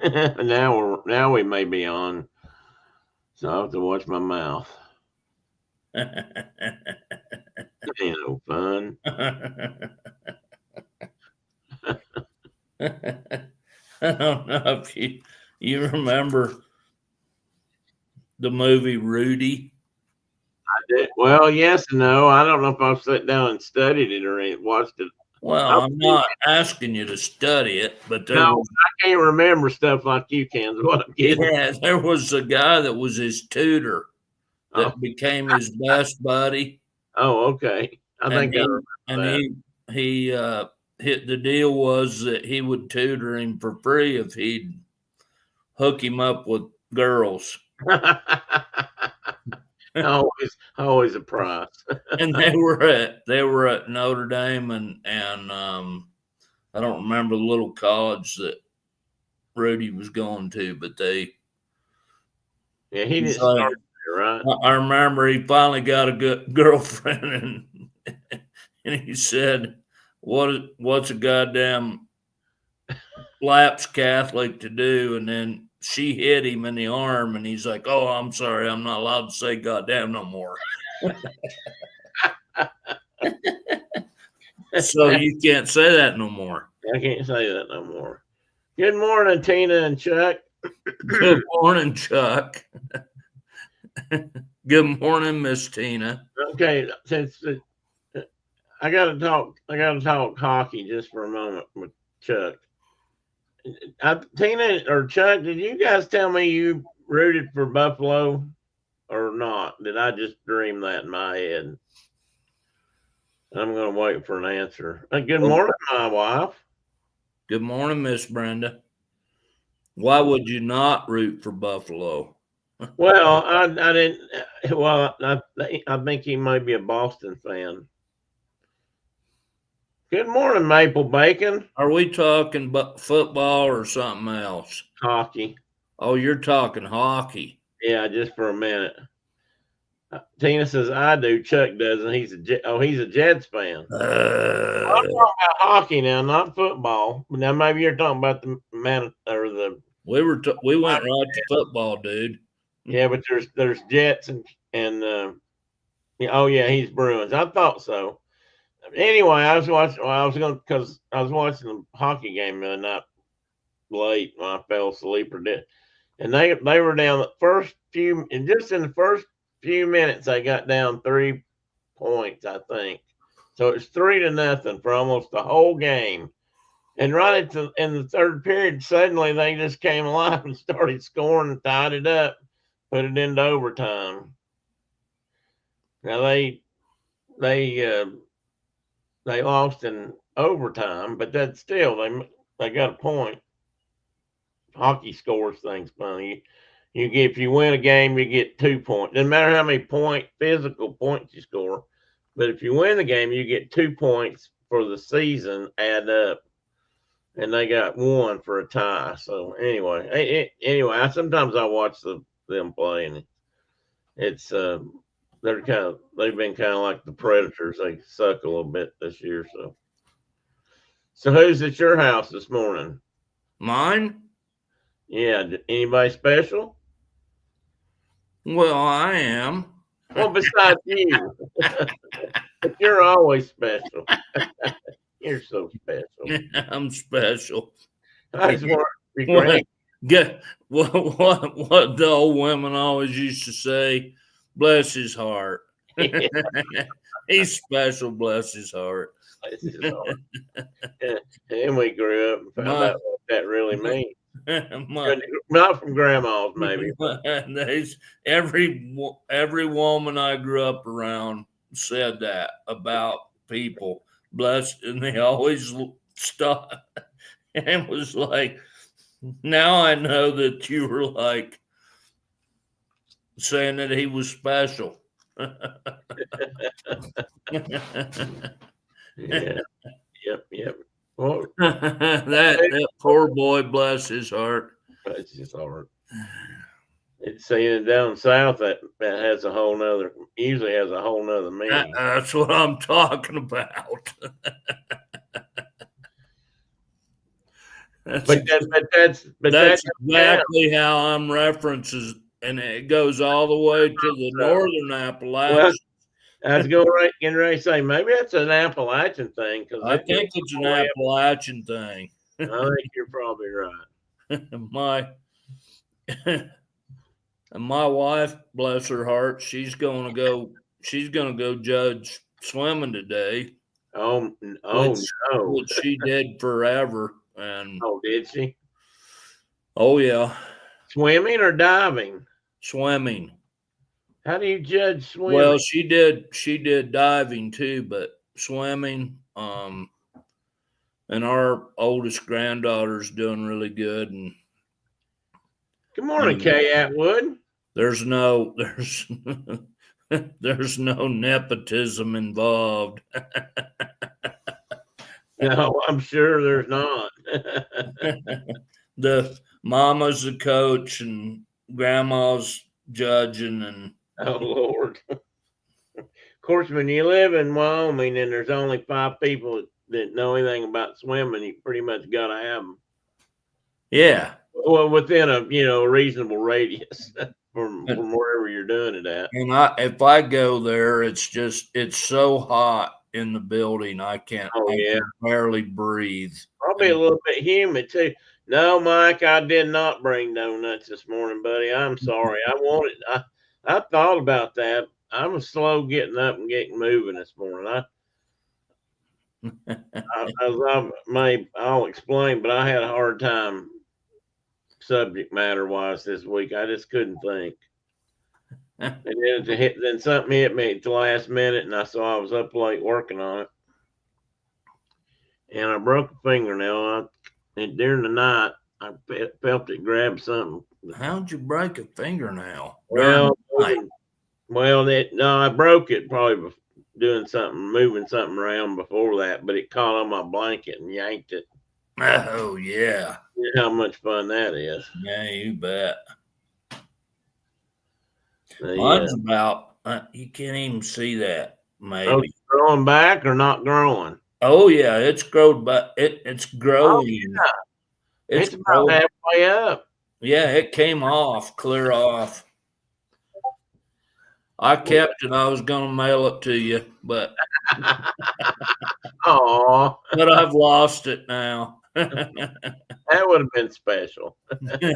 Now we may be on, so I have to watch my mouth. Ain't no fun. I don't know if you remember the movie Rudy. Well, yes and no. I don't know if I've sat down and studied it or watched it. Well, I'm not asking you to study it, but there No, was, I can't remember stuff like you can. Is what I'm getting. yeah, there was a guy that was his tutor that Oh, became his best buddy, okay. I and think I remember that. he hit the deal was that he would tutor him for free if he'd hook him up with girls. always a prize. And they were at Notre Dame and I don't remember the little college that Rudy was going to, but they Yeah, he didn't like, start there, right? I remember he finally got a good girlfriend and he said, what's a goddamn lapsed Catholic to do? And then she hit him in the arm and he's like, oh, I'm sorry, I'm not allowed to say goddamn no more. So you can't say that no more. I can't say that no more. Good morning, Tina and Chuck. Good morning, Chuck. Good morning, Miss Tina. Okay, since I gotta talk hockey just for a moment with Chuck. Tina or Chuck, did you guys tell me you rooted for Buffalo or not? Did I just dream that in my head? I'm going to wait for an answer. Good morning, my wife. Good morning, Miss Brenda. Why would you not root for Buffalo? Well, I didn't. Well, I think he might be a Boston fan. Good morning, Maple Bacon. Are we talking football or something else? Hockey. Oh, you're talking hockey. Yeah, just for a minute. Tina says I do. Chuck doesn't. He's a Jets fan. I'm talking about hockey now, not football. Now maybe you're talking about the man or the. We went right to football, dude. Yeah, but there's Jets and oh yeah, he's Bruins. I thought so. Anyway, I was watching. Well, because I was watching the hockey game the other night late when I fell asleep or did, and they were down the first few, and just in the first few minutes they got down 3 points, I think. So it's 3-0 for almost the whole game. And right in the third period, suddenly they just came alive and started scoring and tied it up, put it into overtime. Now they lost in overtime, but that's still they got a point. Hockey scores things funny. If you win a game, you get 2 points. Doesn't matter how many physical points you score, but if you win the game, you get 2 points for the season add up, and they got 1 for a tie. So anyway, sometimes I watch them play, and it's they've been kind of like the Predators. They suck a little bit this year. So who's at your house this morning? Mine? Yeah, anybody special? Well, I am. Well, besides you, but you're always special. You're so special. I'm special. I just want to be great. Get what the old women always used to say. Bless his heart. He's special. Bless his heart. And we grew up and found out what that really means. Not from grandma's, maybe. Every woman I grew up around said that about people. Blessed, and they always stopped and was like, now I know that you were like saying that he was special. Yeah. Yep. Well, that poor boy, bless his heart. Bless his heart. It's saying down south that has usually has a whole nother meaning. That's what I'm talking about. But that's that exactly how I'm references, and it goes all the way to the northern well, Appalachians. I was getting ready to say maybe that's an Appalachian thing because I it goes think it's all an the way up. Appalachian thing. I think you're probably right. my my wife, bless her heart, she's gonna go judge swimming today, Oh which no! she did forever. And Oh, did she? oh yeah, Swimming or diving? swimming. How do you judge Well, swimming? she did diving too, but swimming, and our oldest granddaughter's doing really good. And Good morning, Kay Atwood. there's no there's no nepotism involved. No, I'm sure there's not. The mama's the coach and grandma's judging, and Oh Lord. Of course, when you live in Wyoming and there's only 5 people that know anything about swimming, you pretty much got to have them. yeah. Well, within a reasonable radius from wherever you're doing it at. And if I go there, it's so hot in the building, I Oh yeah, can barely breathe. probably a little bit humid too. No, Mike, I did not bring donuts this morning, buddy. I'm sorry. I thought about that. I was slow getting up and getting moving this morning. I'll explain, but I had a hard time subject matter wise this week. I just couldn't think. And then something hit me at the last minute, and I was up late working on it, and I broke a fingernail. And during the night, I felt it grab something. How'd you break a fingernail? Well, I broke it probably moving something around before that, but it caught on my blanket and yanked it. Oh yeah. You know how much fun that is. Yeah, you bet. Yeah. Mine's about you can't even see that. Maybe. Oh, it's growing back or not growing? Oh yeah, it's grown, but it's growing. Oh, yeah. It's about halfway up. Yeah, it came off, clear off. I kept it. I was gonna mail it to you, but oh, but I've lost it now. That would have been special. You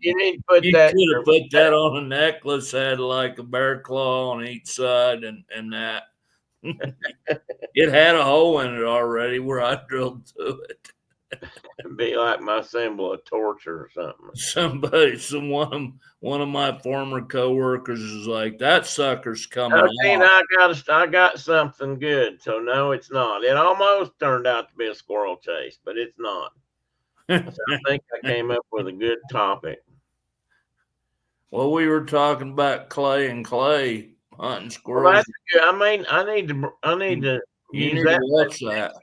need to put You that. could have put that on a necklace, had like a bear claw on each side, and that. It had a hole in it already where I drilled through it. It'd be like my symbol of torture or something. One of my former coworkers is like, that sucker's coming off. I got something good. So no, it's not. It almost turned out to be a squirrel chase, but it's not. So I think I came up with a good topic. Well, we were talking about Clay hunting squirrels. Well, that's good. I need to use that. Watch that.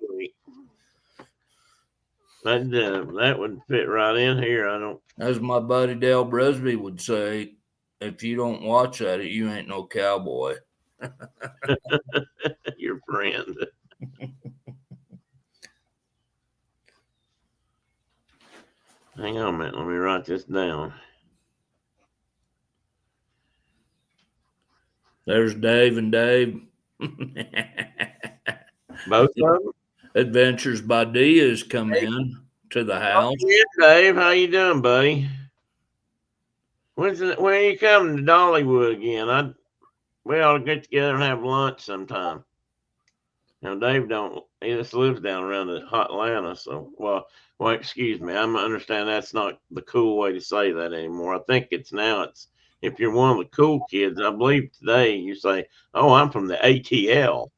That would fit right in here. As my buddy Dale Brisby would say, if you don't watch that, you ain't no cowboy. Your friend. Hang on a minute. Let me write this down. There's Dave and Dave. Both of them? Adventures by Diaz come in to the house. Yeah, Dave, how you doing, buddy? When are you coming to Dollywood again? We ought to get together and have lunch sometime. Now, Dave he just lives down around the Hotlanta, so well, excuse me. I understand that's not the cool way to say that anymore. I think it's if you're one of the cool kids, I believe today you say, "Oh, I'm from the ATL."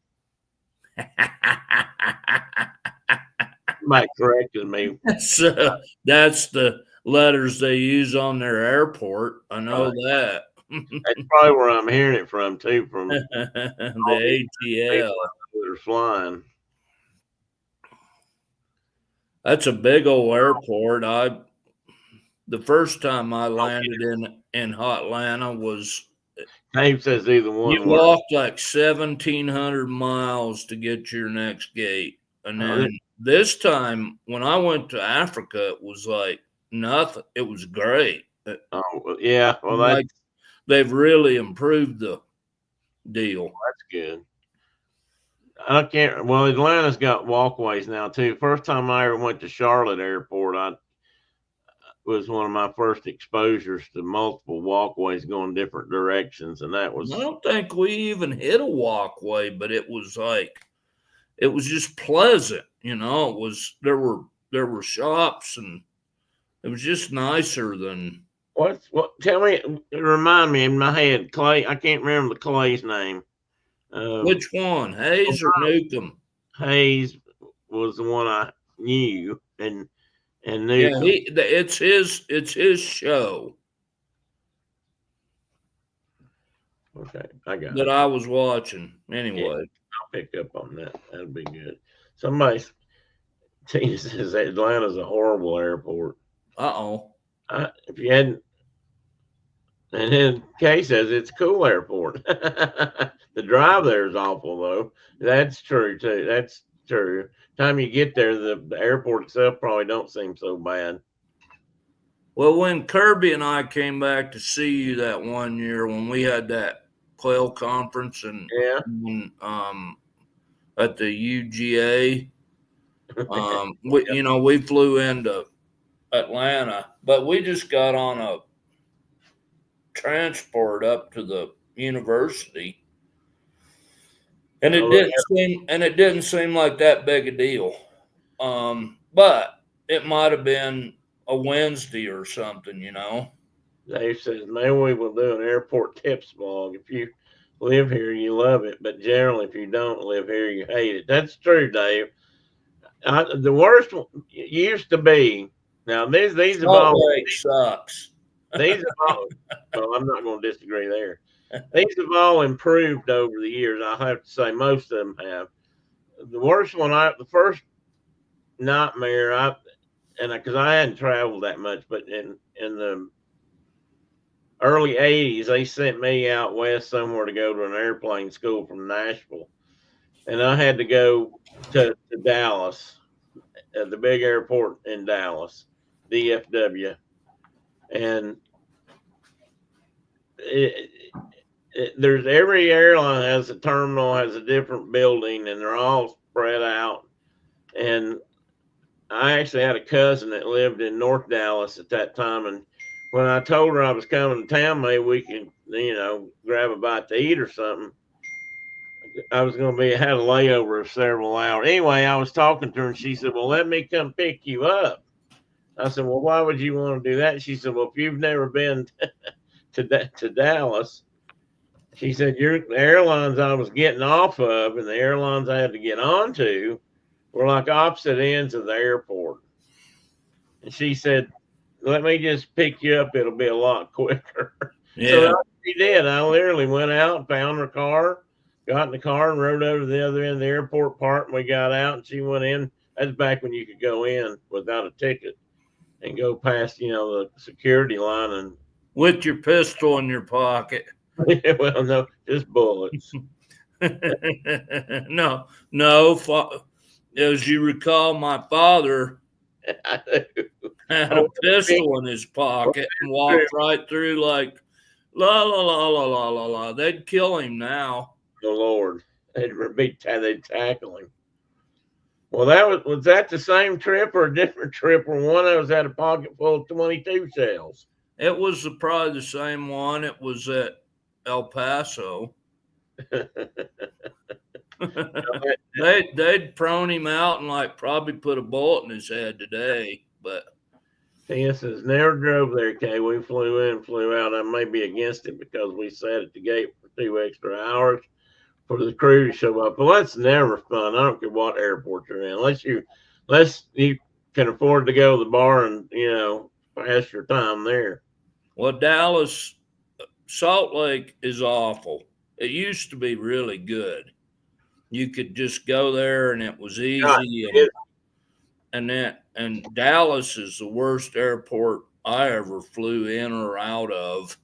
Mike corrected me. So that's the letters they use on their airport. I know that. That's probably where I'm hearing it from too. From the ATL. They're flying. That's a big old airport. The first time I landed in Hotlanta was. Dave says either one. You walked like 1,700 miles to get to your next gate, and then this time when I went to Africa, it was like nothing. It was great. Oh, yeah. Well, Like they've really improved the deal. that's good. I can't. Well, Atlanta's got walkways now too. First time I ever went to Charlotte Airport, I was one of my first exposures to multiple walkways going different directions, and that was I don't think we even hit a walkway, but it was like it was just pleasant. It was there were shops and it was just nicer than what? Tell me, remind me in my head, Clay. I can't remember the Clay's name. which one, Hayes or Newcomb? Hayes was the one I knew, and Yeah, Newcomb. it's his show Okay, I got that it. I was watching. Yeah, Anyway, I'll pick up on that. That'll be good. Somebody says Atlanta's a horrible airport. uh-oh. If you hadn't, and then Kay says it's a cool airport. The drive there is awful though. That's true too. That's true. Time you get there, the airport itself probably don't seem so bad. Well, when Kirby and I came back to see you that one year when we had that quail conference and Yeah. at the UGA, we flew into Atlanta, but we just got on a transport up to the university, and it didn't seem like that big a deal. But it might have been a Wednesday or something, Dave says maybe we will do an airport tips vlog. If you live here, you love it, but generally, if you don't live here, you hate it. That's true, Dave. The worst one used to be. Now these have all Salt Lake sucks. these have all. Well, I'm not going to disagree there. These have all improved over the years. I have to say most of them have. The worst one, the first nightmare, because I hadn't traveled that much, but in the early '80s, they sent me out west somewhere to go to an airplane school from Nashville, and I had to go to Dallas, at the big airport in Dallas, DFW, and there's every airline has a terminal, has a different building, and they're all spread out. And I actually had a cousin that lived in North Dallas at that time, and when I told her I was coming to town, maybe we could, grab a bite to eat or something. I was going to had a layover of several hours. Anyway, I was talking to her, and she said, "Well, let me come pick you up." I said, "Well, why would you want to do that?" She said, "Well, if you've never been to Dallas," she said, the airlines I was getting off of and the airlines I had to get onto were like opposite ends of the airport. And she said, "Let me just pick you up. It'll be a lot quicker." Yeah. So she did. I literally went out, found her car, got in the car and rode over to the other end of the airport park. And we got out and she went in. That's back when you could go in without a ticket and go past, the security line and with your pistol in your pocket. Well, no, just bullets. No. As you recall, my father had a pistol in his pocket and walked right through like la la la la la la la. They'd kill him now. Oh Lord, they'd tackle him. Well, was that the same trip or a different trip where one of us had a pocket full of 22 shells? It was probably the same one. It was at El Paso. They'd prone him out and probably put a bullet in his head today. But Tia says never drove there, Kay. We flew in, flew out. I may be against it because we sat at the gate for 2 extra hours for the crew to show up. But that's never fun. I don't care what airport you're in, unless you can afford to go to the bar and pass your time there. Well, Dallas, Salt Lake is awful. It used to be really good. You could just go there and it was easy. And Dallas is the worst airport I ever flew in or out of.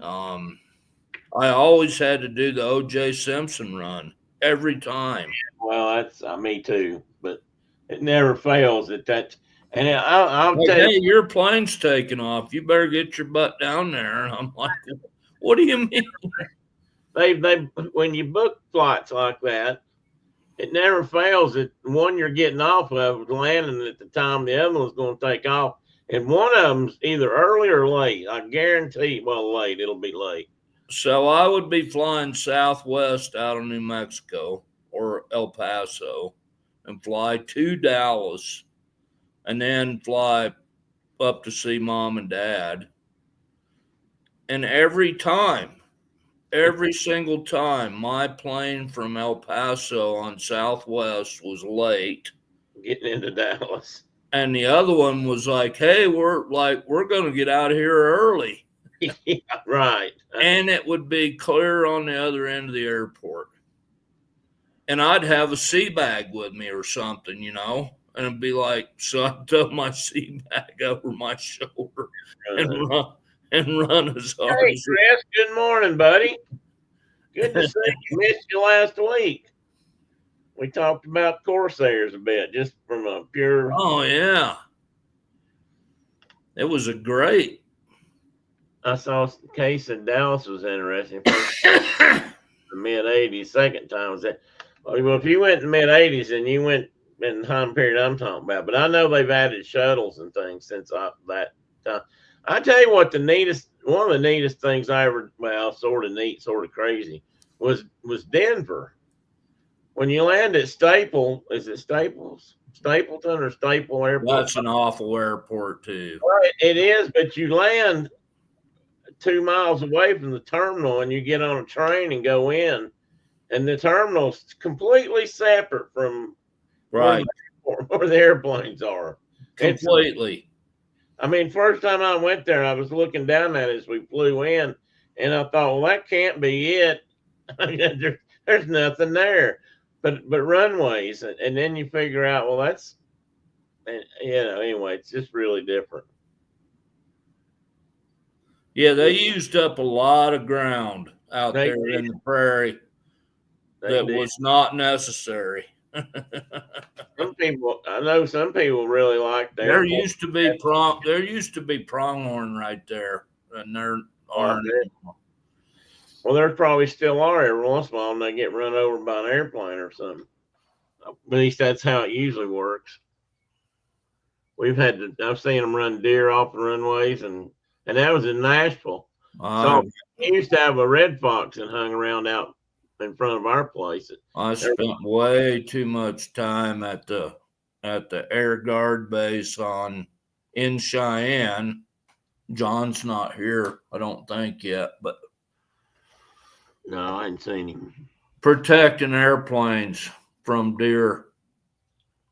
I always had to do the O.J. Simpson run every time. Well, that's me too. But It never fails at that. And I'll Like, tell you, hey, your plane's taking off. You better get your butt down there. And I'm like, what do you mean? they when you book flights like that, it never fails that one you're getting off of is landing at the time the other one's going to take off. And one of them's either early or late. I guarantee, well, late. It'll be late. So I would be flying southwest out of New Mexico or El Paso and fly to Dallas and then fly up to see mom and dad. And every single time, my plane from El Paso on Southwest was late. Getting into Dallas. And the other one was like, hey, we're going to get out of here early. Yeah, right. And it would be clear on the other end of the airport. And I'd have a sea bag with me or something, you know, and it'd be like, so I'd throw my sea bag over my shoulder and run as hard Hey, as Chris, good morning, buddy. Good to see you. Missed you last week. We talked about Corsairs a bit, just from a pure. Oh, yeah. It was a great. I saw a case in Dallas was interesting. The mid 80s, second time was that. Well, if you went in the mid 80s and you went in the time period I'm talking about, but I know they've added shuttles and things since that time. I tell you what, one of the neatest things I ever, well, sort of neat, sort of crazy, was Denver. When you land at Stapleton or Staple Airport? That's an awful airport, too. Well, it is, but you land 2 miles away from the terminal and you get on a train and go in, and the terminal's completely separate from right where the airplanes are. Completely. I mean, first time I went there, I was looking down at it as we flew in, and I thought, well, that can't be it. There's nothing there but runways, and then you figure out, well, that's, anyway, it's just really different. Yeah, they used up a lot of ground out there in the prairie that was not necessary. I know some people really like that. There used to be pronghorn right there, and there aren't anymore. Well, there probably still are every once in a while, and they get run over by an airplane or something. At least that's how it usually works. I've seen them run deer off the runways, and that was in Nashville. So we used to have a red fox and hung around out in front of our place. I spent way too much time at the Air Guard base in Cheyenne. John's not here, I don't think yet, but no, I hadn't seen him. Protecting airplanes from deer.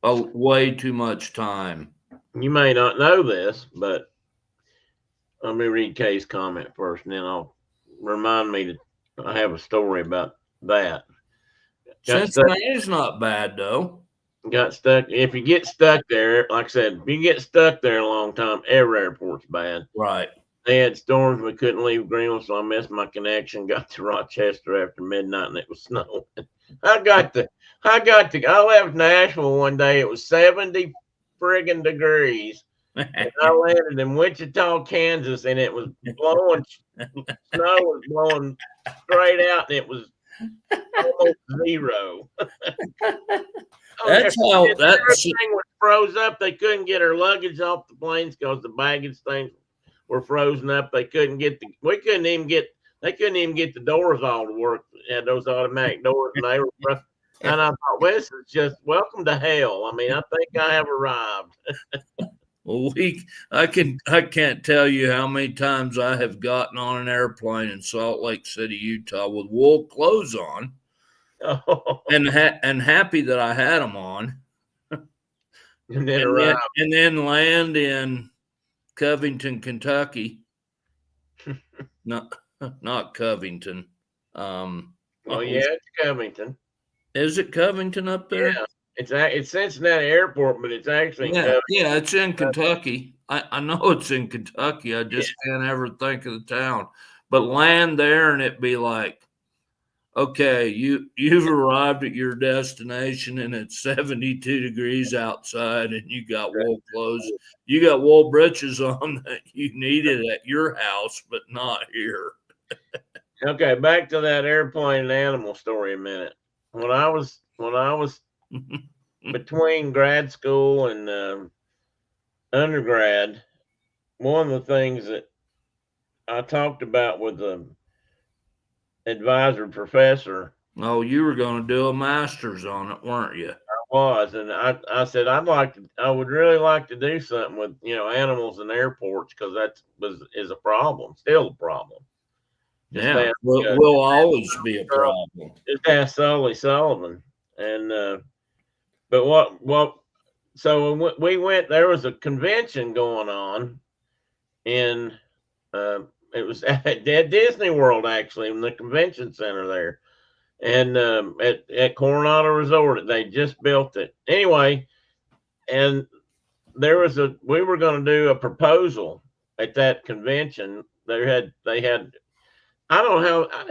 Way too much time. You may not know this, but let me read Kay's comment first, and then I'll remind me that I have a story about that. Cincinnati's not bad, though. Got stuck. If you get stuck there, like I said, if you get stuck there a long time, every airport's bad. Right. They had storms. We couldn't leave Greenville, so I missed my connection. Got to Rochester after midnight, and it was snowing. I left Nashville one day. It was 70 friggin' degrees. And I landed in Wichita, Kansas, and it was blowing. Snow was blowing straight out, and it was almost zero. Everything was froze up. They couldn't get our luggage off the planes because the baggage things were frozen up. They couldn't get they couldn't even get the doors all to work. They had those automatic doors, and they were frozen. And I thought, well, this is just welcome to hell. I mean, I think I have arrived. Well, I can't tell you how many times I have gotten on an airplane in Salt Lake City, Utah, with wool clothes on, and happy that I had them on, and then land in Covington, Kentucky. Not Covington. It's Covington. Is it Covington up there? Yeah. It's Cincinnati Airport, but it's actually it's in Kentucky. I know it's in Kentucky. I just can't ever think of the town. But land there, and it'd be like Okay, you've arrived at your destination and it's 72 degrees outside and you got wool clothes. You got wool breeches on that you needed at your house, but not here. Okay, back to that airplane and animal story a minute. When I was between grad school and undergrad, one of the things that I talked about with the advisor professor Oh, you were going to do a master's on it, weren't you? was, and I said I would really like to do something with animals in airports because is a problem, still a problem. Just Yeah, ask, will always be a problem. just ask Sully Sullivan, and but what? So we went. There was a convention going on in it was at Disney World actually in the convention center there, and at Coronado Resort they just built it anyway, and we were going to do a proposal at that convention. They had I don't know how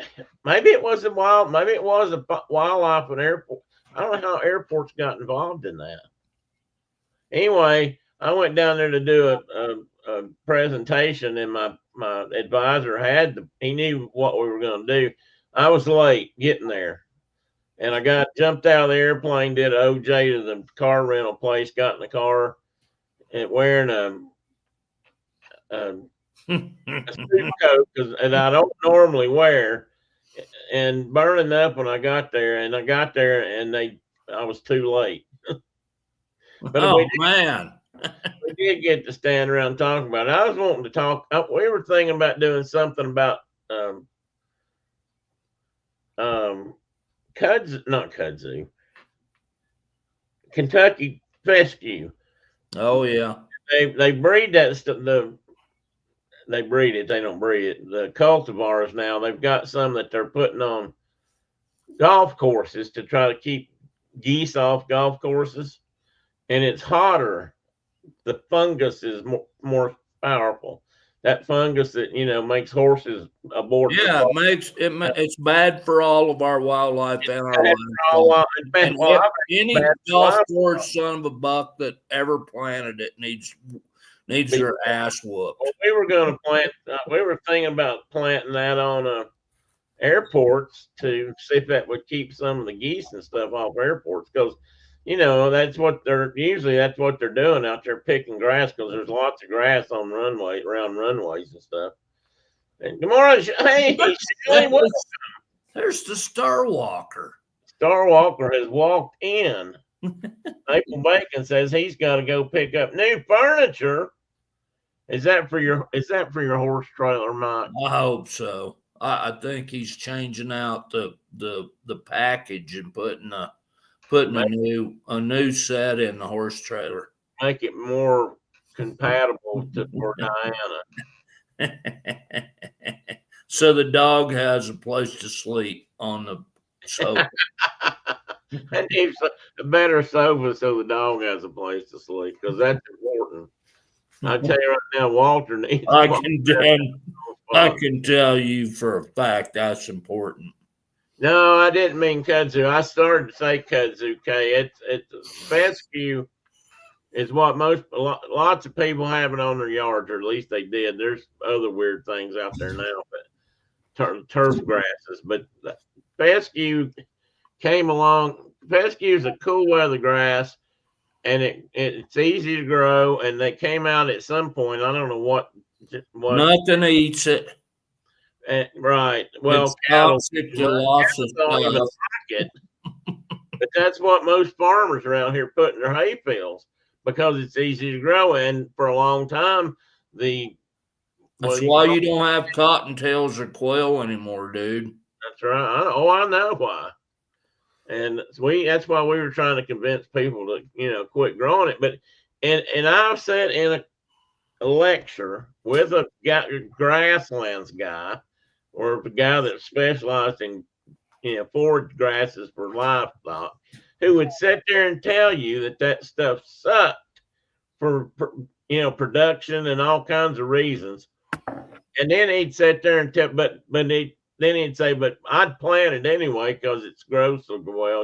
maybe it was a wildlife and airport. I don't know how airports got involved in that. Anyway, I went down there to do a presentation, and my advisor he knew what we were going to do. I was late getting there, and I jumped out of the airplane, did OJ to the car rental place, got in the car, and wearing a suit coat and I don't normally wear, and burning up when I got there, and I was too late. But oh man. We did get to stand around talking about it. I was wanting to talk. We were thinking about doing something about not kudzu, Kentucky fescue. Oh yeah. They breed they breed it. They don't breed it. The cultivars now they've got some that they're putting on golf courses to try to keep geese off golf courses, and it's hotter. The fungus is more powerful. That fungus that makes horses abort. Yeah, it's bad for all of our wildlife and our livestock. And any golf course son of a buck that ever planted it needs their ass whooped. Well, we were going to plant. We were thinking about planting that on airports to see if that would keep some of the geese and stuff off airports because that's what they're doing out there, picking grass because there's lots of grass on around runways and stuff. And good morning, hey, there's the Star Walker. Star Walker has walked in. Maple Bacon says he's got to go pick up new furniture. Is that for your horse trailer, Mike? I hope so. I think he's changing out the package and putting a new set in the horse trailer. Make it more compatible for Diana. So the dog has a place to sleep on the sofa. And needs a better sofa so the dog has a place to sleep because that's important. I tell you right now, Walter needs. I can tell you for a fact that's important. No, I didn't mean kudzu. I started to say kudzu. Okay, it's fescue is what lots of people have it on their yards, or at least they did. There's other weird things out there now, but turf grasses. But fescue came along. Fescue is a cool weather grass, and it's easy to grow. And they came out at some point. I don't know what nothing eats it. Right. Well, cattle don't even like it. But that's what most farmers around here put in their hay fields because it's easy to grow. And for a long time, that's why you don't have cottontails or quail anymore, dude. That's right. I know why. And that's why we were trying to convince people to, quit growing it. But and I've sat in a lecture with a grasslands guy or a guy that specialized in forage grasses for livestock, who would sit there and tell you that stuff sucked for production and all kinds of reasons. And then he'd sit there and tell, but then he'd say, but I'd plant it anyway because it's grows so well.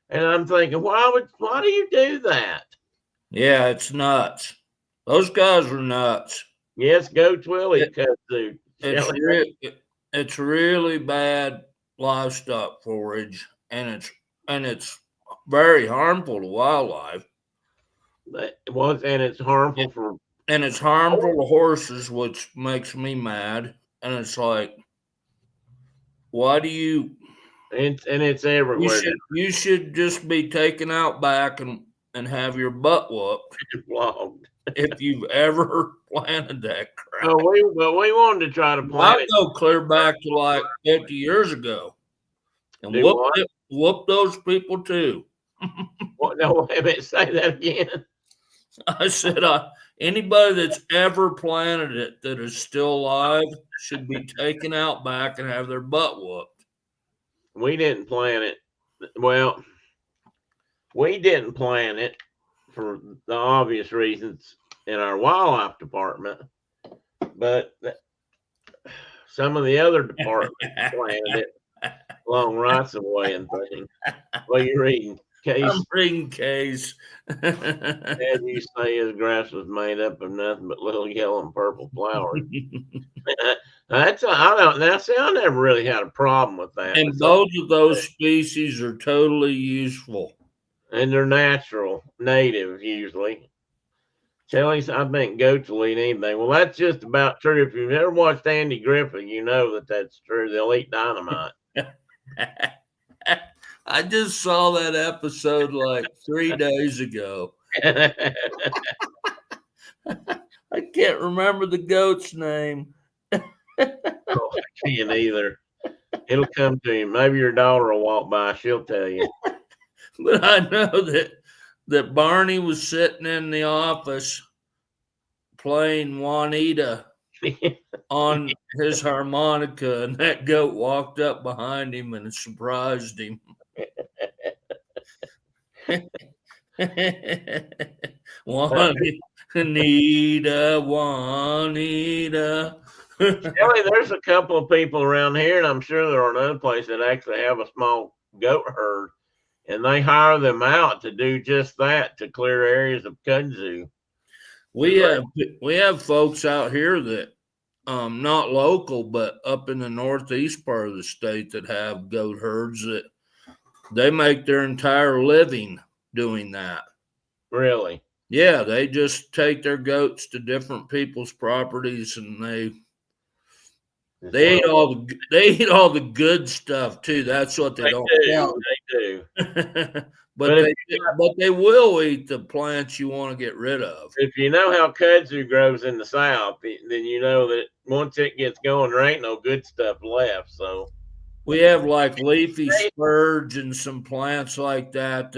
And I'm thinking, why do you do that? Yeah, it's nuts. Those guys are nuts. Yes, goats will eat kudzu. It's really bad livestock forage, and it's very harmful to wildlife. And it's harmful for. And it's harmful to horses, which makes me mad. And it's like, why do you? And it's everywhere. You should just be taken out back and have your butt whooped if you've ever planted that crap. Well, we wanted to try to plant it. I'll go clear back to like 50 years ago and whoop those people too. No, wait a minute, say that again. I said, anybody that's ever planted it that is still alive should be taken out back and have their butt whooped. We didn't plant it. Well, we didn't plant it for the obvious reasons in our wildlife department, but some of the other departments planted it along rights of way and things. Well, you're reading Case. I'm reading Case. As you say, his grass was made up of nothing but little yellow and purple flowers. I never really had a problem with that. And both of those species are totally useful. And they're natural, native usually. Shelley, I think goats will eat anything. Well, that's just about true. If you've ever watched Andy Griffith, you know that that's true. They'll eat dynamite. I just saw that episode like 3 days ago. I can't remember the goat's name. I can't either. It'll come to you. Maybe your daughter will walk by. She'll tell you. But I know that Barney was sitting in the office playing Juanita on his harmonica, and that goat walked up behind him and surprised him. Juanita. Kelly, there's a couple of people around here, and I'm sure there are another place that actually have a small goat herd, and they hire them out to do just that, to clear areas of kudzu. We have folks out here that not local, but up in the northeast part of the state that have goat herds that they make their entire living doing that. Really? Yeah, they just take their goats to different people's properties, and they eat all the good stuff too. That's what they don't count. They do. but they will eat the plants you want to get rid of. If you know how kudzu grows in the South, then you know that once it gets going, there ain't no good stuff left. So we have like leafy spurge and some plants like that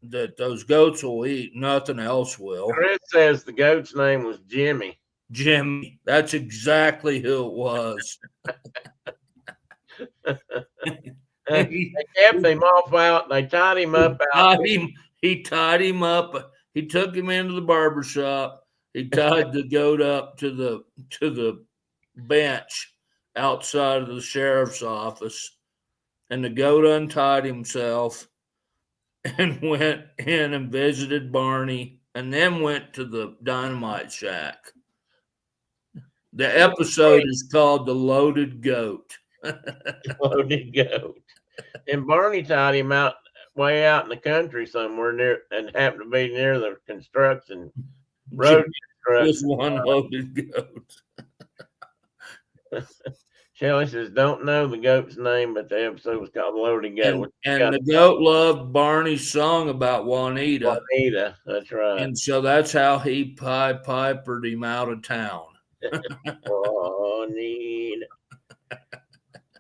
those goats will eat. Nothing else will. Chris says the goat's name was Jimmy. Jimmy. That's exactly who it was. They kept him off out. They tied him up out. He tied him up. He took him into the barbershop. He tied the goat up to the bench outside of the sheriff's office. And the goat untied himself and went in and visited Barney, and then went to the dynamite shack. The episode is called The Loaded Goat. Loaded goat. And Barney tied him out way out in the country somewhere near, and happened to be near the construction road. Just one loaded goat. Shelley says, don't know the goat's name, but the episode was called Loaded Goat. And the goat loved Barney's song about Juanita. Juanita, that's right. And so that's how he pipered him out of town. Juanita.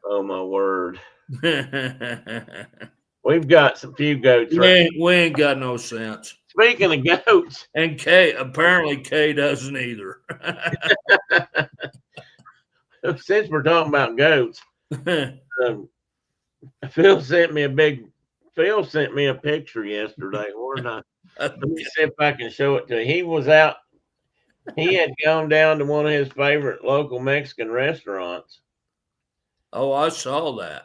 Oh, my word. We've got some few goats. We ain't got no sense. Speaking of goats. And apparently Kay doesn't either. Since we're talking about goats, Phil sent me a picture yesterday. Let me see if I can show it to you. He was out. He had gone down to one of his favorite local Mexican restaurants, Oh, I saw that.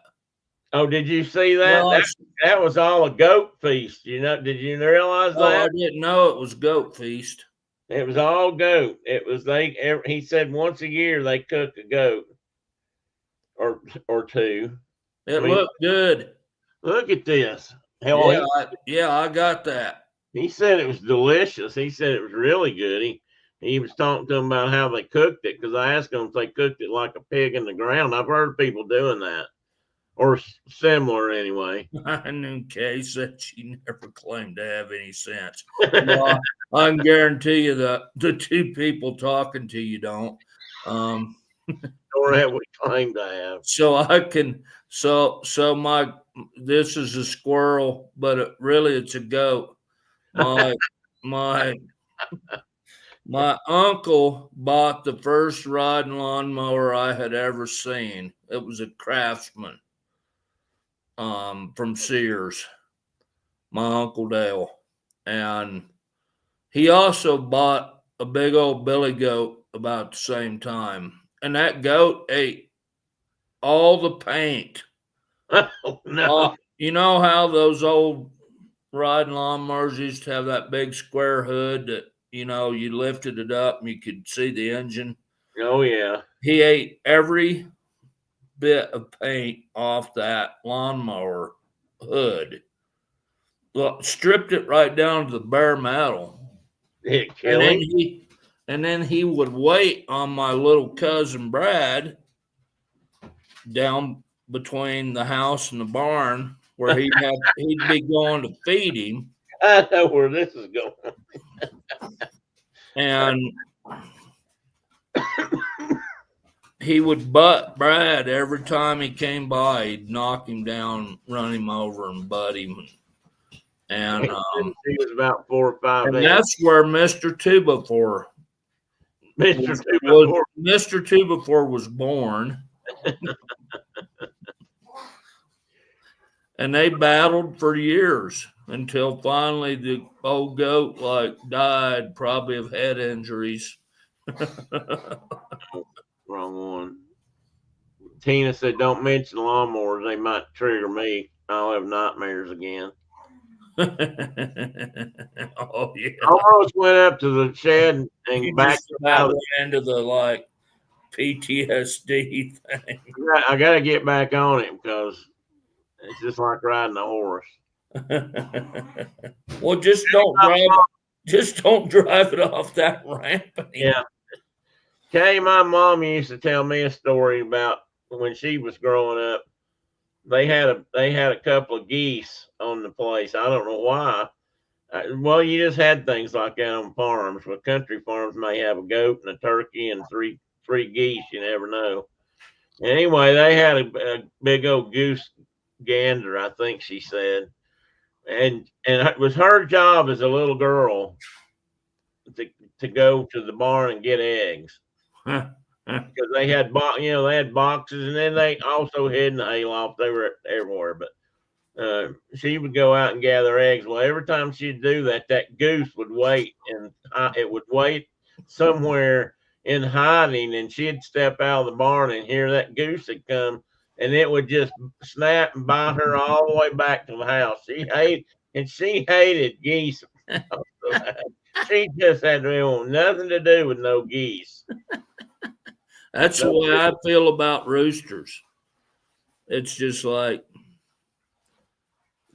Oh, did you see that? Well, That was all a goat feast. You know, did you realize oh, I that? didn't know it was goat feast. It was all goat. It was he said once a year they cook a goat or two. I It mean, looked good. look at this. Hell, Yeah, I got that. he said it was delicious. He said it was really good. He was talking to them about how they cooked it because I asked them if they cooked it like a pig in the ground. I've heard people doing that or similar anyway. I knew Kay said she never claimed to have any sense. Well, I can guarantee you that the two people talking to you don't. Or have we claimed to have? So I can my this is a squirrel, but really it's a goat. My my my uncle bought the first riding lawnmower I had ever seen. It was a Craftsman from Sears. My Uncle Dale. And he also bought a big old billy goat about the same time. And that goat ate all the paint. Oh, no. You know how those old riding lawnmowers used to have that big square hood that, you lifted it up and you could see the engine? Oh, yeah. He ate every bit of paint off that lawnmower hood. Well, stripped it right down to the bare metal. Did it And kill then him? he would wait on my little cousin Brad down between the house and the barn where he'd be going to feed him. I know where this is going. And he would butt Brad every time he came by. He'd knock him down, run him over, and butt him. And he was about 4 or 5 and days. that's where Mr. Tubafor Mr. Tubafor was born. And they battled for years until finally the old goat died, probably of head injuries. Wrong one. Tina said, "Don't mention lawnmowers; they might trigger me. I'll have nightmares again." Oh yeah. Almost went up to the shed and You back just about went into the PTSD thing. I got to get back on it because it's just like riding a horse. Well, just don't drive it off that ramp. Yeah. Kay, my mom used to tell me a story about when she was growing up. They had a couple of geese on the place. I don't know why. Well, you just had things like that on farms. But country farms may have a goat and a turkey and three geese. You never know. Anyway, they had a big old goose gander, I think she said, and it was her job as a little girl to go to the barn and get eggs. Because they had boxes, and then they also hid in the hayloft. They were everywhere, but she would go out and gather eggs. Well, every time she'd do that, that goose would wait, and it would wait somewhere in hiding, and she'd step out of the barn and hear that goose had come, and it would just snap and bite her all the way back to the house. She hated geese. She just had nothing to do with no geese. That's the way I feel about roosters. It's just like,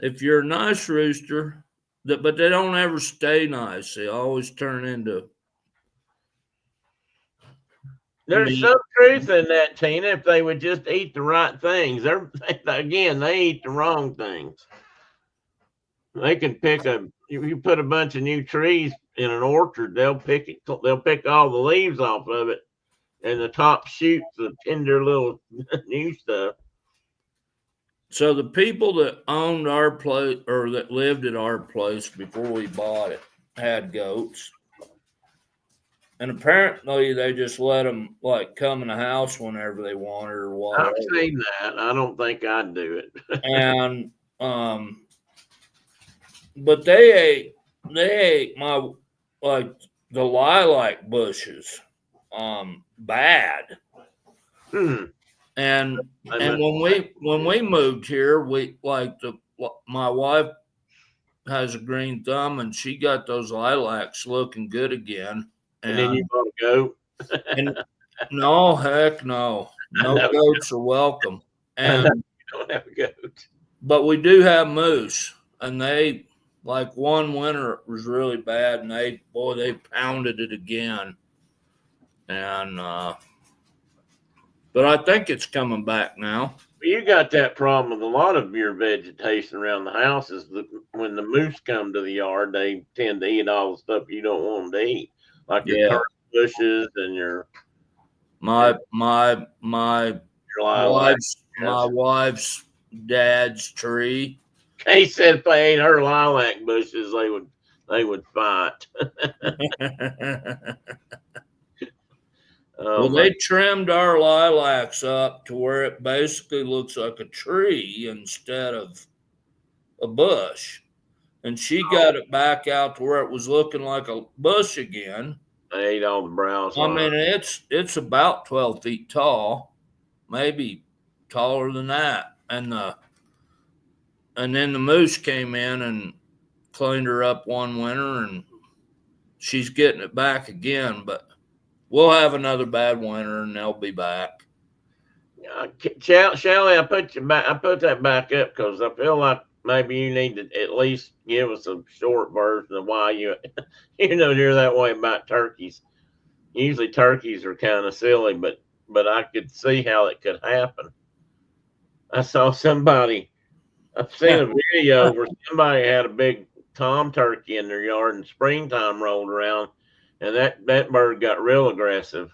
if you're a nice rooster, but they don't ever stay nice. They always turn into. There's some truth in that, Tina. If they would just eat the right things, they eat the wrong things. They can pick you put a bunch of new trees in an orchard, they'll pick all the leaves off of it, and the top shoots the tender little new stuff. So the people that owned our place or that lived at our place before we bought it had goats. And apparently they just let them come in the house whenever they wanted or whatever. I've seen that. I don't think I'd do it. And but they ate my the lilac bushes bad. And I and mean, when we moved here, my wife has a green thumb, and she got those lilacs looking good again. and then you And bought a goat. and no, heck no, I no know, goats are welcome. I know And you don't have a goat. but we do have moose, and they like one winter it was really bad, and they pounded it again. And but I think it's coming back now. You got that problem with a lot of your vegetation around the house is that when the moose come to the yard, they tend to eat all the stuff you don't want them to eat, like your Yeah, turkey bushes and my my my your lilac. my wife's dad's tree. They said if they ate her lilac bushes, they would fight. Oh Well, my! they trimmed our lilacs up to where it basically looks like a tree instead of a bush. And she got it back out to where it was looking like a bush again. They ate all the browse I on mean, it's about 12 feet tall, maybe taller than that. And then the moose came in and cleaned her up one winter, and she's getting it back again. But we'll have another bad winter, and they'll be back. Shelley, I put you back. I put that back up because I feel like maybe you need to at least give us a short version of why you're that way about turkeys. Usually turkeys are kind of silly, but I could see how it could happen. I saw somebody. I've seen a video where somebody had a big tom turkey in their yard, and springtime rolled around, and that bird got real aggressive.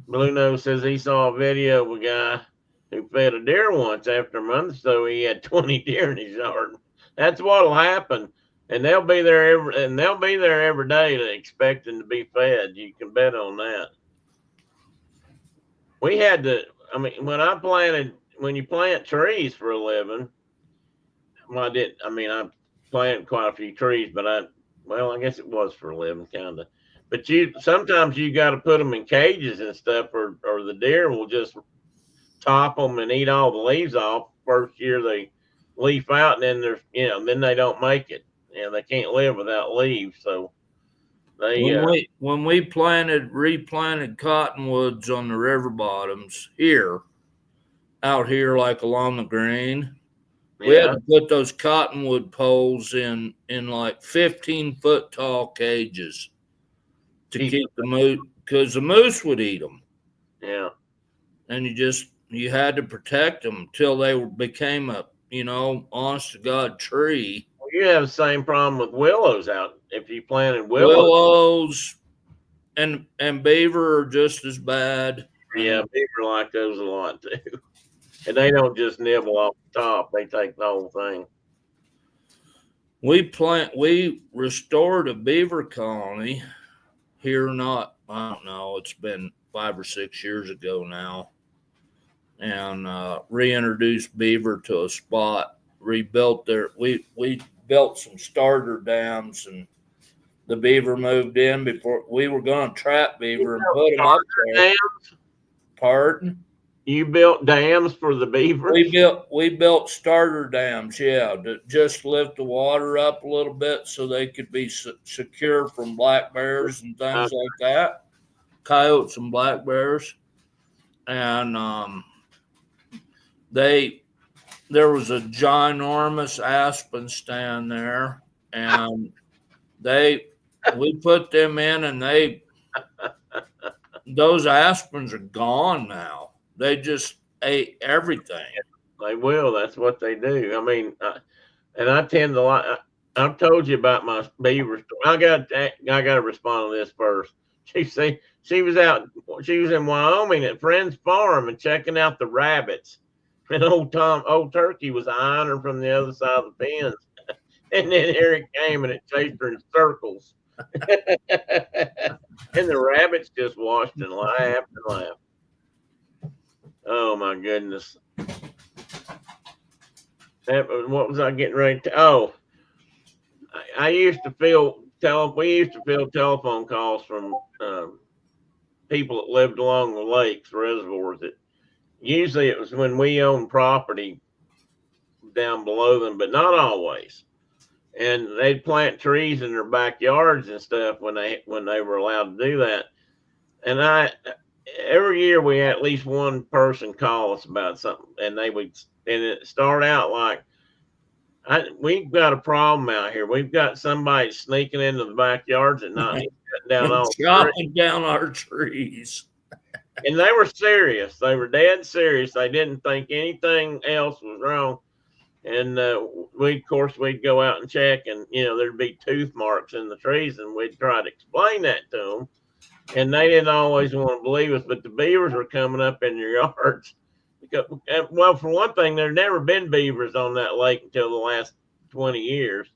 Blue Nose says he saw a video of a guy who fed a deer once after a month, so he had 20 deer in his yard. That's what'll happen, and they'll be there every day to expecting to be fed. You can bet on that. We had to. I mean, when you plant trees for a living, well, I did. I mean, I planted quite a few trees, but I guess it was for a living, kind of. But sometimes you got to put them in cages and stuff, or the deer will just top them and eat all the leaves off. First year they leaf out, and then they don't make it. They can't live without leaves. So When we replanted cottonwoods on the river bottoms out here, like along the green, we had to put those cottonwood poles in like 15-foot tall cages to keep the moose, because the moose would eat them. Yeah. And you had to protect them till they became a, honest to God tree. Well, you have the same problem with willows out. If you planted willows and beaver are just as bad. Yeah, beaver like those a lot too. And they don't just nibble off the top; they take the whole thing. We restored a beaver colony here. I don't know. It's been 5 or 6 years ago now, and reintroduced beaver to a spot. Rebuilt there. We built some starter dams, and the beaver moved in before we were going to trap beaver and put them up there. Dams? Pardon? You built dams for the beavers? We built starter dams, yeah, to just lift the water up a little bit so they could be secure from black bears and things like that, coyotes and black bears. And there was a ginormous aspen stand there, and we put them in, and those aspens are gone now. They just ate everything. They will. That's what they do. I mean, and I tend to like. I've told you about my beaver story. I got to respond to this first. She was in Wyoming at Friend's Farm and checking out the rabbits. And old Turkey was eyeing her from the other side of the fence. And then here it came and it chased her in circles. And the rabbits just watched and laughed and laughed. Oh my goodness. What was I getting ready to? Oh, we used to field telephone calls from people that lived along the lakes, reservoirs. Usually it was when we owned property down below them, but not always. And they'd plant trees in their backyards and stuff when they were allowed to do that. And every year we had at least one person call us about something, and it start out like, we've got a problem out here. We've got somebody sneaking into the backyards at night, cutting down all chopping down our trees. And they were serious. They were dead serious. They didn't think anything else was wrong. And of course, we'd go out and check, and there'd be tooth marks in the trees, and we'd try to explain that to them. And they didn't always want to believe us, but the beavers were coming up in their yards. Well, for one thing, there'd never been beavers on that lake until the last 20 years.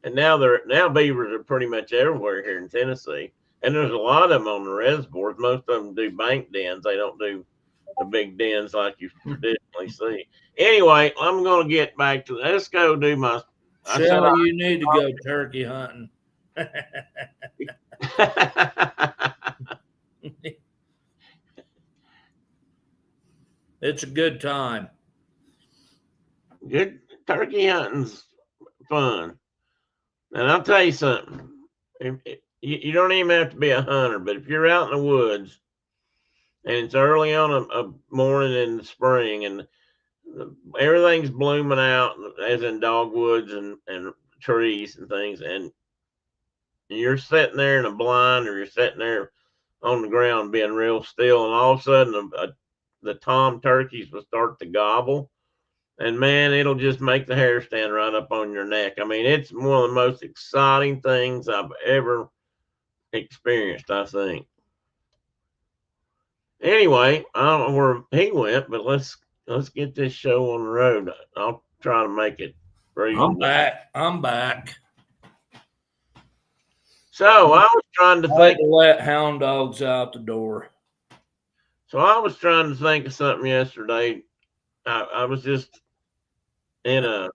And now beavers are pretty much everywhere here in Tennessee. And there's a lot of them on the reservoirs. Most of them do bank dens. They don't do the big dens like you traditionally see. Anyway, I'm going to get back to let's go do my. Shelly, you need to go turkey hunting. It's a good time. Good turkey hunting's fun. And I'll tell you something. You don't even have to be a hunter, but if you're out in the woods and it's early on a morning in the spring and everything's blooming out, as in dogwoods and trees and things, and you're sitting there in a blind or you're sitting there on the ground being real still, and all of a sudden the tom turkeys will start to gobble, and man, it'll just make the hair stand right up on your neck. I mean, it's one of the most exciting things I've ever experienced, I think. Anyway, I don't know where he went, but let's get this show on the road. I'll try to make it reasonable. I'm back. So I was trying to think. Let hound dogs out the door. So I was trying to think of something yesterday. I was just in a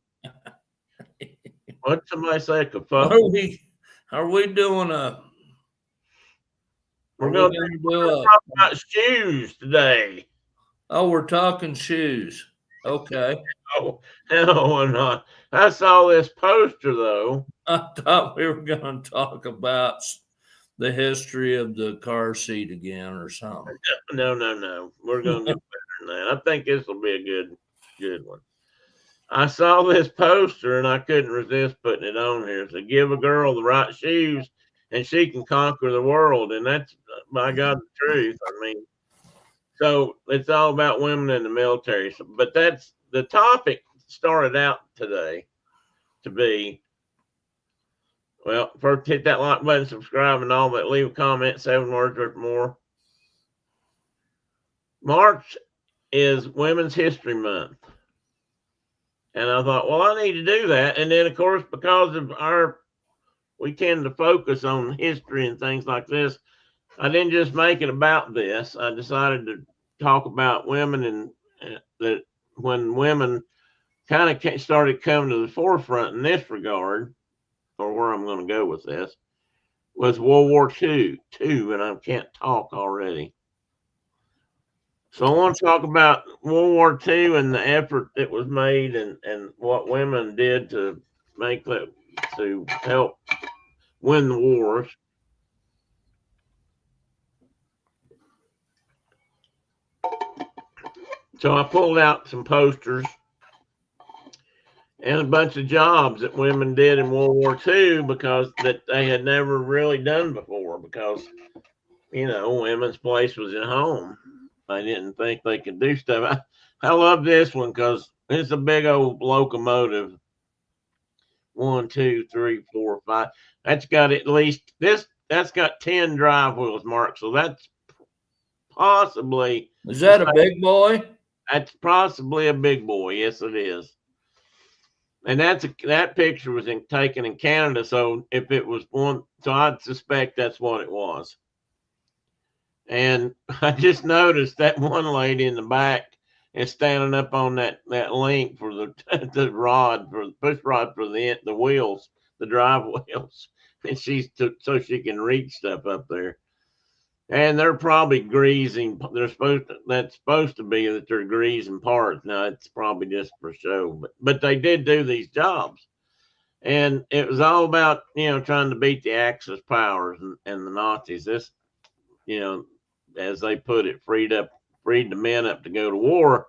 what'd somebody say? A kerfuffle? Are we doing a? We're going to talk about shoes today. Oh, we're talking shoes. Okay. No, we're not. I saw this poster though. I thought we were going to talk about the history of the car seat again or something. No. We're going to get better than that. I think this will be a good one. I saw this poster and I couldn't resist putting it on here. So give a girl the right shoes and she can conquer the world. And that's, by God, the truth. I mean, so it's all about women in the military. But that's the topic started out today to be, well, first hit that like button, subscribe, and all that. Leave a comment, 7 words or more. March is Women's History Month. And I thought, well, I need to do that. And then, of course, because of we tend to focus on history and things like this, I didn't just make it about this. I decided to talk about women and that when women kind of started coming to the forefront in this regard, or where I'm going to go with this, was World War II, and I can't talk already. So I want to talk about World War II and the effort that was made and what women did to make that, to help win the wars. So I pulled out some posters and a bunch of jobs that women did in World War II because that they had never really done before, because, women's place was at home. They didn't think they could do stuff. I love this one because it's a big old locomotive. 1, 2, 3, 4, 5. That's got at least that's got 10 drive wheels, Mark. So that's possibly. Is that a big boy? That's possibly a big boy. Yes, it is. And that picture was taken in Canada. So if it was one, so I'd suspect that's what it was. And I just noticed that one lady in the back is standing up on that link for the rod, for the push rod for the wheels, the drive wheels, and so she can reach stuff up there. And they're probably greasing. That's supposed to be that they're greasing parts. Now it's probably just for show, but they did do these jobs, and it was all about trying to beat the Axis powers and the Nazis. This as they put it, freed the men up to go to war.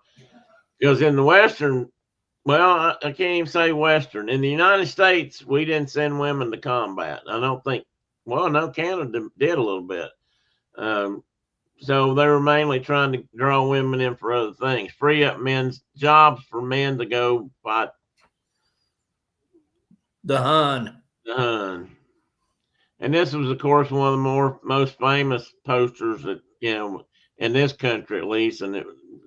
Because in the Western, well, I can't even say Western. In the United States, we didn't send women to combat. I don't think. Well, no, Canada did a little bit. So they were mainly trying to draw women in for other things, free up men's jobs for men to go fight the Hun. the Hun. And this was, of course, one of the most famous posters that in this country at least, and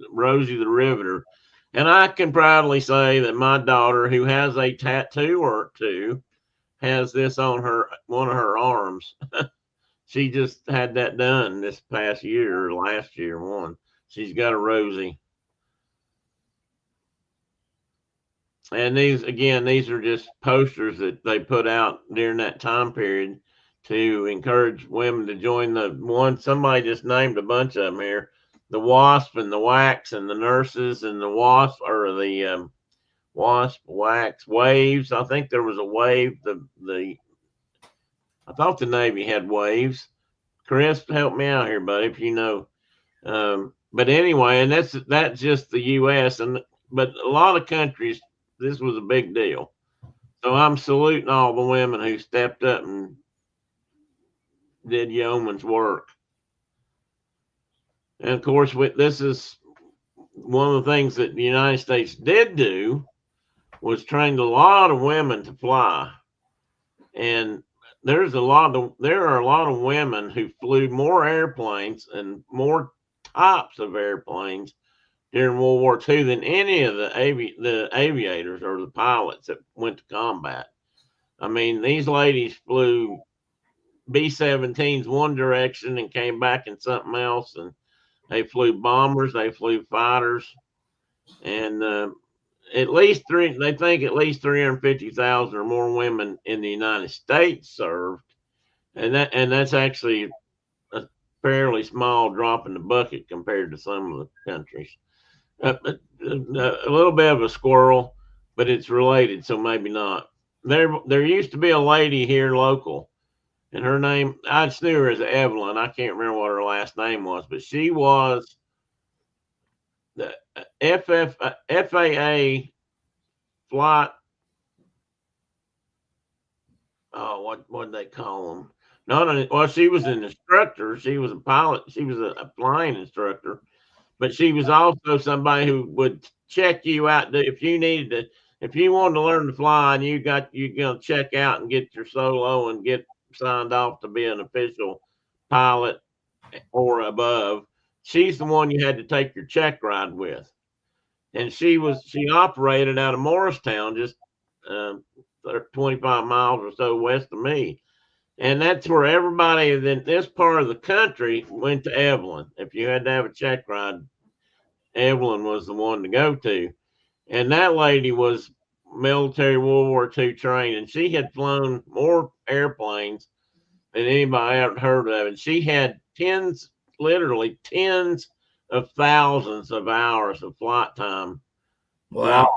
Rosie the Riveter. And I can proudly say that my daughter, who has a tattoo or two, has this on one of her arms. She just had that done this past year or last year. She's got a Rosie. And these are just posters that they put out during that time period to encourage women to join the one. Somebody just named a bunch of them here: the WASP and the WACS and the nurses and the WASP, or the WASP, WACS, waves. I think there was a wave. I thought the Navy had waves. Chris, help me out here, buddy, if you know. But anyway, and that's just the U.S. But a lot of countries, this was a big deal. So I'm saluting all the women who stepped up and did yeoman's work. And of course, this is one of the things that the United States did do, was trained a lot of women to fly. And there are a lot of women who flew more airplanes and more types of airplanes during World War II than any of the aviators or the pilots that went to combat. I mean, these ladies flew B-17s one direction and came back in something else, and they flew bombers, they flew fighters, and they think at least 350,000 or more women in the United States served, and that's actually a fairly small drop in the bucket compared to some of the countries. A little bit of a squirrel, but it's related, so maybe not. There used to be a lady here local, and her name, I just knew her as Evelyn. I can't remember what her last name was, but she was the FAA flight. Oh, what did they call them? Well, she was an instructor. She was a pilot. She was a flying instructor, but she was also somebody who would check you out if you needed to. If you wanted to learn to fly and you're gonna check out and get your solo and get signed off to be an official pilot or above, she's the one you had to take your check ride with. And she operated out of Morristown, just 25 miles or so west of me. And that's where everybody in this part of the country went to Evelyn. If you had to have a check ride, Evelyn was the one to go to. And that lady was military World War II trained, and she had flown more airplanes than anybody ever heard of. And she had literally tens of thousands of hours of flight time. Wow.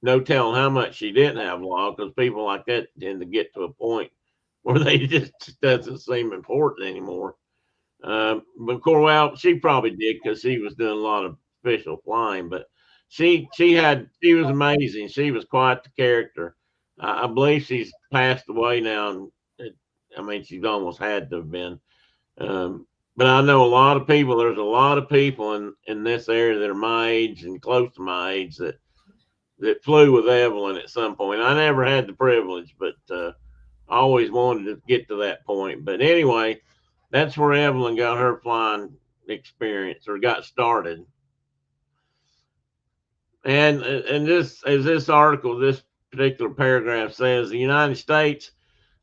No telling how much she didn't have log, because people like that tend to get to a point where they just doesn't seem important anymore. But of course, well, she probably did because she was doing a lot of official flying. But she was amazing. She was quite the character. I believe she's passed away now. I mean, she's almost had to have been. But I know a lot of people. There's a lot of people in this area that are my age and close to my age that flew with Evelyn at some point. I never had the privilege, but I always wanted to get to that point. But anyway, that's where Evelyn got her flying experience, or got started. And this article, this particular paragraph says, the United States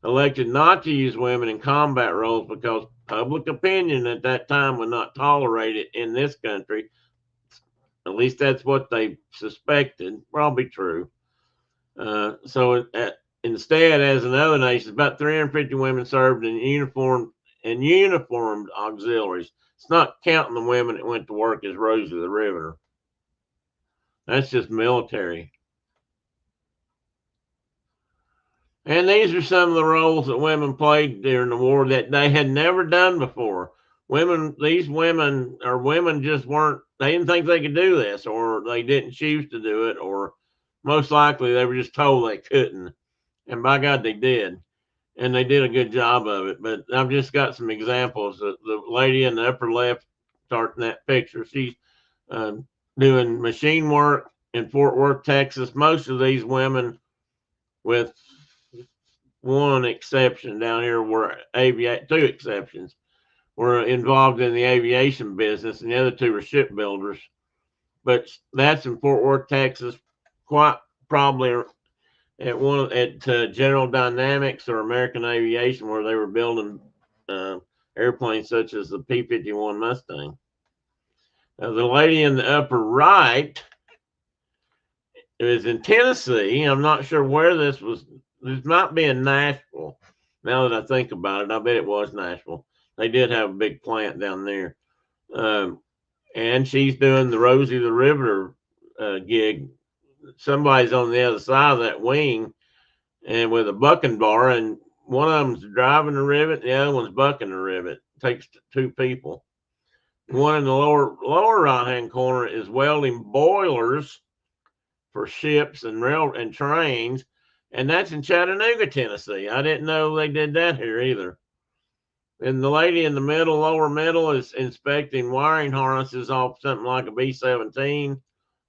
elected not to use women in combat roles because public opinion at that time would not tolerate it in this country. At least that's what they suspected. Probably true. So instead, as in other nations, about 350 women served in uniform and uniformed auxiliaries. It's not counting the women that went to work as Rosie the Riveter. That's just military. And these are some of the roles that women played during the war that they had never done before. These women just weren't, they didn't think they could do this, or they didn't choose to do it, or most likely they were just told they couldn't. And by God, they did. And they did a good job of it. But I've just got some examples. The lady in the upper left, starting that picture, she's doing machine work in Fort Worth, Texas. Most of these women, with one exception down here, were two exceptions, were involved in the aviation business, and the other two were shipbuilders. But that's in Fort Worth, Texas, quite probably at General Dynamics or American Aviation, where they were building airplanes such as the P-51 Mustang. Now, the lady in the upper right is in Tennessee. I'm not sure where this was. This might be in Nashville. Now that I think about it, I bet it was Nashville. They did have a big plant down there. And she's doing the Rosie the Riveter gig. Somebody's on the other side of that wing and with a bucking bar, and one of them's driving the rivet, the other one's bucking the rivet. It takes two people. One in the lower right hand corner is welding boilers for ships and rail and trains, and that's in Chattanooga, Tennessee. I didn't know they did that here either. And the lady in the middle, lower middle, is inspecting wiring harnesses off something like a B-17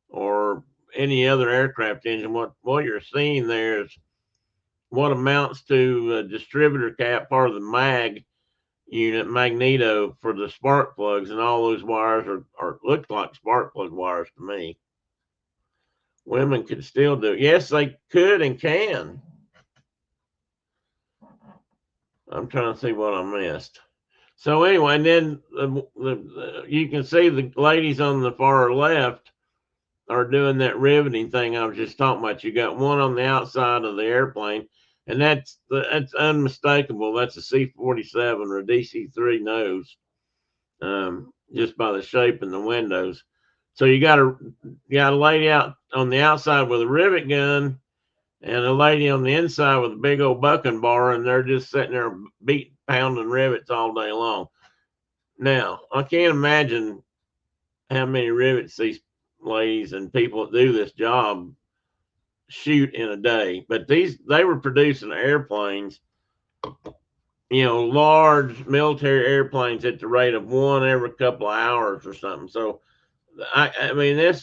or any other aircraft engine. What you're seeing there is what amounts to a distributor cap, part of the mag unit, magneto, for the spark plugs, and all those wires are look like spark plug wires to me. Women could still do it. Yes, they could and can. I'm trying to see what I missed. So anyway, and then you can see the ladies on the far left are doing that riveting thing I was just talking about. You got one on the outside of the airplane, and that's unmistakable. That's a C-47 or a DC-3 nose, just by the shape in the windows. So you got a lady out on the outside with a rivet gun, and a lady on the inside with a big old bucking bar, and they're just sitting there pounding rivets all day long. Now, I can't imagine how many rivets these ladies and people that do this job shoot in a day, but they were producing airplanes, large military airplanes at the rate of one every couple of hours or something. So I mean,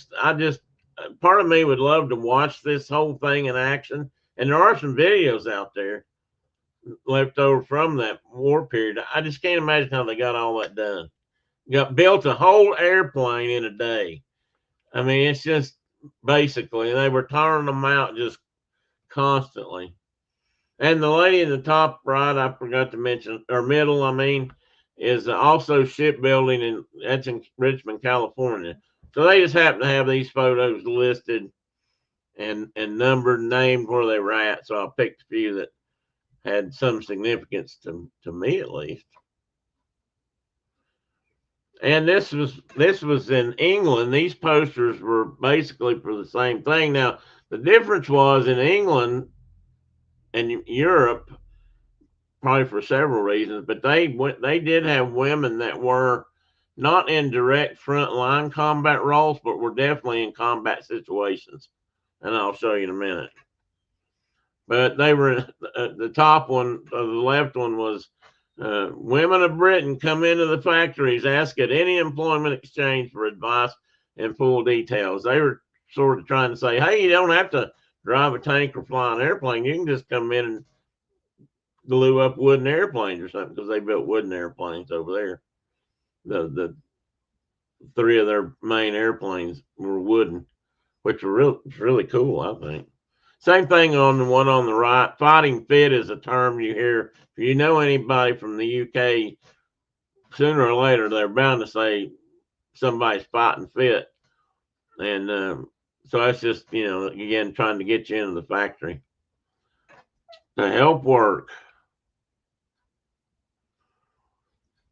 part of me would love to watch this whole thing in action, and there are some videos out there left over from that war period. I just can't imagine how they got all that done. Built a whole airplane in a day. I mean, it's just basically, they were turning them out just constantly. And the lady in the top right, I forgot to mention, or middle, I mean, is also shipbuilding, and that's in Richmond, California. So they just happen to have these photos listed and numbered, named where they were at. So I picked a few that had some significance to me, at least. And this was in England. These posters were basically for the same thing. Now, the difference was in England and Europe, probably for several reasons, but they did have women that were not in direct frontline combat roles, but were definitely in combat situations. And I'll show you in a minute. But they were the top one, the left one was women of Britain come into the factories, ask at any employment exchange for advice and full details. They were sort of trying to say, hey, you don't have to drive a tank or fly an airplane. You can just come in and glue up wooden airplanes or something, because they built wooden airplanes over there. The three of their main airplanes were wooden, which were really cool, I think. Same thing on the one on the right. Fighting fit is a term you hear. If you know anybody from the UK, sooner or later they're bound to say somebody's fighting fit. And so that's just, again, trying to get you into the factory to help work.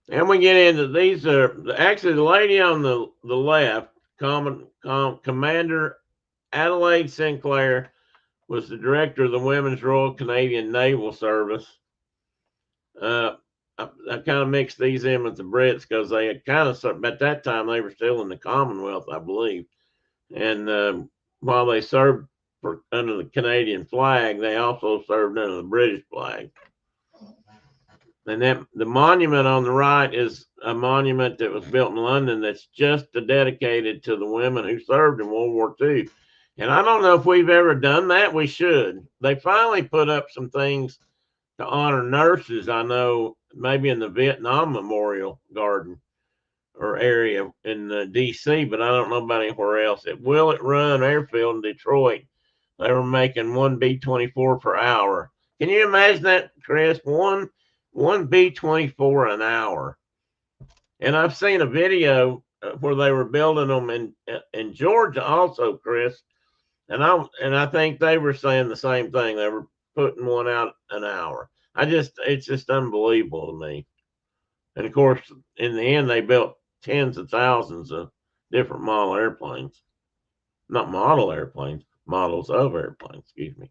And we get into these are actually the lady on the left, Commander Adelaide Sinclair, was the director of the Women's Royal Canadian Naval Service. I kind of mixed these in with the Brits because they had kind of, at that time, they were still in the Commonwealth, I believe. And while they served under the Canadian flag, they also served under the British flag. And that the monument on the right is a monument that was built in London that's just dedicated to the women who served in World War II. And I don't know if we've ever done that. We should. They finally put up some things to honor nurses. I know maybe in the Vietnam Memorial Garden or area in D.C., but I don't know about anywhere else. At Willett Run Airfield in Detroit, they were making one B-24 per hour. Can you imagine that, Chris? One B-24 an hour. And I've seen a video where they were building them in Georgia also, Chris. And I think they were saying the same thing. They were putting one out an hour. It's just unbelievable to me. And of course, in the end, they built tens of thousands of different model airplanes. Not model airplanes, models of airplanes, excuse me.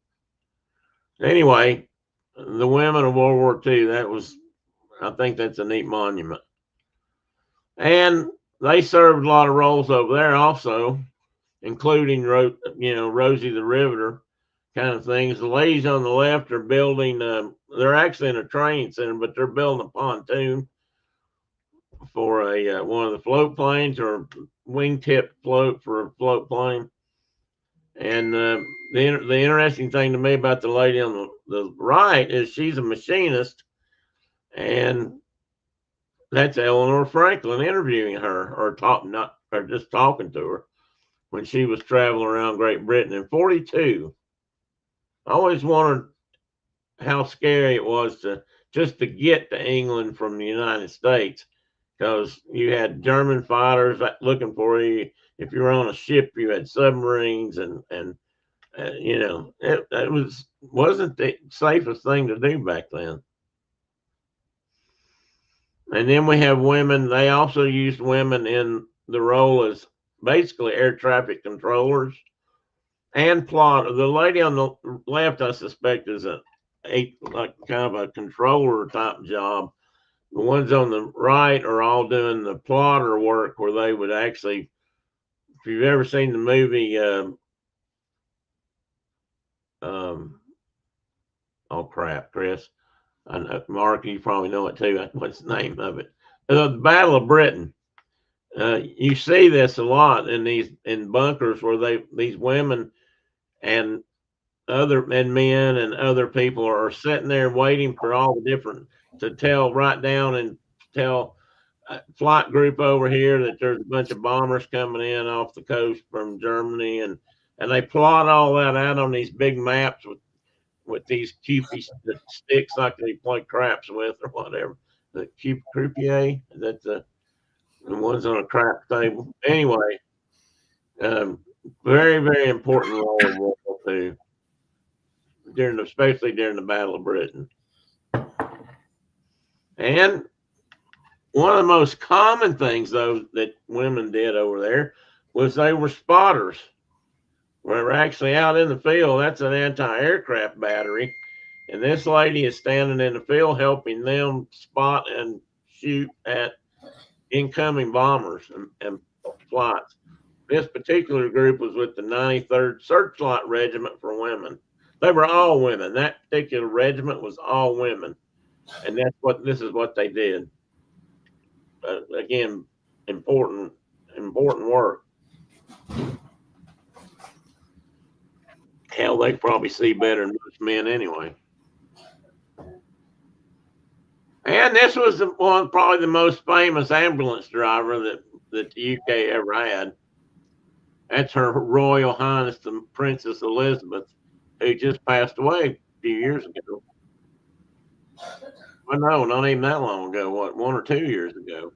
Anyway, the women of World War II, I think that's a neat monument. And they served a lot of roles over there also, including, Rosie the Riveter kind of things. The ladies on the left are building, they're actually in a training center, but they're building a pontoon for one of the float planes or wingtip float for a float plane. And the interesting thing to me about the lady on the right is she's a machinist, and that's Eleanor Franklin interviewing her or just talking to her when she was traveling around Great Britain in 42. I always wondered how scary it was to get to England from the United States, because you had German fighters looking for you. If you were on a ship, you had submarines, and it wasn't the safest thing to do back then. And then we have women. They also used women in the role as basically air traffic controllers and plotter. The lady on the left, I suspect, is like kind of a controller type job. The ones on the right are all doing the plotter work, where they would actually, if you've ever seen the movie, oh crap, Chris, I know, Mark, you probably know it too. What's the name of it? The Battle of Britain. You see this a lot in bunkers where these women and men and other people are sitting there waiting for all the different to write down and tell a flight group over here that there's a bunch of bombers coming in off the coast from Germany, and they plot all that out on these big maps with these cupie sticks like they play craps with or whatever. The croupier, that's the ones on a crap table. Anyway, very, very important role in World War II, especially during the Battle of Britain. And one of the most common things, though, that women did over there was they were spotters. We're actually out in the field. That's an anti-aircraft battery. And this lady is standing in the field helping them spot and shoot at incoming bombers and flights. This particular group was with the 93rd Searchlight Regiment for women. They were all women. That particular regiment was all women. And this is what they did. Again, important work. Hell, they probably see better than most men anyway. And this was probably the most famous ambulance driver that the UK ever had. That's Her Royal Highness the Princess Elizabeth, who just passed away a few years ago. Well, no, not even that long ago. 1 or 2 years ago.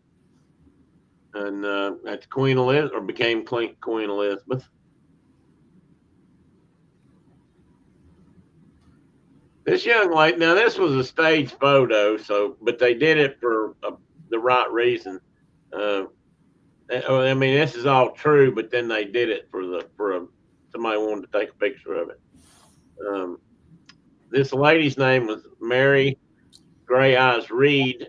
And that's Queen Elizabeth, or became Queen Elizabeth. This young lady, now this was a staged photo, but they did it for the right reason. I mean, this is all true, but then they did it somebody wanted to take a picture of it. This lady's name was Mary Gray Eyes Reed,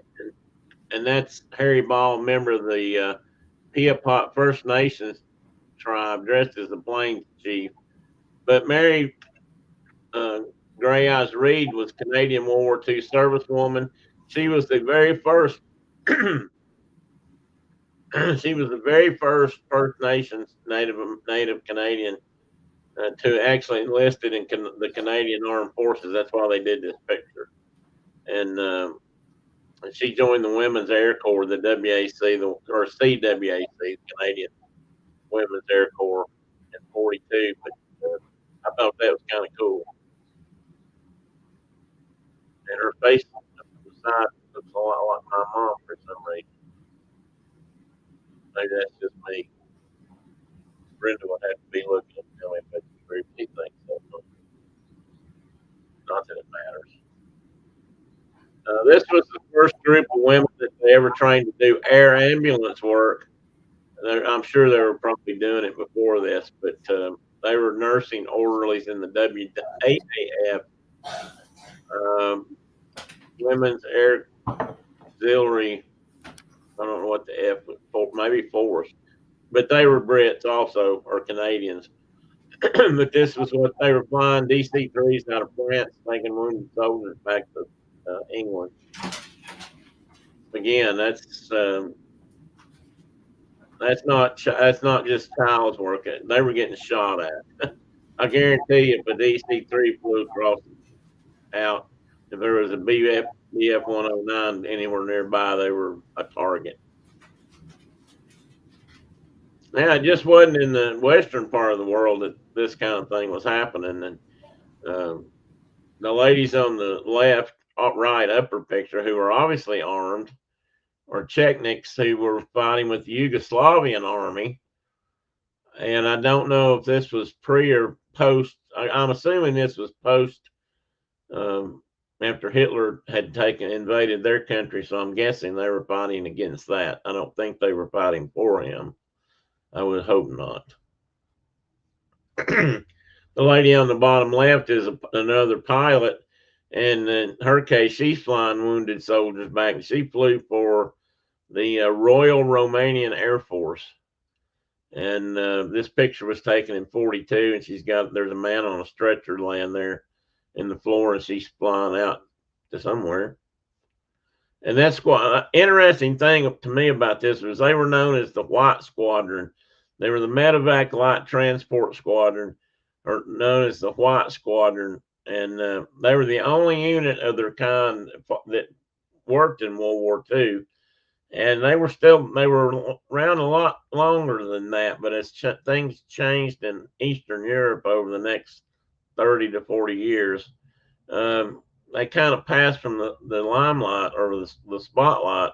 and that's Harry Ball, member of the Piapot First Nations tribe, dressed as the Plains chief. But Mary Gray Eyes Reed was Canadian World War II servicewoman. She was the very first. She was the very first First Nations Native Canadian to actually enlisted in the Canadian Armed Forces. That's why they did this picture. And she joined the Women's Air Corps, the WAC, or CWAC, the Canadian Women's Air Corps, in '42. But I thought that was kind of cool. And her face on the side looks a lot like my mom for some reason. Maybe that's just me. Brenda would have to be looking and tell me if that's true. He thinks so. Not that it matters. This was the first group of women that they ever trained to do air ambulance work. I'm sure they were probably doing it before this, but they were nursing orderlies in the WAAF, Women's Air Auxiliary. I don't know what the F was for, maybe force, but they were Brits also, or Canadians. But this was what they were flying DC-3s out of France, taking wounded soldiers back to England. Again, that's not just child's work. They were getting shot at. I guarantee you, if a DC-3 flew across out, if there was a BF-109 anywhere nearby, they were a target. Now, it just wasn't in the western part of the world that this kind of thing was happening. And the ladies on the left, right upper picture, who were obviously armed, or Chechniks who were fighting with the Yugoslavian army. And I don't know if this was pre or post. I'm assuming this was post after Hitler had invaded their country. So I'm guessing they were fighting against that. I don't think they were fighting for him. I would hope not. The lady on the bottom left is another pilot. And in her case, she's flying wounded soldiers back. She flew for the Royal Romanian Air Force. And this picture was taken in '42, and there's a man on a stretcher laying there in the floor, and she's flying out to somewhere. And that's what interesting thing to me about this was they were known as the White Squadron. They were the Medevac Light Transport Squadron, or known as the White Squadron. And they were the only unit of their kind that worked in World War II. And they were around a lot longer than that. But as things changed in Eastern Europe over the next 30 to 40 years, they kind of passed from the limelight or the spotlight.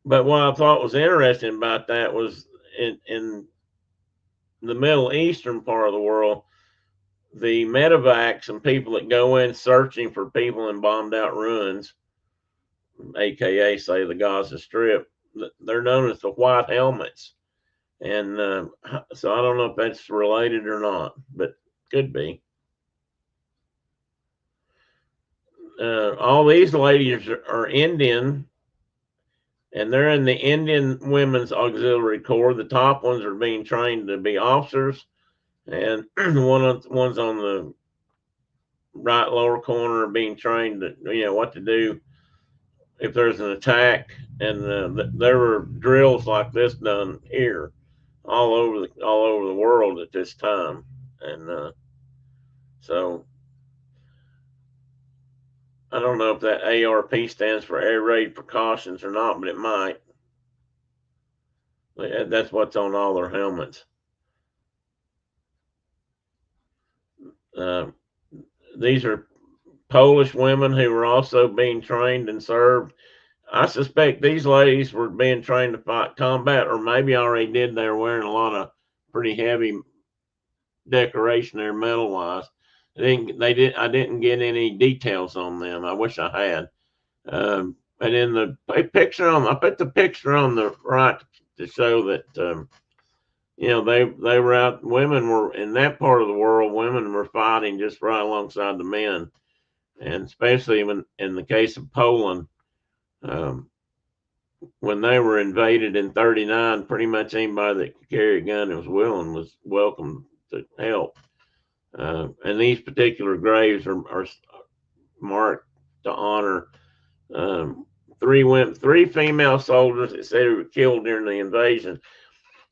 But what I thought was interesting about that was in the Middle Eastern part of the world, the medevacs and people that go in searching for people in bombed out ruins, aka say the Gaza Strip, they're known as the white helmets. And so I don't know if that's related or not, but could be. All these ladies are Indian, and they're in the Indian Women's Auxiliary Corps. The top ones are being trained to be officers, and one's on the right lower corner being trained to, what to do if there's an attack. And there were drills like this done here all over the world at this time. And so I don't know if that ARP stands for Air Raid Precautions or not, but it might. That's what's on all their helmets. These are Polish women who were also being trained and served. I suspect these ladies were being trained to fight combat, or maybe already did. They were wearing a lot of pretty heavy decoration there, metal wise. I didn't get any details on them. I wish I had. And in the picture I put the picture on the right to show that, they were out, women were in that part of the world, women were fighting just right alongside the men. And especially when, in the case of Poland, um, when they were invaded in 39, pretty much anybody that could carry a gun and was willing was welcome to help. And these particular graves are marked to honor three female soldiers that said were killed during the invasion.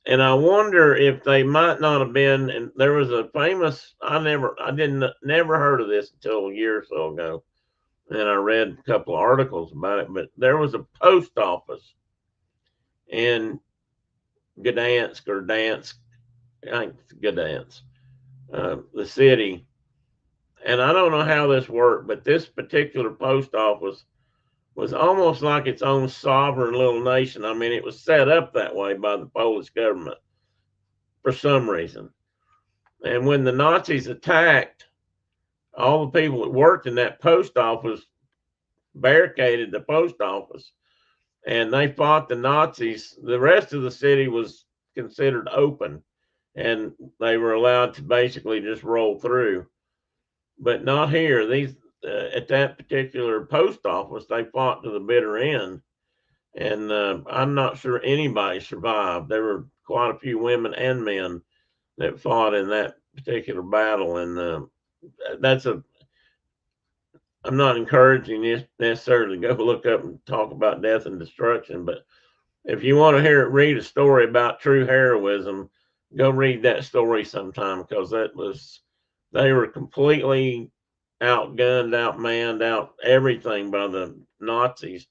And I wonder if they might not have been. And there was a famous. I never heard of this until a year or so ago, and I read a couple of articles about it. But there was a post office in Gdansk or Dansk, I think it's Gdansk, the city. And I don't know how this worked, but this particular post office was almost like its own sovereign little nation. I mean, it was set up that way by the Polish government for some reason. And when the Nazis attacked, all the people that worked in that post office barricaded the post office, and they fought the Nazis. The rest of the city was considered open, and they were allowed to basically just roll through. But not here. These at that particular post office, they fought to the bitter end, and I'm not sure anybody survived. There were quite a few women and men that fought in that particular battle, and I'm not encouraging you necessarily to go look up and talk about death and destruction, but if you want to read a story about true heroism, go read that story sometime, because they were completely outgunned, outmanned, out everything by the Nazis,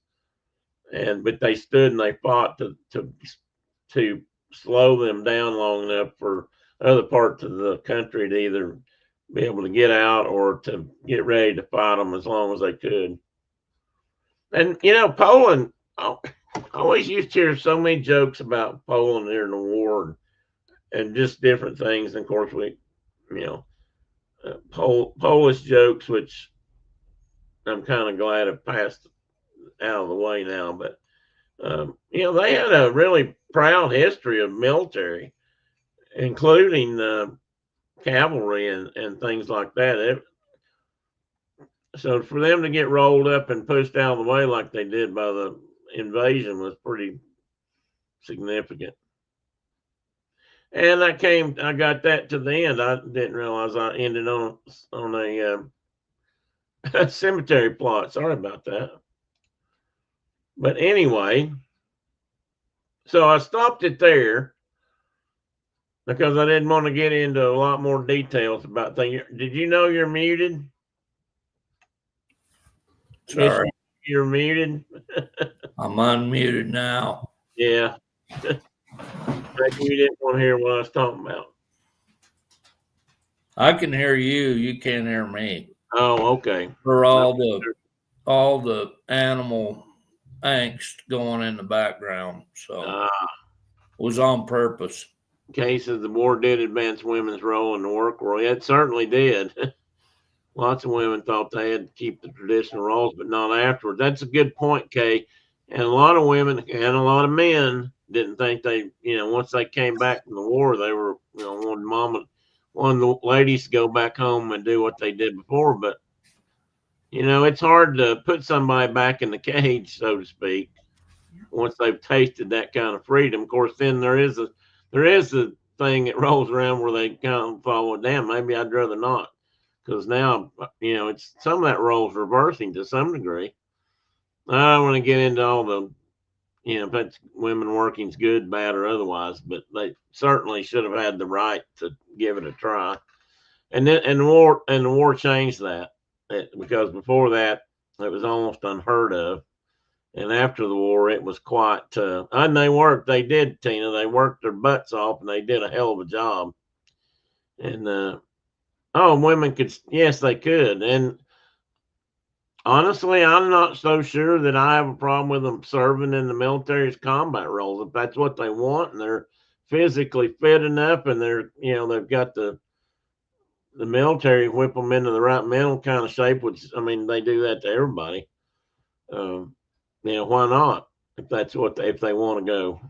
but they stood and they fought to slow them down long enough for other parts of the country to either be able to get out or to get ready to fight them as long as they could. And Poland, I always used to hear so many jokes about Poland during the war, and just different things. And of course, Polish jokes, which I'm kind of glad have passed out of the way now. But they had a really proud history of military, including cavalry and things like that. So for them to get rolled up and pushed out of the way like they did by the invasion was pretty significant. And I got that to the end. I didn't realize I ended on a cemetery plot. Sorry about that. But anyway, so I stopped it there because I didn't want to get into a lot more details about things. Did you know you're muted? Sorry. You're muted. I'm unmuted now. Yeah. Maybe you didn't want to hear what I was talking about. I can hear you. You can't hear me. Oh, okay. For all the animal angst going in the background. So it was on purpose. Case of the war did advance women's role in the work world. It certainly did. Lots of women thought they had to keep the traditional roles, but not afterwards. That's a good point, Kay. And a lot of women and a lot of men didn't think once they came back from the war, they were, wanted the ladies to go back home and do what they did before. But, it's hard to put somebody back in the cage, so to speak, once they've tasted that kind of freedom. Of course, then there is a thing that rolls around where they kind of thought, well, damn, maybe I'd rather not. Because now, it's some of that role's reversing to some degree. I don't want to get into all the, if that's women working's good, bad, or otherwise, but they certainly should have had the right to give it a try. And then the war changed that, because before that it was almost unheard of, and after the war it was quite. And they worked their butts off, and they did a hell of a job. And women could, yes, they could. And honestly, I'm not so sure that I have a problem with them serving in the military's combat roles. If that's what they want and they're physically fit enough, and they've got the military whip them into the right mental kind of shape, which, I mean, they do that to everybody. why not? If that's if they want to go,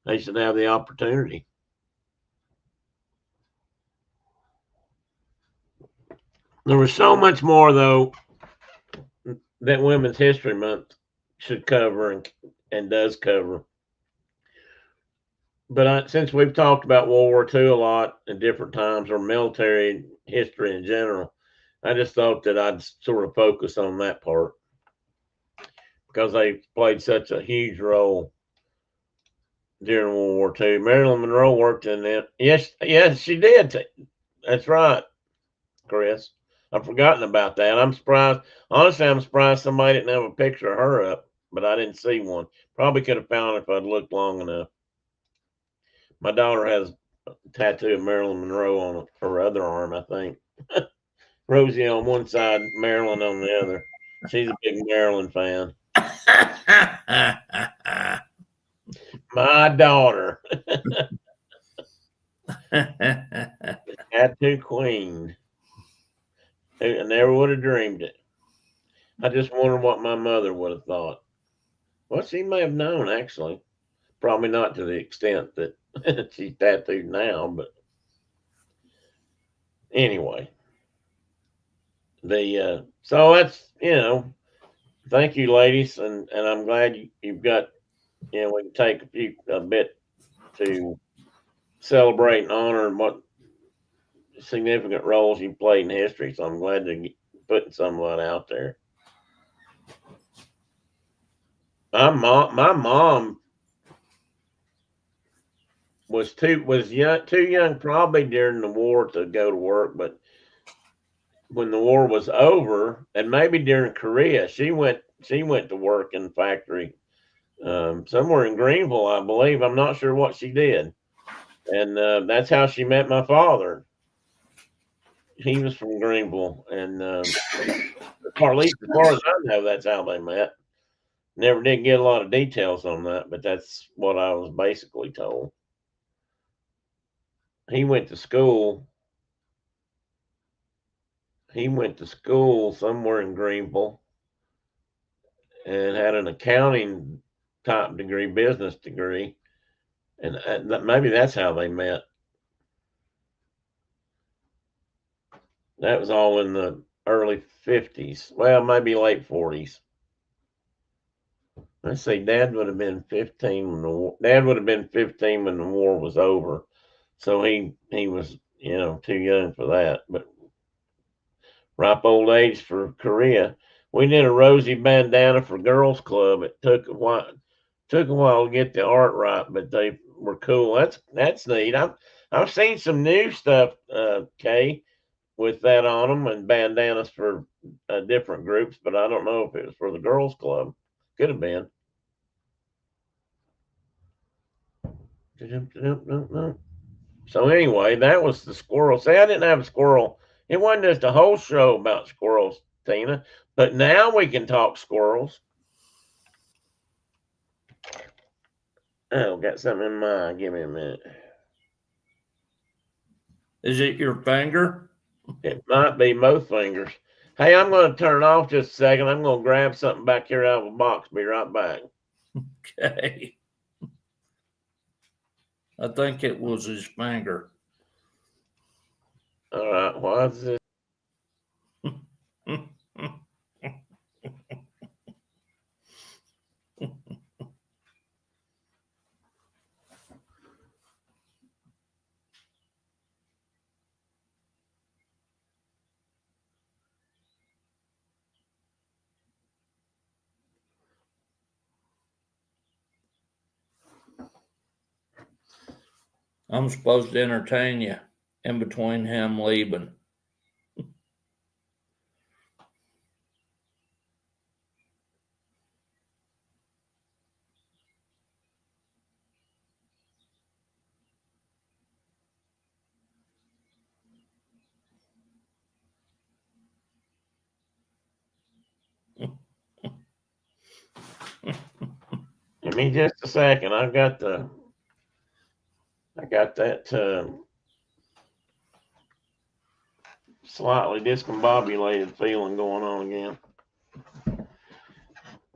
they should have the opportunity. There was so much more, though, that Women's History Month should cover and does cover. But since we've talked about World War II a lot at different times, or military history in general, I just thought that I'd sort of focus on that part because they played such a huge role during World War II. Marilyn Monroe worked in it. Yes, she did. That's right, Chris. I've forgotten about that. I'm surprised. Honestly, I'm surprised somebody didn't have a picture of her up, but I didn't see one. Probably could have found it if I'd looked long enough. My daughter has a tattoo of Marilyn Monroe on her other arm, I think. Rosie on one side, Marilyn on the other. She's a big Marilyn fan. My daughter. Tattoo queen. I never would have dreamed it. I just wonder what my mother would have thought. Well, she may have known, actually. Probably not to the extent that she's tattooed now, but anyway. So that's, thank you, ladies, and I'm glad you've got, we can take a bit to celebrate and honor what significant roles you played in history. So I'm glad to putting some of that out there. My mom was too young probably during the war to go to work, but when the war was over, and maybe during Korea, she went to work in the factory somewhere in Greenville, I believe. I'm not sure what she did, and that's how she met my father. He was from Greenville, and at least as far as I know, that's how they met. Never did get a lot of details on that, but that's what I was basically told. He went to school somewhere in Greenville and had an accounting type degree, business degree, and maybe that's how they met. That was all in the early 50s. Well, maybe late 40s. Let's see, Dad would have been 15 when the war was over. So he was, too young for that. But ripe old age for Korea. We did a rosy bandana for Girls Club. It took a while to get the art right, but they were cool. That's neat. I've seen some new stuff, Kay, with that on them and bandanas for different groups, but I don't know if it was for the Girls Club. Could have been. So anyway, that was the squirrel. See, I didn't have a squirrel. It wasn't just a whole show about squirrels, Tina. But now we can talk squirrels. Oh, got something in mind. Give me a minute. Is it your finger? It might be both fingers. Hey, I'm going to turn it off just a second. I'm going to grab something back here out of a box. Be right back. Okay. I think it was his finger. All right. Why is this? I'm supposed to entertain you in between him leaving. Give me just a second. I got that slightly discombobulated feeling going on again.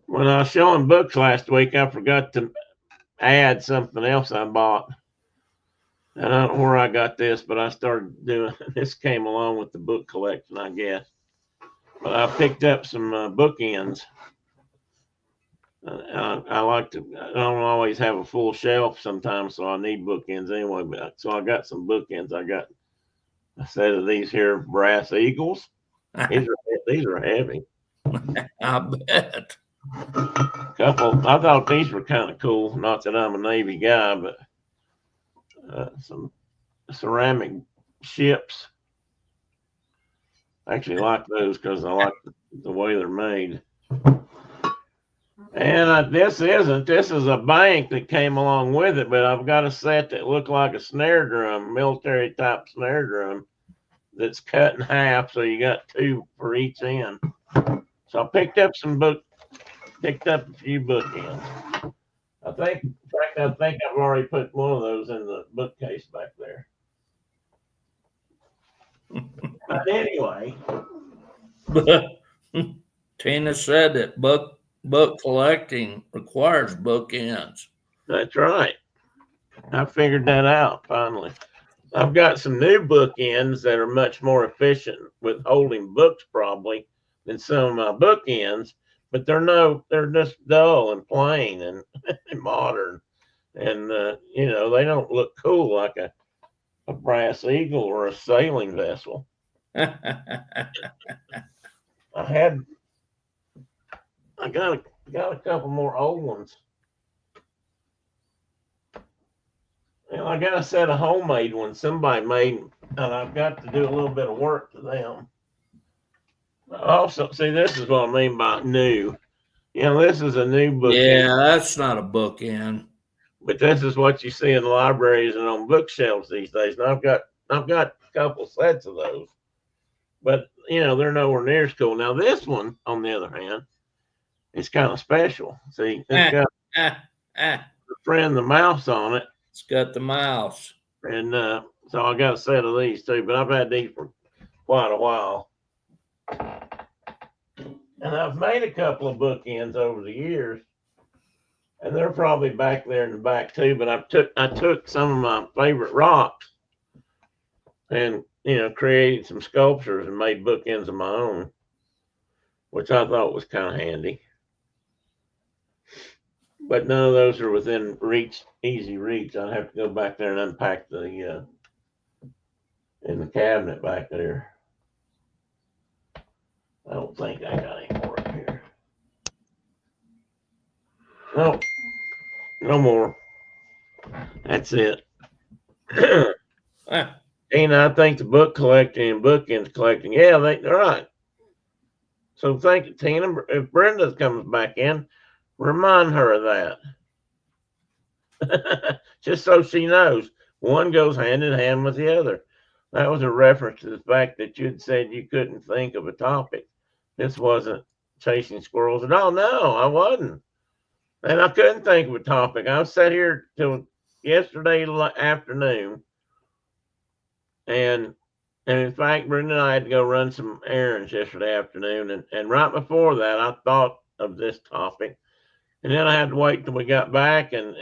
When I was showing books last week, I forgot to add something else I bought. And I don't know where I got this, but I started doing this. Came along with the book collection, I guess. But I picked up some bookends. I like to. I don't always have a full shelf sometimes, so I need bookends anyway. But so I got some bookends. I got a set of these here brass eagles. These are heavy. I bet. Couple. I thought these were kind of cool. Not that I'm a Navy guy, but some ceramic ships. I actually like those because I like the way they're made. And this is a bank that came along with it, but I've got a set that looked like a snare drum, military type snare drum that's cut in half. So you got two for each end. So I picked up a few bookends. I think I've already put one of those in the bookcase back there. But anyway, Tina said that book collecting requires bookends. that's right. I figured that out finally. I've got some new bookends that are much more efficient with holding books probably than some of my bookends, but they're just dull and plain and modern. And they don't look cool like a brass eagle or a sailing vessel. I got a couple more old ones. And I got a set of homemade ones somebody made, and I've got to do a little bit of work to them. Also, see, this is what I mean by new. This is a new book. Yeah, that's not a bookend. But this is what you see in libraries and on bookshelves these days. And I've got a couple sets of those. But they're nowhere near as cool. Now this one, on the other hand, is kind of special. See, it's got a friend the mouse on it. It's got the mouse. And so I got a set of these too, but I've had these for quite a while. And I've made a couple of bookends over the years. And they're probably back there in the back too, but I took some of my favorite rocks and created some sculptures and made bookends of my own, which I thought was kind of handy. But none of those are within easy reach. I'd have to go back there and unpack in the cabinet back there. I don't think I got any more up here. No, no more. That's it. I think the book collecting and bookends collecting, yeah, they're right. So thank you, Tina. If Brenda comes back in, remind her of that. Just so she knows. One goes hand in hand with the other. That was a reference to the fact that you'd said you couldn't think of a topic. This wasn't chasing squirrels at all. No, I wasn't. And I couldn't think of a topic. I sat here till yesterday afternoon. And in fact, Brenda and I had to go run some errands yesterday afternoon. And right before that, I thought of this topic. And then I had to wait till we got back. And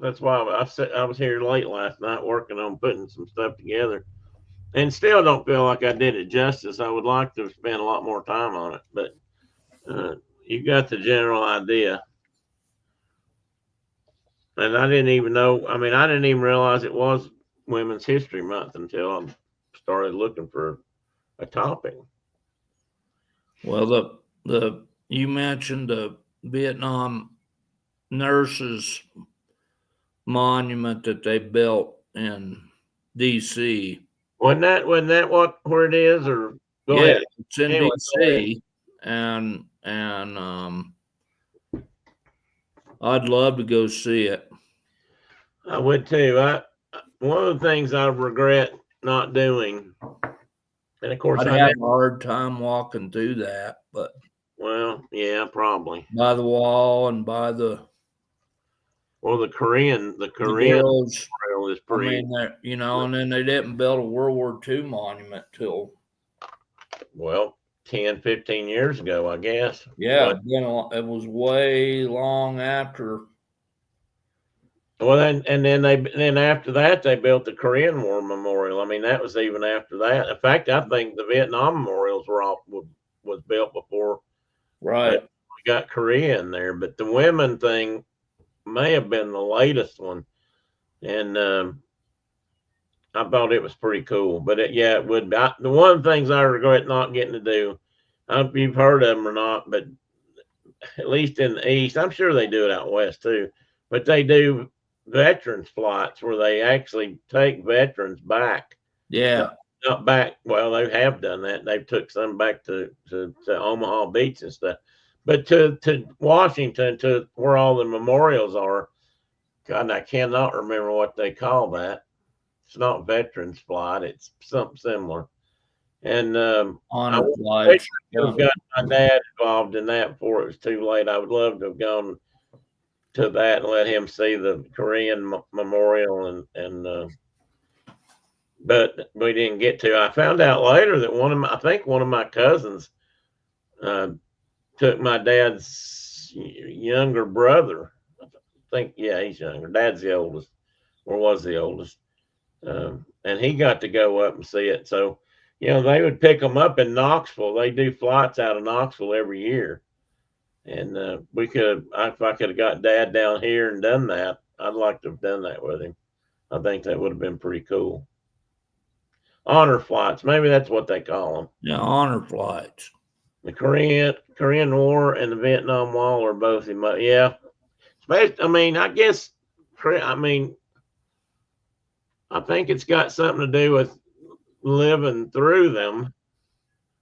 that's why I was here late last night working on putting some stuff together. And still don't feel like I did it justice. I would like to spend a lot more time on it. But you got the general idea. And I didn't even know. I mean, I didn't even realize it was Women's History Month until I started looking for a topic. Well, you mentioned the Vietnam nurses monument that they built in D.C. Wasn't that where it is? Or go ahead. It's in D.C. and I'd love to go see it. I would too. One of the things I regret not doing, and of course I had a hard time walking through that, but yeah, probably by the wall and by the Korean grills, trail is pretty. I mean, and then they didn't build a World War II monument till. Well, 10, 15 years ago, I guess. Yeah, But, it was way long after. well, then after that, they built the Korean War Memorial. I mean, that was even after that. In fact, I think the Vietnam memorials was built before we Right. got Korea in there. But the women thing may have been the latest one, and I thought it was pretty cool. But yeah, it would be. The one of the things I regret not getting to do. I don't know if you've heard of them or not, but at least in the East, I'm sure they do it out West too. But they do veterans flights where they actually take veterans back. Yeah. Not back. Well, they have done that. They've took some back to Omaha Beach and stuff. But to Washington, to where all the memorials are. God, I cannot remember what they call that. It's not veterans flight. It's something similar. And I Honor wish I flights. could have got my dad involved in that before it was too late. I would love to have gone to that and let him see the Korean memorial but we didn't get to. I found out later that I think one of my cousins took my dad's younger brother. I think, yeah, he's younger. Dad's the oldest, or was the oldest. And he got to go up and see it. So, they would pick them up in Knoxville. They do flights out of Knoxville every year. And if I could have got Dad down here and done that, I'd like to have done that with him. I think that would have been pretty cool. Honor flights, maybe that's what they call them. Yeah, honor flights. The Korean War and the Vietnam Wall are both yeah. I mean, I guess, I think it's got something to do with living through them,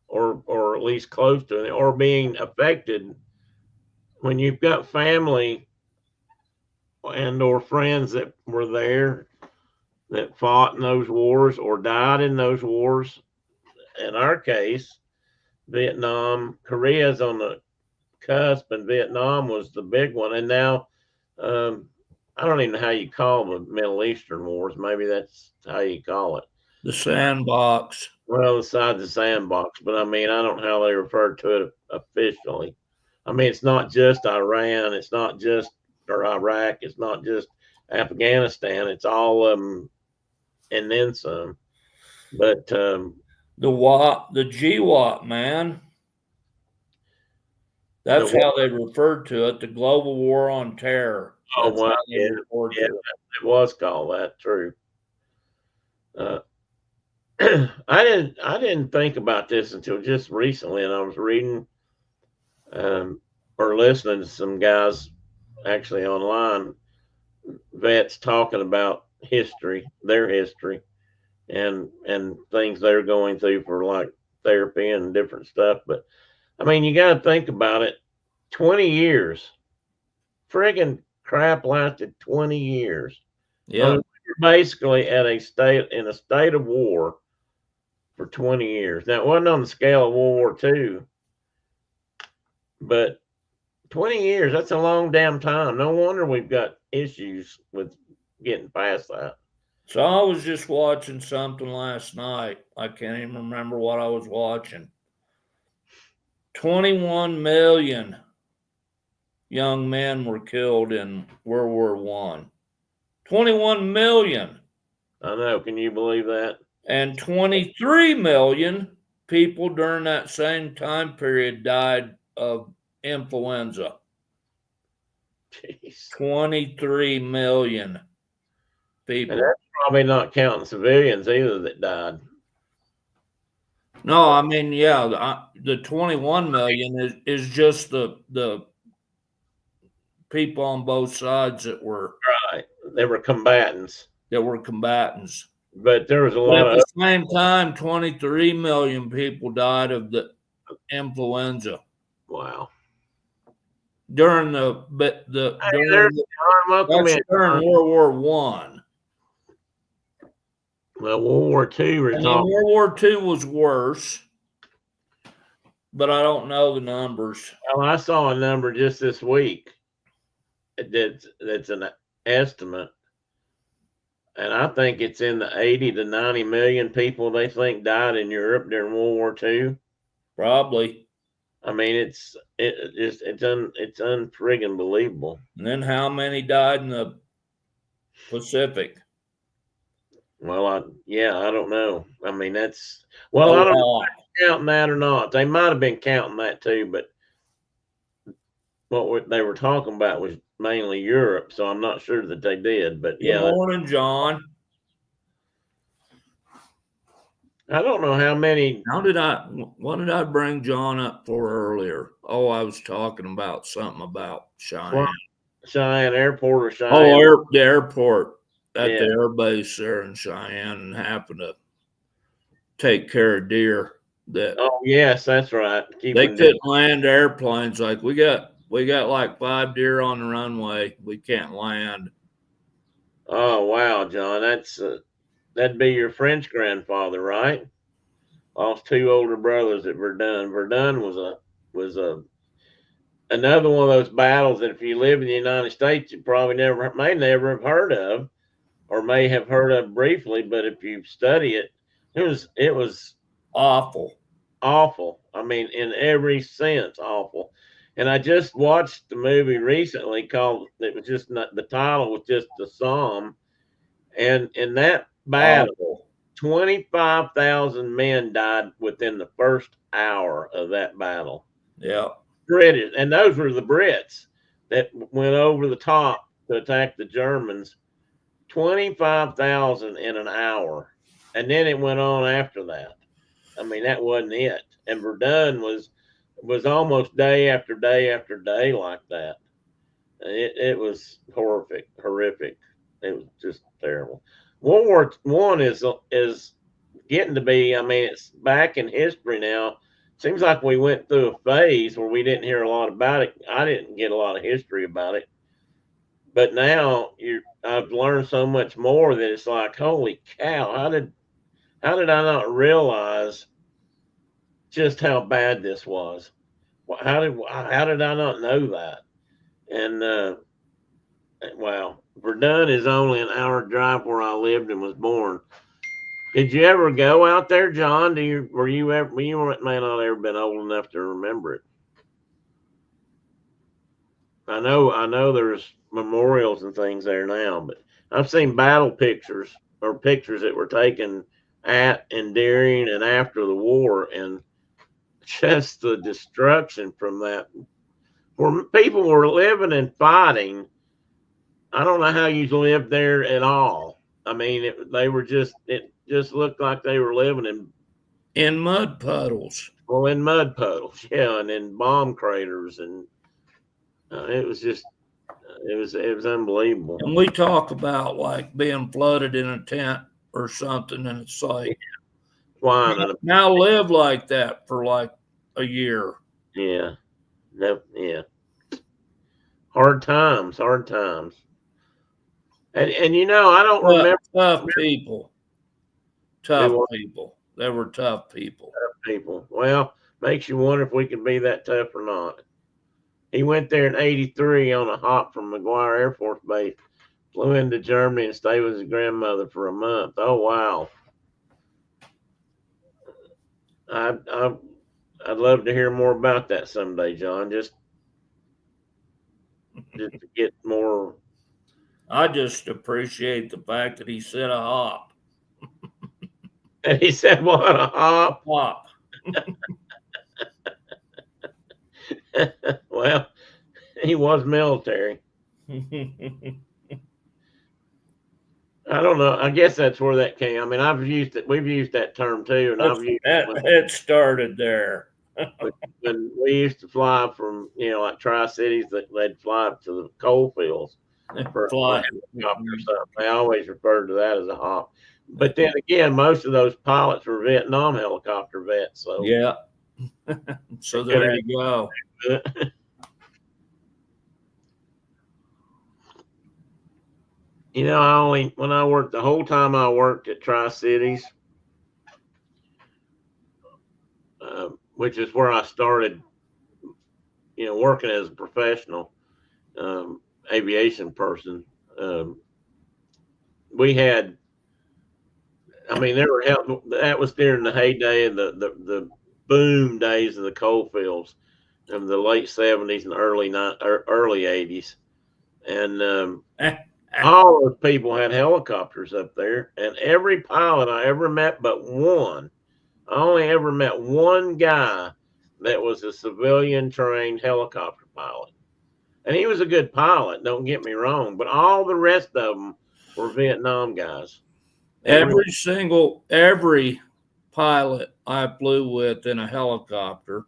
or at least close to it, or being affected. When you've got family and or friends that were there that fought in those wars or died in those wars, in our case, Vietnam, Korea's on the cusp, and Vietnam was the big one. And now, I don't even know how you call the Middle Eastern wars. Maybe that's how you call it. The sandbox. Well, besides the sandbox, but I mean, I don't know how they refer to it officially. I mean, it's not just Iran, it's not just or Iraq, it's not just Afghanistan, it's all of them and then some. But the GWOT, man. That's how they referred to it, the Global War on Terror. Oh, well, yeah, it was called that. True. I didn't think about this until just recently, and I was reading or listening to some guys actually online, vets talking about their history, and things they're going through for like therapy and different stuff. But I mean, you got to think about it. 20 years, friggin' crap lasted 20 years. Yeah, I mean, we're basically in a state of war for 20 years. Now, it wasn't on the scale of World War II, but 20 years, that's a long damn time. No wonder we've got issues with getting past that. So I was just watching something last night. I can't even remember what I was watching. 21 million young men were killed in World War I. 21 million. I know. Can you believe that? And 23 million people during that same time period died of influenza. Jeez. 23 million people. And that's probably not counting civilians either that died. No, I mean, yeah, the 21 million is just the people on both sides that were right. They were combatants. But there was a lot at the same time, 23 million people died of the influenza. Wow. During during World War I. Well, World War II. World War II was worse, but I don't know the numbers. Well, I saw a number just this week. That's an estimate, and I think it's in the 80 to 90 million people they think died in Europe during World War II. Probably. I mean, it's unfriggin' believable. And then how many died in the Pacific? Well, I don't know. I mean, that's A I don't know lot. if they're counting that or not. They might have been counting that too, but they were talking about was mainly Europe, so I'm not sure that they did. But Good yeah, morning, John. I don't know how many. What did I bring John up for earlier? Oh, I was talking about something about Cheyenne. Cheyenne Airport or Cheyenne? Oh, the airport at Yeah. the air base there in Cheyenne, and happened to take care of deer that Oh yes, that's right. they couldn't land airplanes. Like we got like 5 deer on the runway. We can't land. Oh wow, John, that'd be your French grandfather, right? Lost 2 older brothers at Verdun. Verdun was a another one of those battles that if you live in the United States, you probably may never have heard of, or may have heard of briefly. But if you study it, it was Awful. awful. I mean, in every sense, awful. And I just watched the movie recently called. It was just not the title was just the Somme, and in that battle, Awful. 25,000 men died within the first hour of that battle. Yeah. British, and those were the Brits that went over the top to attack the Germans. 25,000 in an hour, and then it went on after that. I mean, that wasn't it. And Verdun was almost day after day after day like that. It was horrific. It was just terrible. World War One is getting to be. I mean, it's back in history now. Seems like we went through a phase where we didn't hear a lot about it. I didn't get a lot of history about it, but now I've learned so much more that it's like, holy cow! How did I not realize just how bad this was? How did I not know that? And wow, Verdun is only an hour drive where I lived and was born. Did you ever go out there, John? Were you ever? You may not ever been old enough to remember it. I know. There's memorials and things there now, but I've seen battle pictures or pictures that were taken at and during and after the war, and just the destruction from that. Where people were living and fighting. I don't know how you lived there at all. I mean, it just looked like they were living in mud puddles. Well, in mud puddles, yeah, and in bomb craters, and it was just it was unbelievable. And we talk about like being flooded in a tent or something, and it's like now live like that for like a year. Yeah, no, yeah, hard times. And you know, I don't remember tough people. They were tough people. Well, makes you wonder if we can be that tough or not. He went there in '83 on a hop from McGuire Air Force Base, flew into Germany and stayed with his grandmother for a month. Oh wow! I'd love to hear more about that someday, John. Just to get more. I just appreciate the fact that he said a hop. And he said, "What a hop!" Hop. Well, he was military. I don't know. I guess that's where that came. I mean, we've used that term too, and I've used it started there. When we used to fly from, like Tri-Cities, they'd fly up to the coal fields for a helicopter or something. They always referred to that as a hop. But then again, most of those pilots were Vietnam helicopter vets. So yeah. So there you go. When I worked the whole time I worked at Tri-Cities, which is where I started, working as a professional aviation person. We had, I mean, that was during the heyday of the boom days of the coal fields of the late 70s and early 80s. And all those people had helicopters up there. And every pilot I ever met but one, I only ever met one guy that was a civilian trained helicopter pilot. And he was a good pilot, don't get me wrong, but all the rest of them were Vietnam guys. Every pilot I flew with in a helicopter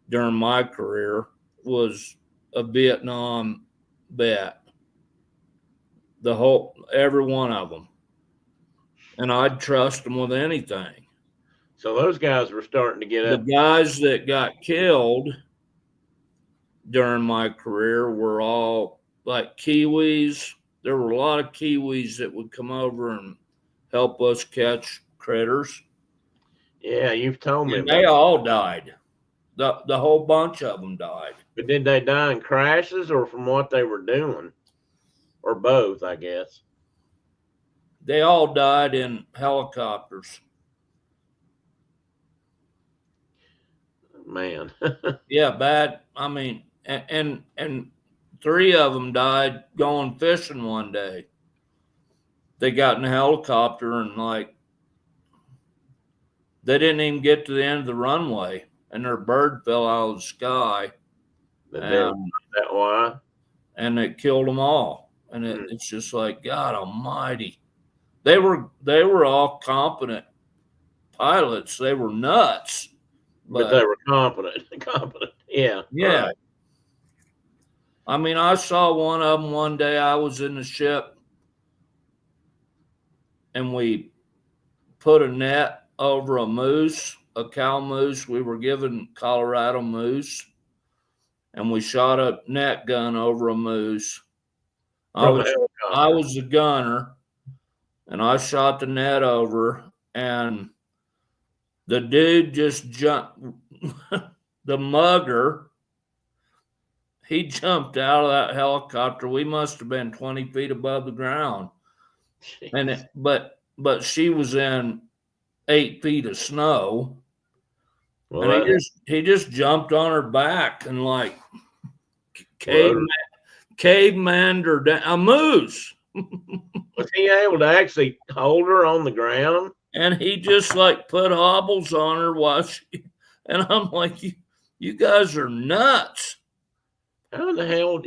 during my career was a Vietnam vet. Every one of them. And I'd trust them with anything. So those guys were starting to get up. The guys that got killed during my career were all like Kiwis. There were a lot of Kiwis that would come over and help us catch critters. Yeah, you've told me. And they all died. The whole bunch of them died. But did they die in crashes or from what they were doing? Or both, I guess. They all died in helicopters. Man. Yeah, bad. I mean, and 3 of them died going fishing one day. They got in a helicopter and they didn't even get to the end of the runway, and their bird fell out of the sky. That why? And it killed them all. And it's just like, God Almighty. They were all competent pilots. They were nuts. But they were competent. Yeah. Yeah. Right. I mean, I saw one of them one day. I was in the ship and we put a net over a moose, a cow moose. We were given Colorado moose, and we shot a net gun over a moose. I was the gunner, and I shot the net over, and the dude just jumped. The mugger, he jumped out of that helicopter. We must have been 20 feet above the ground. Jeez. But she was in 8 feet of snow. Well, and he just jumped on her back and caveman her down. A moose. Was he able to actually hold her on the ground? And he just put hobbles on her while and I'm like, you guys are nuts. How in the hell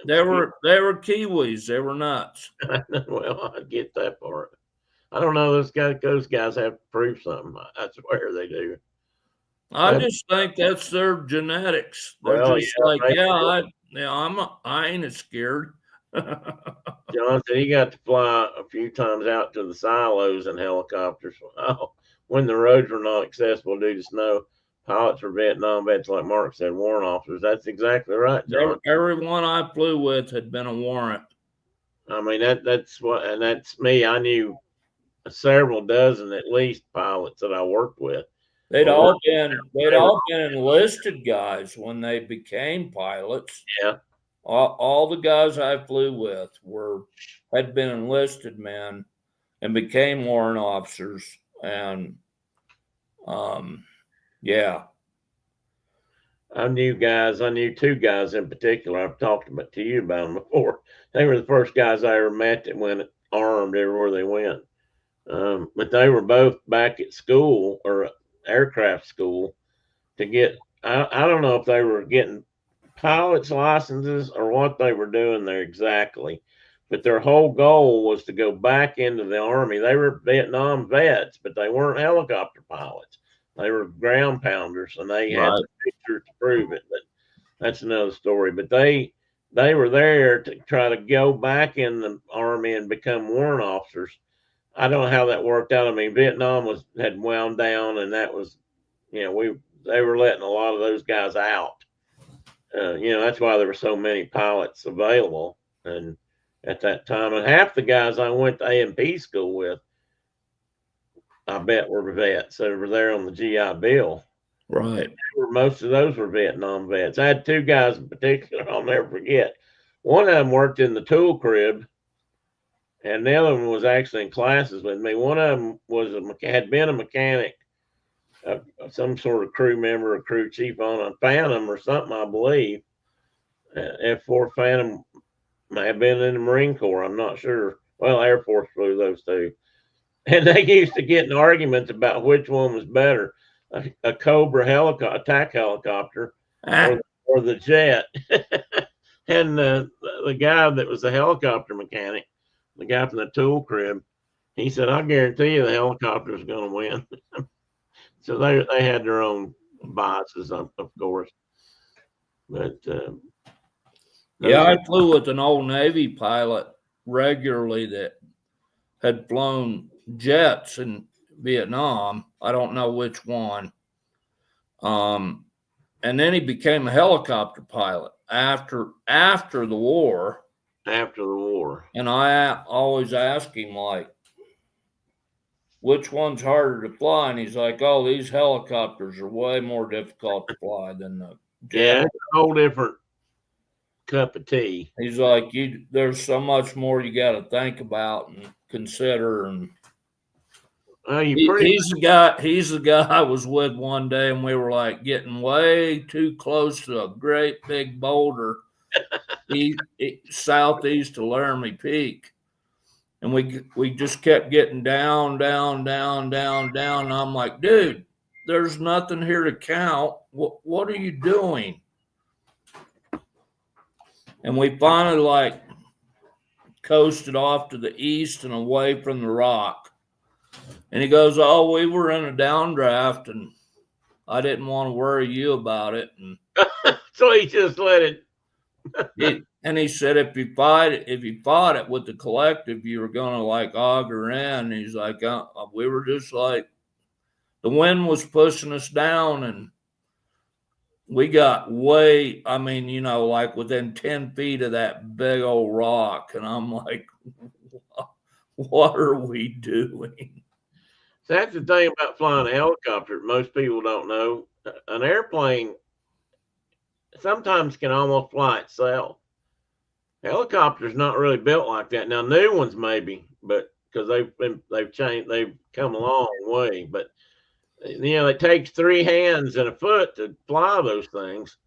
they were Kiwis. They were nuts. Well, I get that part. I don't know. Those guys have to prove something. I swear they do. I just think that's their genetics. They're just I ain't as scared. Johnson, he got to fly a few times out to the silos in helicopters. When the roads were not accessible due to snow. Pilots were Vietnam vets, like Mark said, warrant officers. That's exactly right, John. Everyone I flew with had been a warrant. I mean, that's me. I knew several dozen at least pilots that I worked with. They'd all been enlisted guys when they became pilots. Yeah. All the guys I flew with had been enlisted men and became warrant officers. And yeah. I knew 2 guys in particular. I've talked to you about them before. They were the first guys I ever met that went armed everywhere they went. But they were both back at school or aircraft school to get, I don't know if they were getting pilot's licenses or what they were doing there exactly. But their whole goal was to go back into the Army. They were Vietnam vets, but they weren't helicopter pilots. They were ground pounders, and they had the pictures to prove it. But that's another story. But they were there to try to go back in the Army and become warrant officers. I don't know how that worked out. I mean, Vietnam had wound down, and that was, they were letting a lot of those guys out. That's why there were so many pilots available, and at that time, and half the guys I went to A&P school with, I bet were vets that were there on the GI Bill. Right. Most of those were Vietnam vets. I had 2 guys in particular I'll never forget. One of them worked in the tool crib, and the other one was actually in classes with me. One of them had been a mechanic some sort of crew member or crew chief on a Phantom or something, I believe. F-4 Phantom may have been in the Marine Corps. I'm not sure. Well, Air Force flew those two. And they used to get in arguments about which one was better, a Cobra attack helicopter or the jet. And the guy that was the helicopter mechanic, the guy from the tool crib, he said, I guarantee you the helicopter is going to win. So they had their own biases, of course. But yeah, I flew with an old Navy pilot regularly that had flown jets in Vietnam. I don't know which one. And then he became a helicopter pilot after the war. After the war. And I always ask him, like, which one's harder to fly? And he's like, oh, these helicopters are way more difficult to fly than the jet. Yeah, it's a whole different cup of tea. He's like, there's so much more you got to think about and consider. And he's the guy I was with one day, and we were like getting way too close to a great big boulder southeast of Laramie Peak. And we just kept getting down. And I'm like, dude, there's nothing here to count. What are you doing? And we finally like coasted off to the east and away from the rock. And he goes, oh, we were in a downdraft and I didn't want to worry you about it. And so he just let it. And he said, if you fought it with the collective, you were going to like auger in. And he's like, we were just like, the wind was pushing us down and we got like within 10 feet of that big old rock. And I'm like, what are we doing? So that's the thing about flying a helicopter. Most people don't know. An airplane sometimes can almost fly itself. Helicopter's not really built like that. Now, new ones maybe, but because they've changed, they've come a long way. But it takes 3 hands and a foot to fly those things.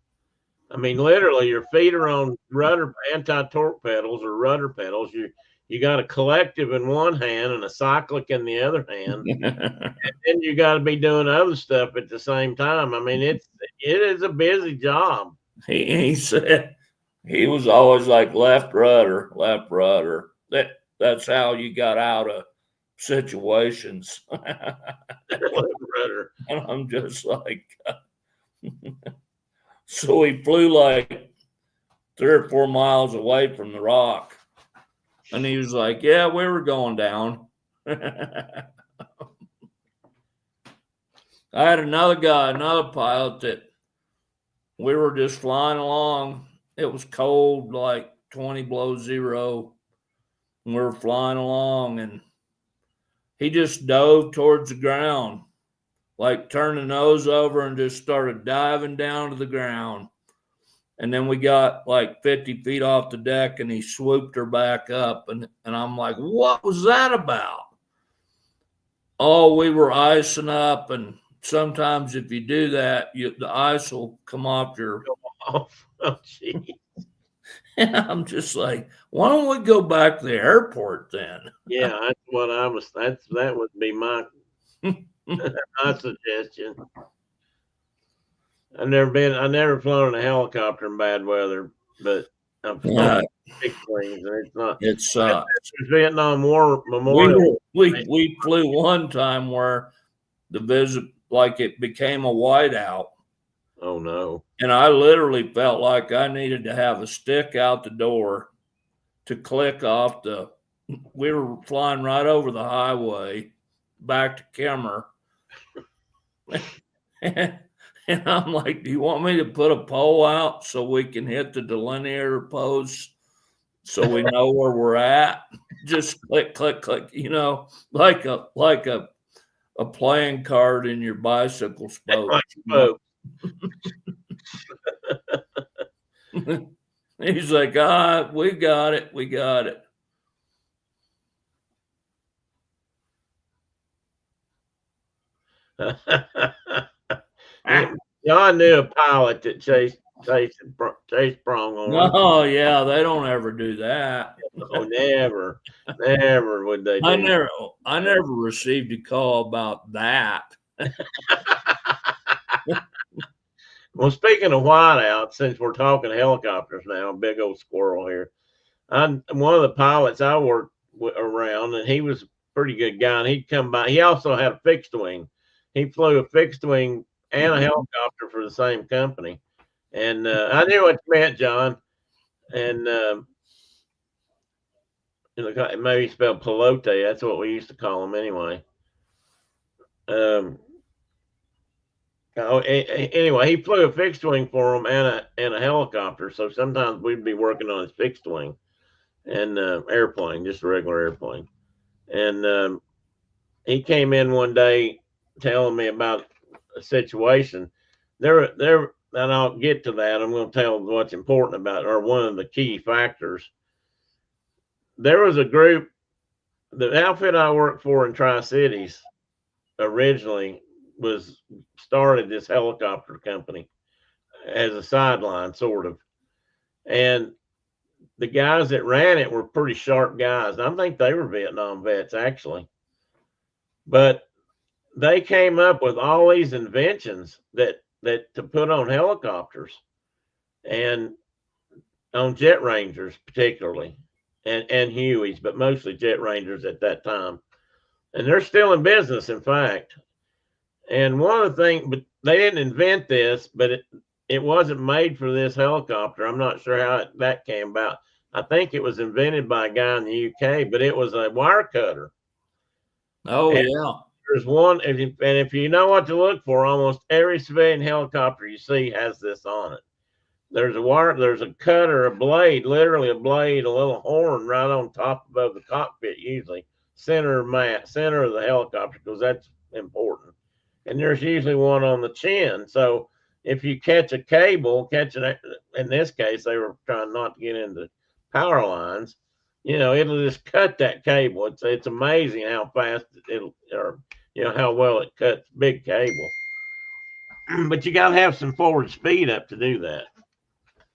I mean, literally, your feet are on rudder anti-torque pedals or rudder pedals. You got a collective in one hand and a cyclic in the other hand, and then you got to be doing other stuff at the same time. I mean, it is a busy job. He said he was always like left rudder. That's how you got out of situations. And I'm just like, so he flew like 3 or 4 miles away from the rock. And he was like, yeah, we were going down. I had another pilot that we were just flying along. It was cold, like 20 below zero. And we were flying along and he just dove towards the ground, like turned the nose over and just started diving down to the ground. And then we got like 50 feet off the deck and he swooped her back up. And I'm like, what was that about? Oh, we were icing up. And sometimes if you do that, the ice will come off your. Oh, geez. And I'm just like, why don't we go back to the airport then? Yeah, that's what I was. That would be my suggestion. I never flown in a helicopter in bad weather, but I've flown big planes, and it's not. It sucks. Vietnam War Memorial. We flew one time where the visit, like it became a whiteout. Oh no! And I literally felt like I needed to have a stick out the door to click off the. We were flying right over the highway back to Kemmer. And I'm like, do you want me to put a pole out so we can hit the delineator posts so we know where we're at? Just click, click, click, like a playing card in your bicycle spokes. He's like, we got it. John knew a pilot that chased Prong on him. No, yeah, they don't ever do that. Oh, never, never would they I do never, I that. never received a call about that. Well, speaking of whiteouts, since we're talking helicopters now, big old squirrel here. I'm one of the pilots I worked around, and he was a pretty good guy. And he'd come by. He also had a fixed wing. He flew a fixed wing and a helicopter for the same company. And I knew what you meant, John. And maybe spelled pilote. That's what we used to call him anyway. Anyway, he flew a fixed wing for him and a helicopter. So sometimes we'd be working on his fixed wing and airplane, just a regular airplane. And he came in one day telling me about a situation. And I'll get to that. I'm going to tell what's important about it, or one of the key factors. There was a group, the outfit I worked for in Tri-Cities originally started this helicopter company as a sideline, sort of. And the guys that ran it were pretty sharp guys. I think they were Vietnam vets, actually. But they came up with all these inventions that to put on helicopters and on Jet Rangers particularly, and Hueys, but mostly Jet Rangers at that time. And they're still in business, in fact. And one of the things, but they didn't invent this, but it wasn't made for this helicopter. I'm not sure how that came about. I think it was invented by a guy in the UK, but it was a wire cutter. Oh, and yeah. There's one, and if you know what to look for, almost every civilian helicopter you see has this on it. There's a cutter, a blade, literally a blade, a little horn right on top above the cockpit, usually center of the helicopter, because that's important. And there's usually one on the chin. So if you catch a cable, in this case, they were trying not to get into power lines, it'll just cut that cable. It's amazing how fast how well it cuts big cable. But you got to have some forward speed up to do that.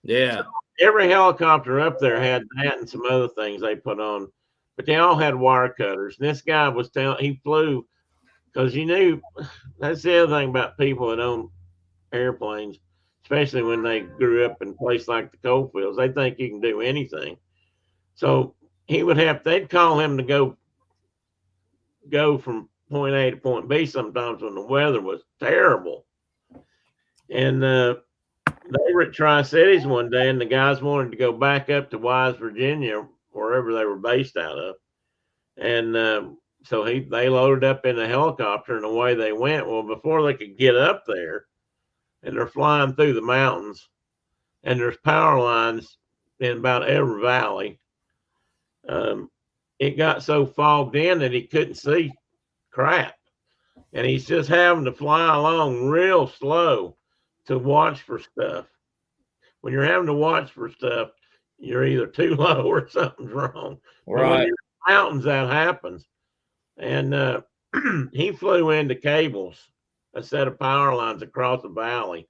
Yeah. So every helicopter up there had that and some other things they put on, but they all had wire cutters. And this guy was he flew because that's the other thing about people that own airplanes, especially when they grew up in a place like the coal fields. They think you can do anything. So they'd call him to go from point A to point B sometimes when the weather was terrible. And they were at Tri-Cities one day, and the guys wanted to go back up to Wise, Virginia, wherever they were based out of. And so they loaded up in a helicopter, and away they went. Well, before they could get up there, and they're flying through the mountains, and there's power lines in about every valley. It got so fogged in that he couldn't see crap, and he's just having to fly along real slow to watch for stuff. When you're having to watch for stuff, you're either too low or something's wrong. Right. When you're in the mountains, that happens. And he flew into cables, a set of power lines across the valley,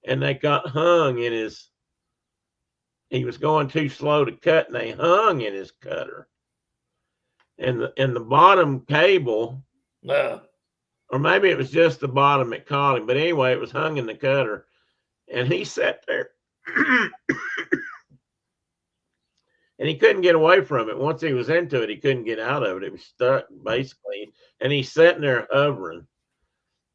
and they got hung in he was going too slow to cut, and they hung in his cutter. And the bottom cable, or maybe it was just the bottom that caught him, but anyway, it was hung in the cutter, and he sat there. And he couldn't get away from it. Once he was into it, he couldn't get out of it. It was stuck, basically. And he's sitting there hovering.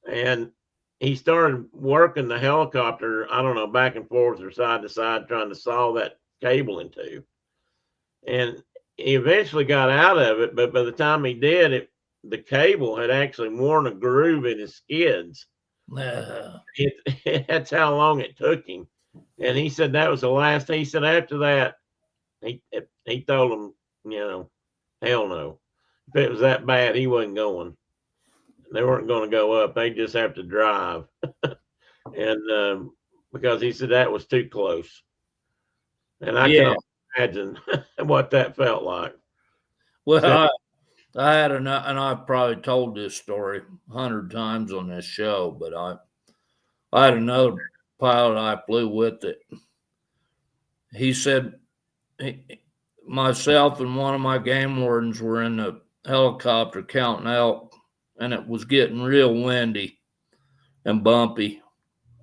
And he started working the helicopter, I don't know, back and forth or side to side, trying to saw that cable in two. And he eventually got out of it, but by the time he did, the cable had actually worn a groove in his skids. That's how long it took him. And he said that was the last. He said after that, he told him, hell no. If it was that bad, he wasn't going. They weren't going to go up. They just have to drive. And because he said that was too close. And I can imagine what that felt like. Well, I had and I've probably told this story 100 times on this show, but I had another pilot I flew with that he said myself and one of my game wardens were in the helicopter counting elk, and it was getting real windy and bumpy,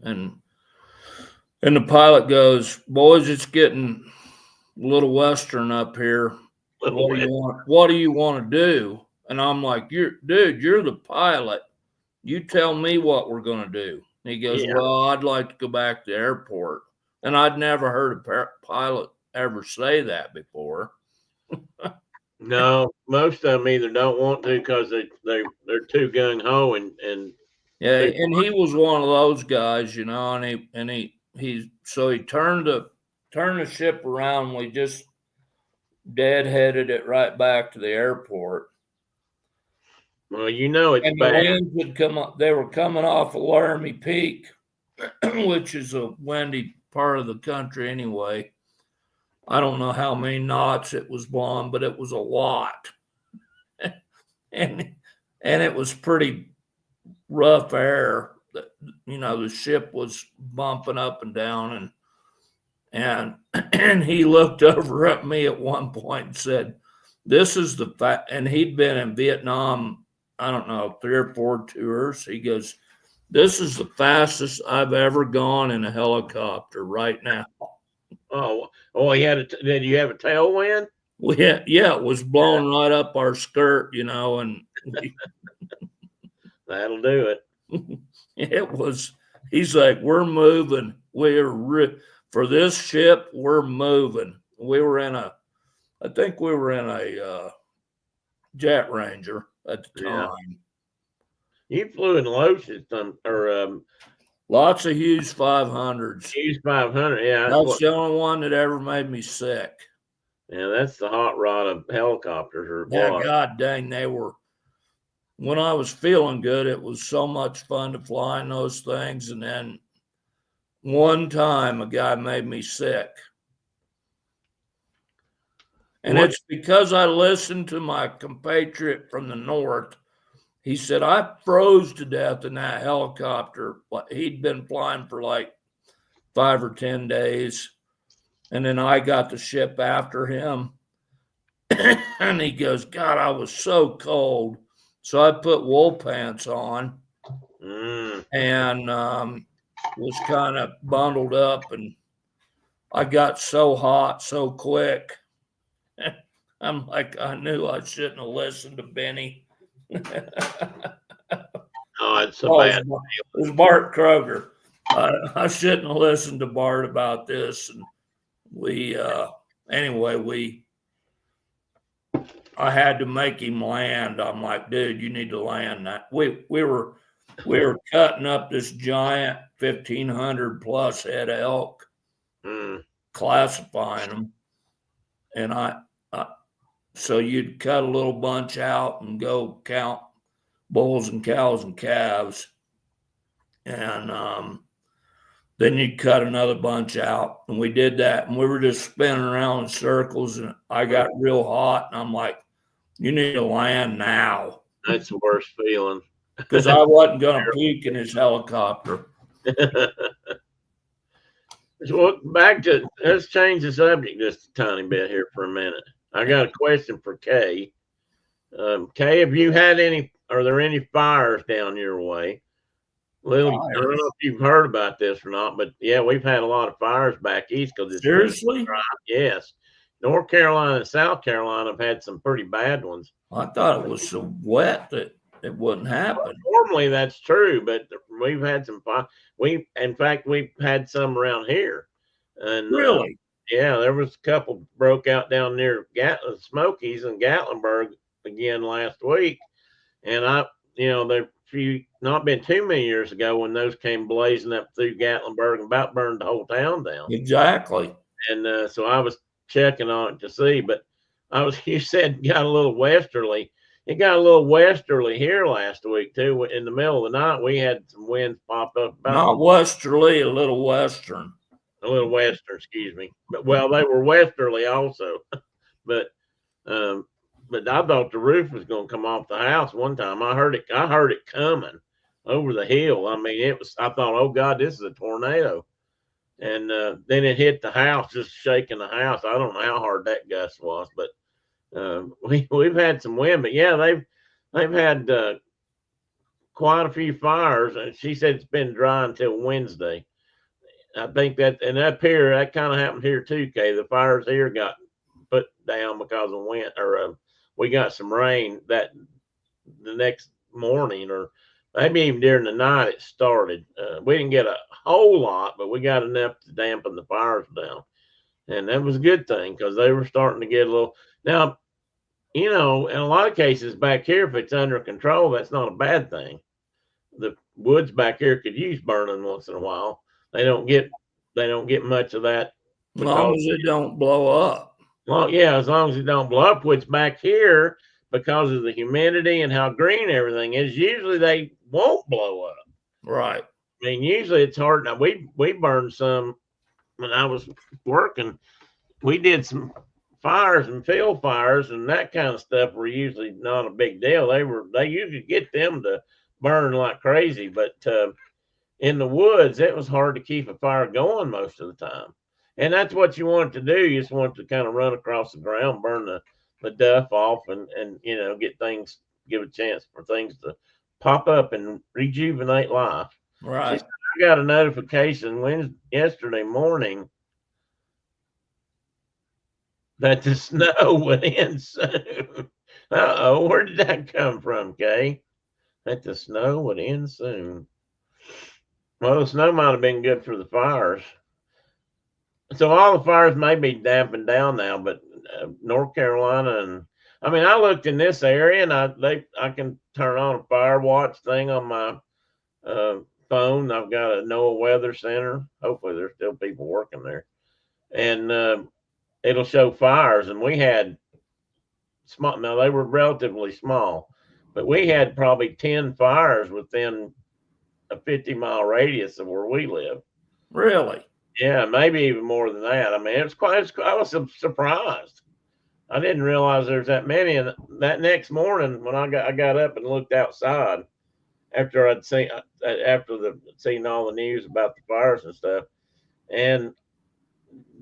and the pilot goes, "Boys, it's getting a little western up here. What do you want to do?" And I'm like, you're the pilot. You tell me what we're going to do. And he goes, Yeah. "Well, I'd like to go back to the airport." And I'd never heard a pilot ever say that before. No, most of them either don't want to because they're too gung ho and Yeah, and he was one of those guys, you know, and he turned the ship around. We just deadheaded it right back to the airport. well, you know it's And the bad. winds would come up. They were coming off of Laramie Peak, which is a windy part of the country anyway. I don't know how many knots it was blowing, but it was a lot. and it was pretty rough air. You know, the ship was bumping up and down, and he looked over at me at one point and said, "This is the fact." And he'd been in Vietnam, I don't know, 3 or 4 tours. He goes, "This is the fastest I've ever gone in a helicopter right now." Oh, did you have a tailwind? Yeah, it was blowing right up our skirt, you know, and That'll do it. it was. He's like, "We're moving. For this ship, we're moving." I think we were in a Jet Ranger at the time. Yeah. You flew in Lotus or Lots of Hughes 500s. Hughes 500. Yeah, That's the only one that ever made me sick. yeah, that's the hot rod of helicopters. Or Yeah, what? God dang, they were. When I was feeling good, it was so much fun to fly in those things. And then one time, a guy made me sick. And it's because I listened to my compatriot from the north. He said, "I froze to death in that helicopter." He'd been flying for like 5 or 10 days. And then I got the ship after him. And he goes, "God, I was so cold." So I put wool pants on and was kind of bundled up. And I got so hot so quick. I'm like, I knew I shouldn't have listened to Benny. Oh, it's so bad. It was Bart Kroger. I shouldn't have listened to Bart about this. And I had to make him land. I'm like, "Dude, you need to land that." We were cutting up this giant 1,500 plus head elk, classifying them, and so you'd cut a little bunch out and go count bulls and cows and calves, and then you'd cut another bunch out, and we did that, and we were just spinning around in circles, and I got real hot, and I'm like, "You need to land now." That's the worst feeling. Because I wasn't going to puke in his helicopter. So let's change the subject just a tiny bit here for a minute. I got a question for Kay. Kay, are there any fires down your way? I don't know if you've heard about this or not, but yeah, we've had a lot of fires back east because it's seriously dry. Yes. North Carolina and South Carolina have had some pretty bad ones. I thought it was so wet that it wouldn't happen. Well, normally that's true, but we've had some fire. We've had some around here. And really? Yeah, there was a couple broke out down near Smokies and Gatlinburg again last week. And not been too many years ago when those came blazing up through Gatlinburg and about burned the whole town down. Exactly. And so I was checking on it to see, but you said got a little westerly. It got a little westerly here last week too. In the middle of the night, we had some winds pop up. Not westerly, a little western. A little western, excuse me. But well, they were westerly also. But but I thought the roof was going to come off the house one time. I heard it coming over the hill. I mean, I thought, oh God, this is a tornado. And then it hit the house, just shaking the house. I don't know how hard that gust was, but we've had some wind. But yeah, they've had quite a few fires. And she said it's been dry until Wednesday. I think that, and up here, that kind of happened here too, Kay. The fires here got put down because of wind, or we got some rain that the next morning, or maybe even during the night it started. We didn't get a whole lot, but we got enough to dampen the fires down. And that was a good thing because they were starting to get a little. Now, in a lot of cases back here, if it's under control, that's not a bad thing. The woods back here could use burning once in a while. They don't get much of that. As long as it don't blow up. Well, yeah, as long as it don't blow up, which back here, because of the humidity and how green everything is, usually they won't blow up. Right. I mean, usually it's hard. Now we burned some when I was working. We did some fires and field fires and that kind of stuff were usually not a big deal. They usually get them to burn like crazy, but in the woods, it was hard to keep a fire going most of the time. And that's what you want to do. You just want to kind of run across the ground, burn the duff off, and give a chance for things to pop up and rejuvenate life. Right. I got a notification yesterday morning that the snow would end soon. Uh-oh, where did that come from, Kay? That the snow would end soon. Well, the snow might have been good for the fires. So all the fires may be dampened down now, but North Carolina and I looked in this area and I can turn on a fire watch thing on my phone. I've got a NOAA Weather Center. Hopefully there's still people working there, and it'll show fires. And we had small. Now they were relatively small, but we had probably 10 fires within a 50-mile radius of where we live. Really? Yeah, maybe even more than that. I mean, I was surprised. I didn't realize there's that many. And that next morning, when I got up and looked outside after I'd seen all the news about the fires and stuff, and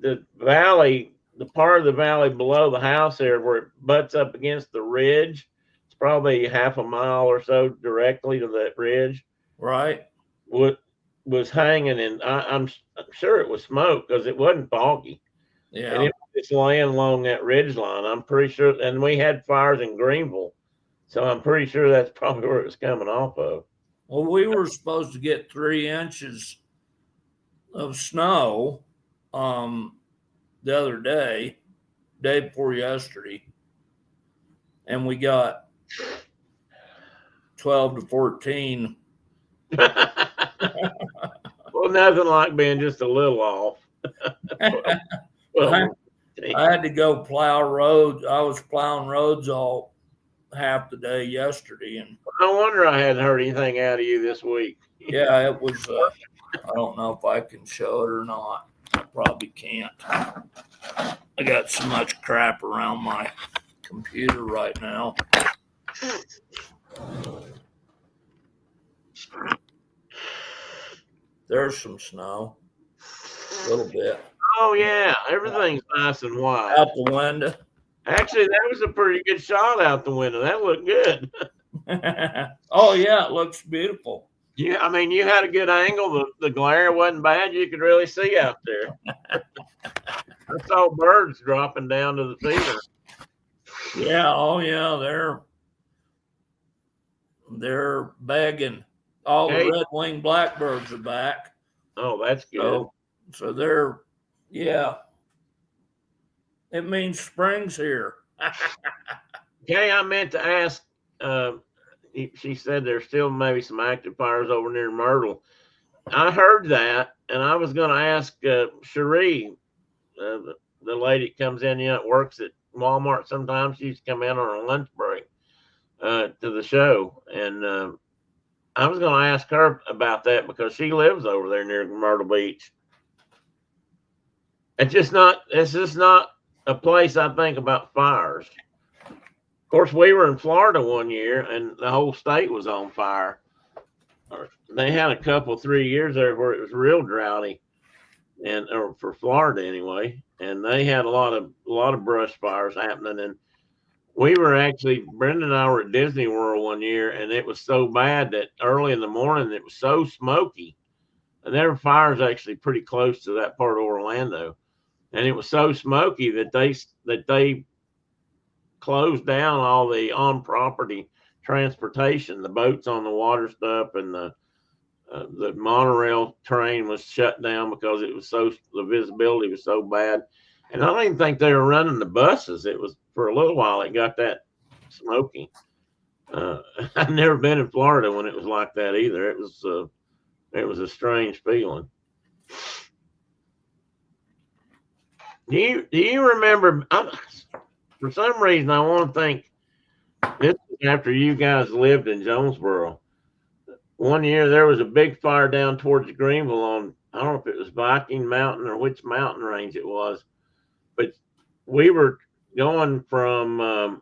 the valley, the part of the valley below the house there where it butts up against the ridge, it's probably half a mile or so directly to that ridge. Right. Was hanging, and I'm sure it was smoke because it wasn't foggy. Yeah. And it was just laying along that ridge line. I'm pretty sure, and we had fires in Greenville, so I'm pretty sure that's probably where it was coming off of. Well, we were supposed to get 3 inches of snow the other day before yesterday, and we got 12 to 14. Well, nothing like being just a little off. Well, I had to go plow roads. I was plowing roads all half the day yesterday, and no wonder I hadn't heard anything out of you this week. Yeah, it was. I don't know if I can show it or not. I probably can't. I got so much crap around my computer right now. There's some snow, a little bit. Oh yeah, everything's nice and white out the window. Actually, that was a pretty good shot out the window. That looked good. Oh yeah, it looks beautiful. Yeah, I mean, you had a good angle. The glare wasn't bad. You could really see out there. I saw birds dropping down to the feeder. Yeah. Oh yeah, they're begging. All the red-winged blackbirds are back. Oh, that's good. So they're, yeah. It means spring's here. Okay, I meant to ask. She said there's still maybe some active fires over near Myrtle. I heard that, and I was going to ask Cherie, the lady that comes in, works at Walmart sometimes. She used to come in on a lunch break to the show, and I was going to ask her about that because she lives over there near Myrtle Beach. It's just not a place I think about fires. Of course, we were in Florida one year, and the whole state was on fire. They had a couple, 3 years there where it was real droughty, or for Florida anyway. And they had a lot of brush fires happening. And we were actually, Brenda and I were at Disney World one year, and it was so bad that early in the morning it was so smoky. And there were fires actually pretty close to that part of Orlando, and it was so smoky that they closed down all the on property transportation, the boats on the water stuff, and the monorail train was shut down because the visibility was so bad. And I don't even think they were running the buses. It was for a little while it got that smoky. I've never been in Florida when it was like that either. It was a strange feeling. Do you remember? For some reason, I want to think this was after you guys lived in Jonesboro. One year there was a big fire down towards Greenville on, I don't know if it was Viking Mountain or which mountain range it was, but we were going from,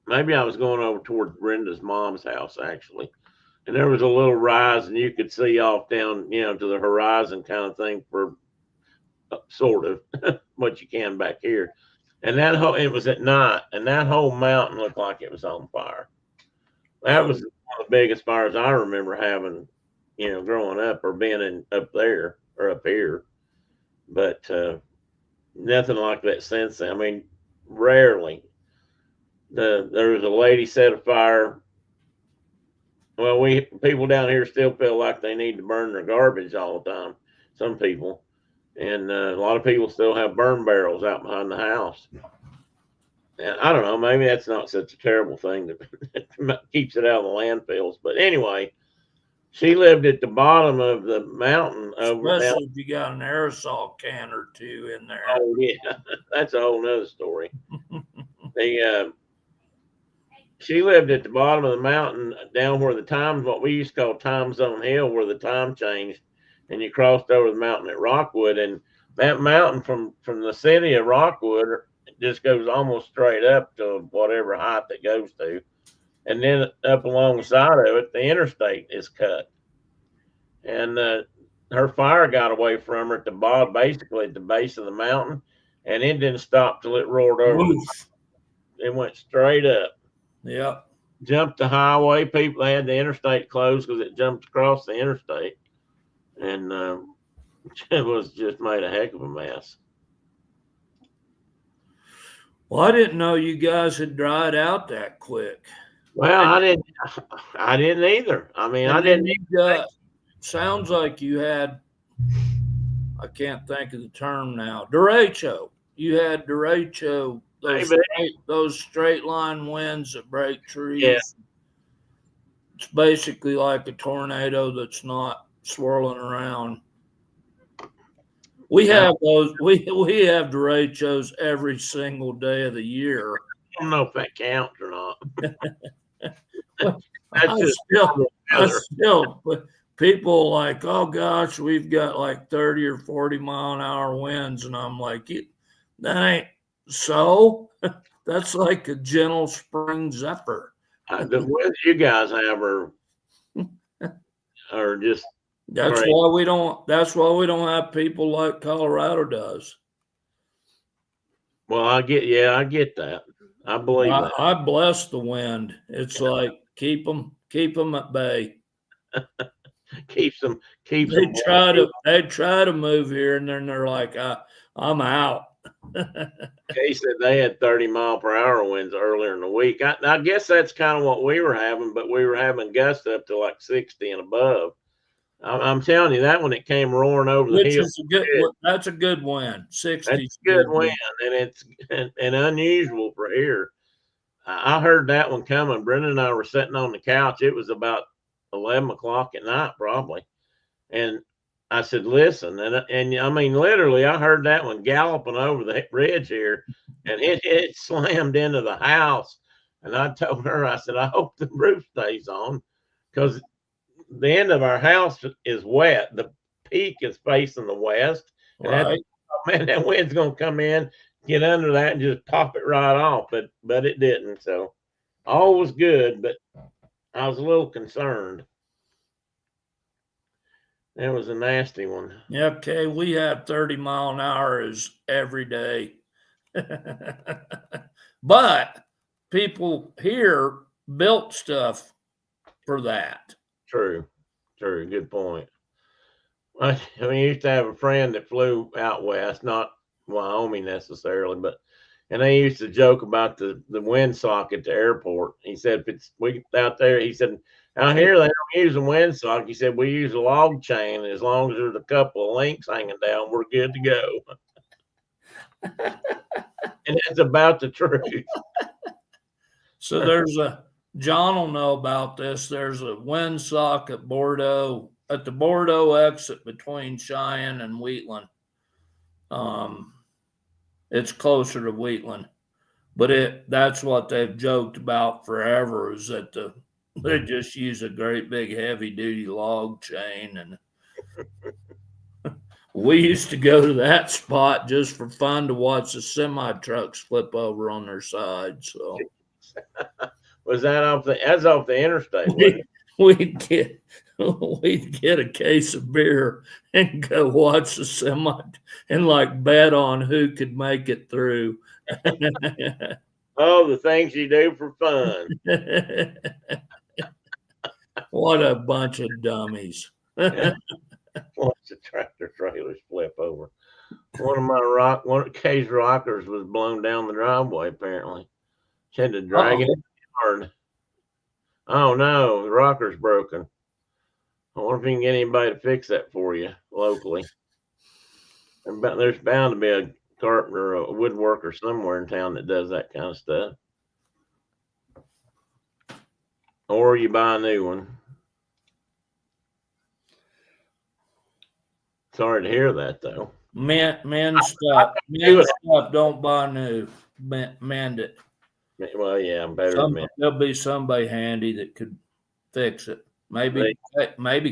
maybe I was going over toward Brenda's mom's house actually. And there was a little rise and you could see off down, to the horizon kind of thing for sort of what you can back here. And it was at night, and that whole mountain looked like it was on fire. That was one of the biggest fires I remember having, growing up or being up there or up here. But nothing like that since then. I mean, rarely. There was a lady set a fire. Well, people down here still feel like they need to burn their garbage all the time. Some people. And a lot of people still have burn barrels out behind the house. And I don't know, maybe that's not such a terrible thing that keeps it out of the landfills. But anyway, she lived at the bottom of the mountain. Especially if you got an aerosol can or two in there. Oh, yeah. That's a whole nother story. She lived at the bottom of the mountain down where what we used to call Time Zone Hill, where the time changed. And you crossed over the mountain at Rockwood, and that mountain from the city of Rockwood just goes almost straight up to whatever height it goes to. And then up alongside of it, the interstate is cut. And her fire got away from her at the bottom, basically at the base of the mountain, and it didn't stop till it roared over. It went straight up. Yep. Jumped the highway. People had the interstate closed because it jumped across the interstate. And it was just made a heck of a mess. Well, I didn't know you guys had dried out that quick. Well, I didn't either. I mean, I didn't. Sounds like you had, I can't think of the term now, derecho. You had derecho, those straight line winds that break trees. Yeah. It's basically like a tornado that's not swirling around. We have those. We have derechos every single day of the year. I don't know if that counts or not. I still, people like, oh gosh, we've got like 30 or 40 mile an hour winds, and I'm like, that ain't so. That's like a gentle spring zephyr. The winds you guys have are just. That's great. Why we don't have people like Colorado does. Well, I get that. I believe that. I bless the wind. It's like keep them at bay. Keep them. They try to move here, and then they're like, I'm out. Kay said they had 30 mile per hour winds earlier in the week. I guess that's kind of what we were having, but we were having gusts up to like 60 and above. I'm telling you, that when it came roaring over the hill, that's a good wind. 60. That's a good wind, and it's unusual for here. I heard that one coming. Brenda and I were sitting on the couch. It was about 11 o'clock at night, probably. And I said, listen, and I mean, literally, I heard that one galloping over the ridge here, and it slammed into the house. And I told her, I said, I hope the roof stays on, because the end of our house is wet. The peak is facing the west. Right. And man, that wind's going to come in, get under that and just pop it right off, but it didn't. So all was good, but I was a little concerned. That was a nasty one. Yeah, okay, we had 30 mph every day. But people here built stuff for that. True. Good point. We used to have a friend that flew out west, not Wyoming necessarily, and they used to joke about the windsock at the airport. He said, if it's we out there, he said, out here they don't use a windsock. He said, we use a log chain. And as long as there's a couple of links hanging down, we're good to go. And that's about the truth. So John will know about this. There's a windsock at Bordeaux, at the Bordeaux exit between Cheyenne and Wheatland. It's closer to Wheatland, but that's what they've joked about forever, is that they just use a great big heavy duty log chain. And we used to go to that spot just for fun to watch the semi trucks flip over on their side. So was that off the interstate? We'd get a case of beer and go watch the semi and like bet on who could make it through. Oh, the things you do for fun. What a bunch of dummies. Watch the tractor trailers flip over. One of Kay's rockers was blown down the driveway, apparently. She had to drag it hard. Oh no, the rocker's broken. I wonder if you can get anybody to fix that for you locally. There's bound to be a carpenter or a woodworker somewhere in town that does that kind of stuff. Or you buy a new one. Sorry to hear that, though. Men stuff don't buy new. Mend it. Well, yeah, better. There'll be somebody handy that could fix it. Maybe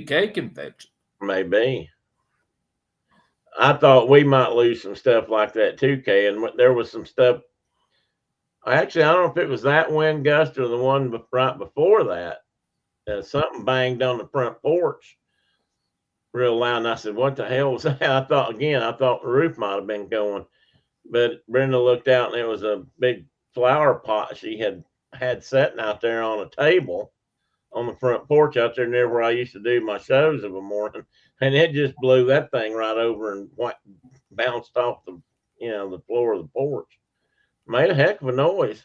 Kay can fix it. Maybe. I thought we might lose some stuff like that too, Kay. And there was some stuff. Actually, I don't know if it was that wind gust or the one right before that. Something banged on the front porch real loud. And I said, what the hell was that? I thought the roof might have been going. But Brenda looked out and it was a big flower pot she had sitting out there on a table on the front porch out there near where I used to do my shows of a morning. And it just blew that thing right over and bounced off the floor of the porch. Made a heck of a noise.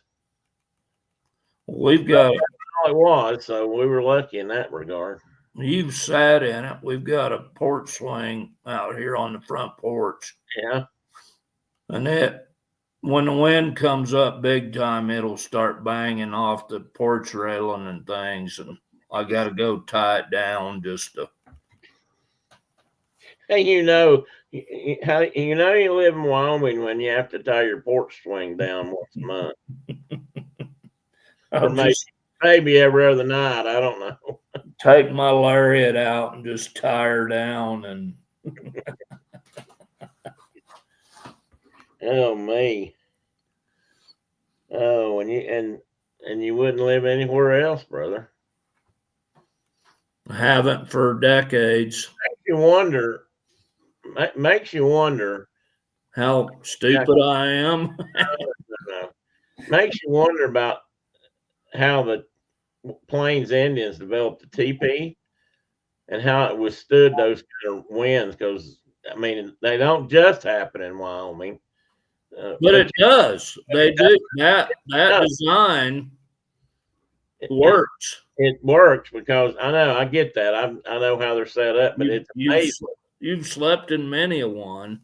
We've got it was, so we were lucky in that regard. You've sat in it. We've got a porch swing out here on the front porch. Yeah. And when the wind comes up big time, it'll start banging off the porch railing and things. And I got to go tie it down just to. Hey, you live in Wyoming when you have to tie your porch swing down once a month. Or maybe every other night. I don't know. Take my lariat out and just tie her down and. Oh me. Oh, and you wouldn't live anywhere else, brother. I haven't for decades. Makes you wonder how stupid I am. Makes you wonder about how the Plains Indians developed the teepee and how it withstood those kind of winds. Because I mean, they don't just happen in Wyoming. But it does. They do that design works. It works because I get that. I know how they're set up, but it's amazing. You've slept in many a one.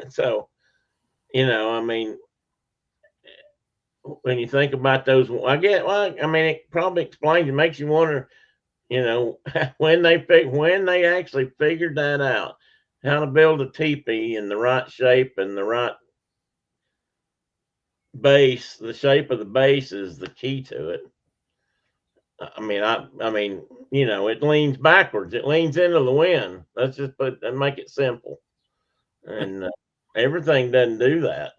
So, I mean, when you think about those, it probably explains. It makes you wonder, when they actually figured that out, how to build a teepee in the right shape and the right base. The shape of the base is the key to it. I mean, it leans backwards. It leans into the wind. Let's just make it simple. And everything doesn't do that.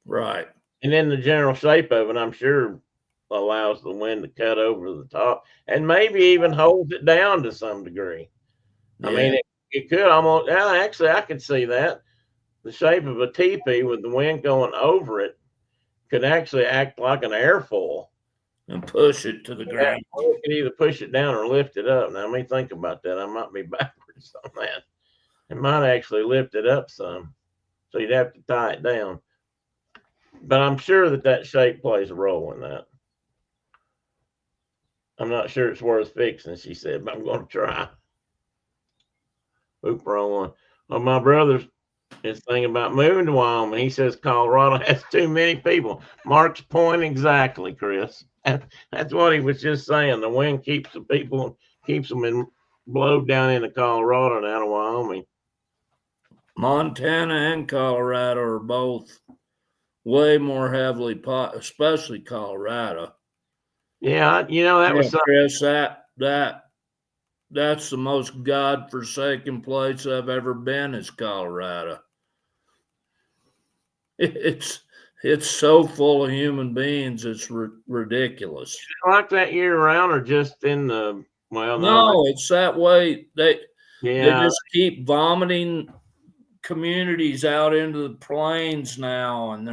Right. And then the general shape of it, I'm sure, allows the wind to cut over the top and maybe even holds it down to some degree. I Yeah. mean, it could almost, actually, I could see that. The shape of a teepee with the wind going over it could actually act like an airfoil. And push it to the ground. You could either push it down or lift it up. Now, let me think about that. I might be backwards on that. It might actually lift it up some. So you'd have to tie it down. But I'm sure that shape plays a role in that. I'm not sure it's worth fixing, she said, but I'm going to try. Oop, wrong one. Well, my brother's is thinking about moving to Wyoming. He says Colorado has too many people. Mark's point exactly, Chris. That's what he was just saying. The wind keeps the people, keeps them blowed down into Colorado and out of Wyoming. Montana and Colorado are both way more heavily, especially Colorado. Yeah, that was something. Chris, that's the most godforsaken place I've ever been is Colorado. It's so full of human beings, it's ridiculous. Like that year round or just in the, well, no, it's that way. They just keep vomiting communities out into the plains now, and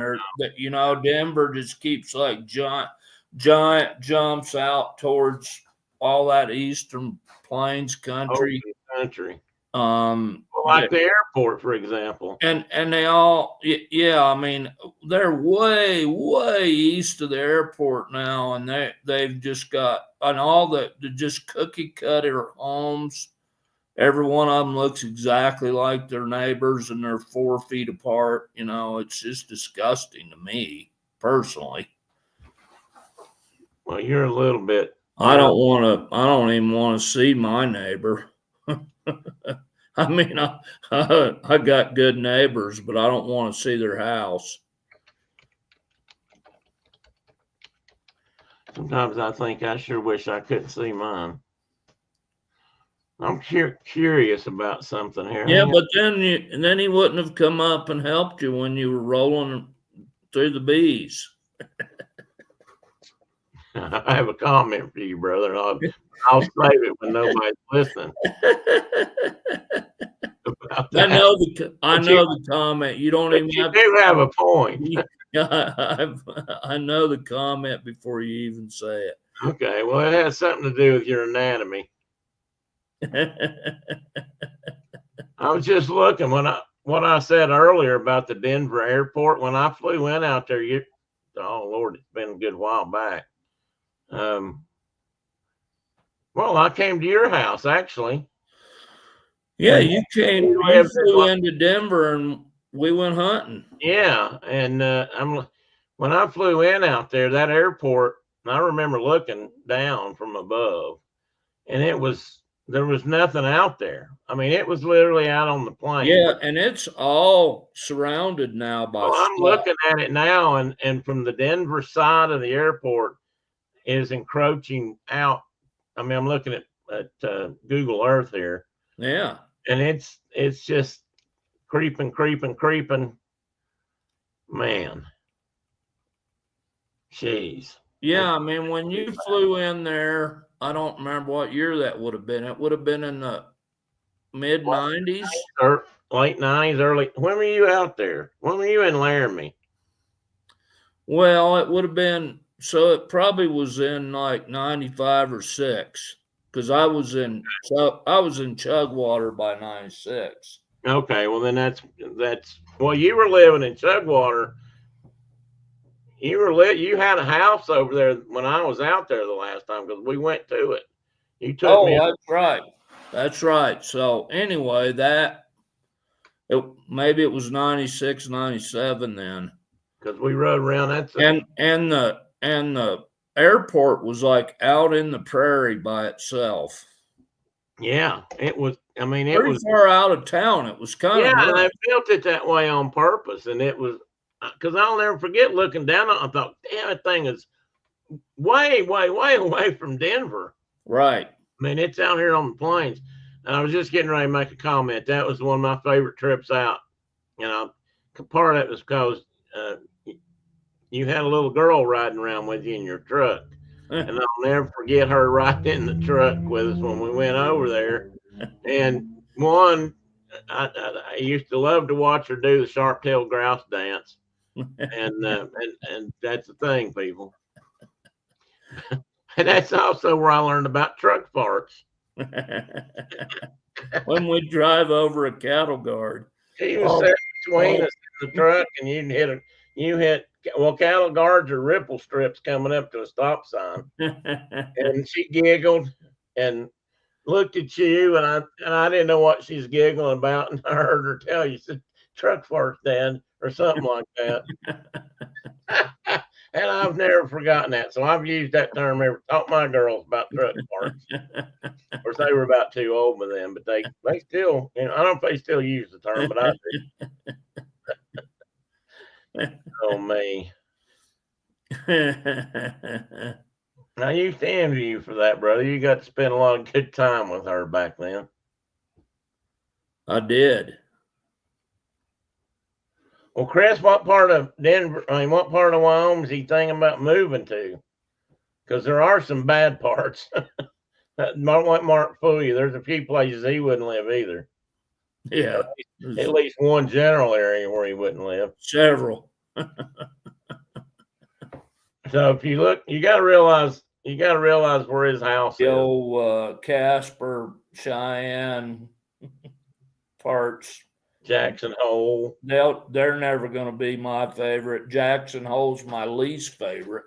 Denver just keeps like giant jumps out towards all that eastern plains country. Like the airport, for example. And they all, I mean, they're way east of the airport now, and they've just got all the just cookie cutter homes. Every one of them looks exactly like their neighbors, and they're 4 feet apart. It's just disgusting to me personally. Well, you're a little bit. I don't even want to see my neighbor. I mean, I got good neighbors, but I don't want to see their house. Sometimes I think I sure wish I couldn't see mine. I'm curious about something here. Yeah, but then he wouldn't have come up and helped you when you were rolling through the bees. I have a comment for you, brother. I'll save it when nobody's listening. I know the comment. You don't even have a point. I know the comment before you even say it. Okay, well, it has something to do with your anatomy. I was just looking what I said earlier about the Denver airport. When I flew in out there, oh Lord, it's been a good while back. Well, I came to your house actually. Yeah, you flew into Denver and we went hunting. Yeah, and when I flew in out there, that airport, I remember looking down from above, and there was nothing out there. I mean, it was literally out on the plain. Yeah, and it's all surrounded now by stuff. I'm looking at it now, and from the Denver side of the airport is encroaching out. I mean, I'm looking at Google Earth here. Yeah. And it's just creeping. Man. Jeez. Yeah, I mean, when you flew in there, I don't remember what year that would have been. It would have been in the mid-90s. Or late 90s, early. When were you out there? When were you in Laramie? Well, it would have been, so it probably was in like 95 or 6. Because I was in Chugwater by 96. Okay, well then that's well, you were living in Chugwater. You had a house over there when I was out there the last time because we went to it. You took me. That's right. That's right. So anyway, maybe it was 96, 97 then. Because we rode around and the airport was like out in the prairie by itself. Yeah, it was. I mean, it was far out of town. It was kind of. Yeah, they built it that way on purpose, and it was because I'll never forget looking down on it. I thought, damn, that thing is way away from Denver. Right. I mean, it's out here on the plains. And I was just getting ready to make a comment. That was one of my favorite trips out. Part of it was because you had a little girl riding around with you in your truck. And I'll never forget her riding in the truck with us when we went over there. And one, I used to love to watch her do the sharp-tailed grouse dance, and that's the thing, people. And that's also where I learned about truck farts. When we drive over a cattle guard, He was sitting between us in the truck, and you hit. Well, cattle guards are ripple strips coming up to a stop sign, and she giggled and looked at you, and I didn't know what she's giggling about, and I heard her tell you, said truck farts, Dad, or something like that. And I've never forgotten that. So I've used that term taught my girls about truck farts. Of course, they were about too old by then, but they still, I don't know if they still use the term, but I do. Oh, me. I used to envy you for that, brother. You got to spend a lot of good time with her back then. I did. Well, Chris, what part of what part of Wyoming is he thinking about moving to? Because there are some bad parts. Don't let Mark fool you. There's a few places he wouldn't live either. Yeah. At least one general area where he wouldn't live. Several. So if you look, you got to realize where his house the is. Old Casper, Cheyenne parts. Jackson Hole. They're never going to be my favorite. Jackson Hole's my least favorite.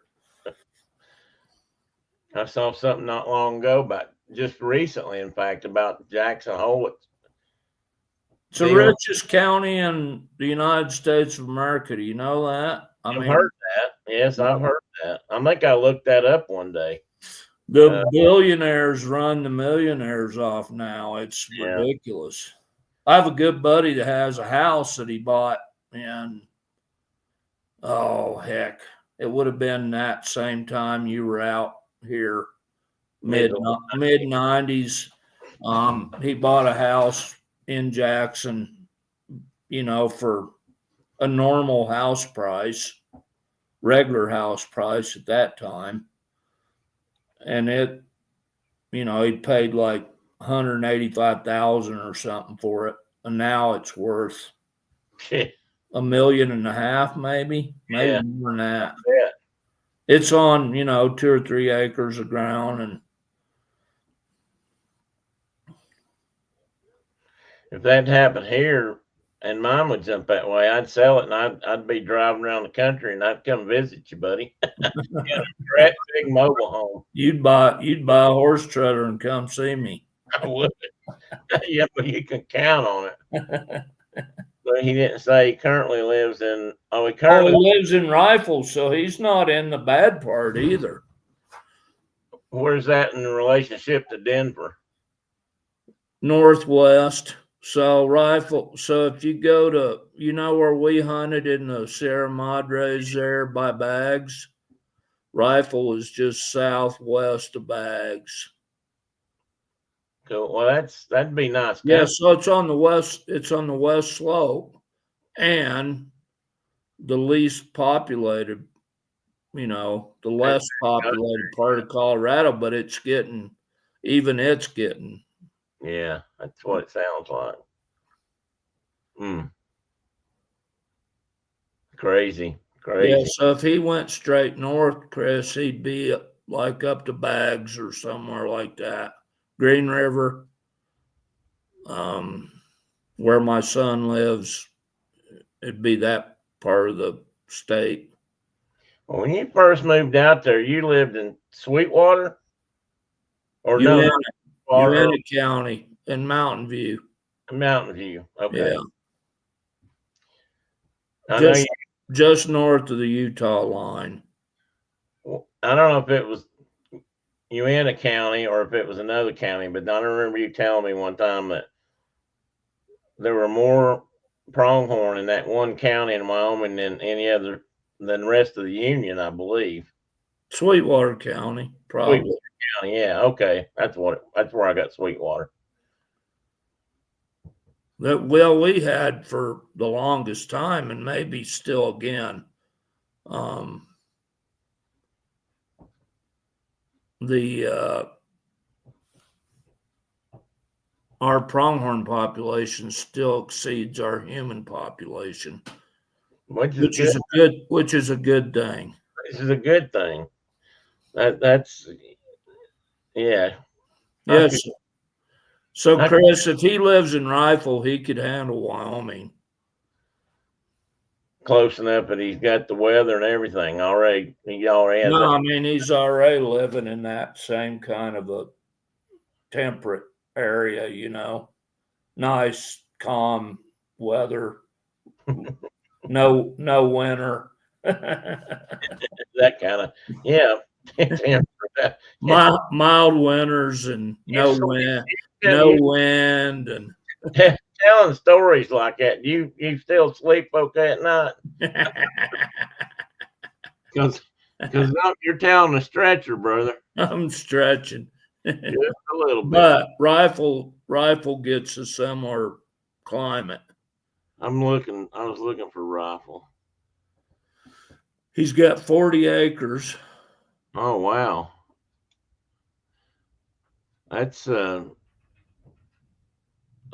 I saw something not long ago just recently, in fact, about Jackson Hole. It's the richest county in the United States of America. Do you know that? I've heard that. Yes, I've heard that. I think I looked that up one day. The billionaires run the millionaires off now. It's ridiculous. I have a good buddy that has a house that he bought in, it would have been that same time you were out here, mid 90s. He bought a house in Jackson, for a normal house price, regular house price at that time. And it, he paid like $185,000 or something for it, and now it's worth $1.5 million, maybe more than that. Yeah. It's on 2 or 3 acres of ground, and if that happened here and mine would jump that way, I'd sell it, and I'd be driving around the country, and I'd come visit you, buddy. Great big mobile home. You'd buy a horse trailer and come see me. I would. Yeah, but you can count on it. But he didn't say he currently lives in. He lives in Rifles, so he's not in the bad part either. Where's that in relationship to Denver? Northwest. So if you go to, where we hunted in the Sierra Madres there by Baggs, Rifle is just southwest of Baggs. Cool. Well, that'd be nice. Yeah, so it's on the west slope, and the least populated, the less populated part of Colorado, but it's getting. Yeah, that's what it sounds like. Crazy. Yeah, so if he went straight north, Chris, he'd be like up to Baggs or somewhere like that. Green River, where my son lives, it'd be that part of the state. Well, when you first moved out there, you lived in Sweetwater? Or Uinta County in Mountain View. Mountain View, okay. Yeah. Just north of the Utah line. Well, I don't know if it was Uinta County or if it was another county, but I remember you telling me one time that there were more pronghorn in that one county in Wyoming than the rest of the Union, I believe. Sweetwater County, probably. Sweetwater County, yeah, okay. That's where I got Sweetwater. We had for the longest time, and maybe still again, The our pronghorn population still exceeds our human population, which which is is good. a good thing. This is a good thing. That's yeah. Yes. So, I, Chris, if he lives in Rifle, he could handle Wyoming. close enough that he's got the weather and everything already. He already has No, that. I mean, he's already living in that same kind of a temperate area, nice, calm weather, no winter. That kind of yeah. Mild winters and no wind and telling stories like that. You still sleep okay at night? Because you're telling a stretcher, brother. I'm stretching. Just a little bit. But Rifle gets a similar climate. I was looking for Rifle. He's got 40 acres. Oh wow. That's I've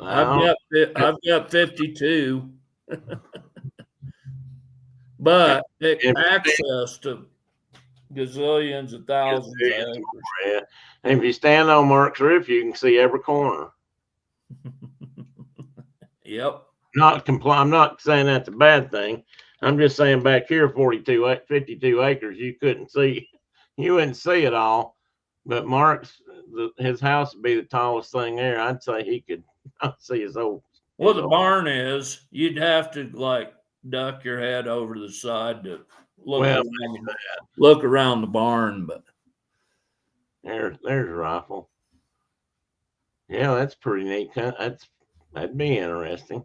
got 52. But access to gazillions of thousands of acres. Yeah. And if you stand on Mark's roof, you can see every corner. Yep. I'm not saying that's a bad thing. I'm just saying back here, 52 acres, you wouldn't see it all. But his house would be the tallest thing there. I'd say he could see his whole. Well, the barn is, you'd have to like duck your head over to the side to look around the barn. But there's Rifle. Yeah, that's pretty neat. That'd be interesting.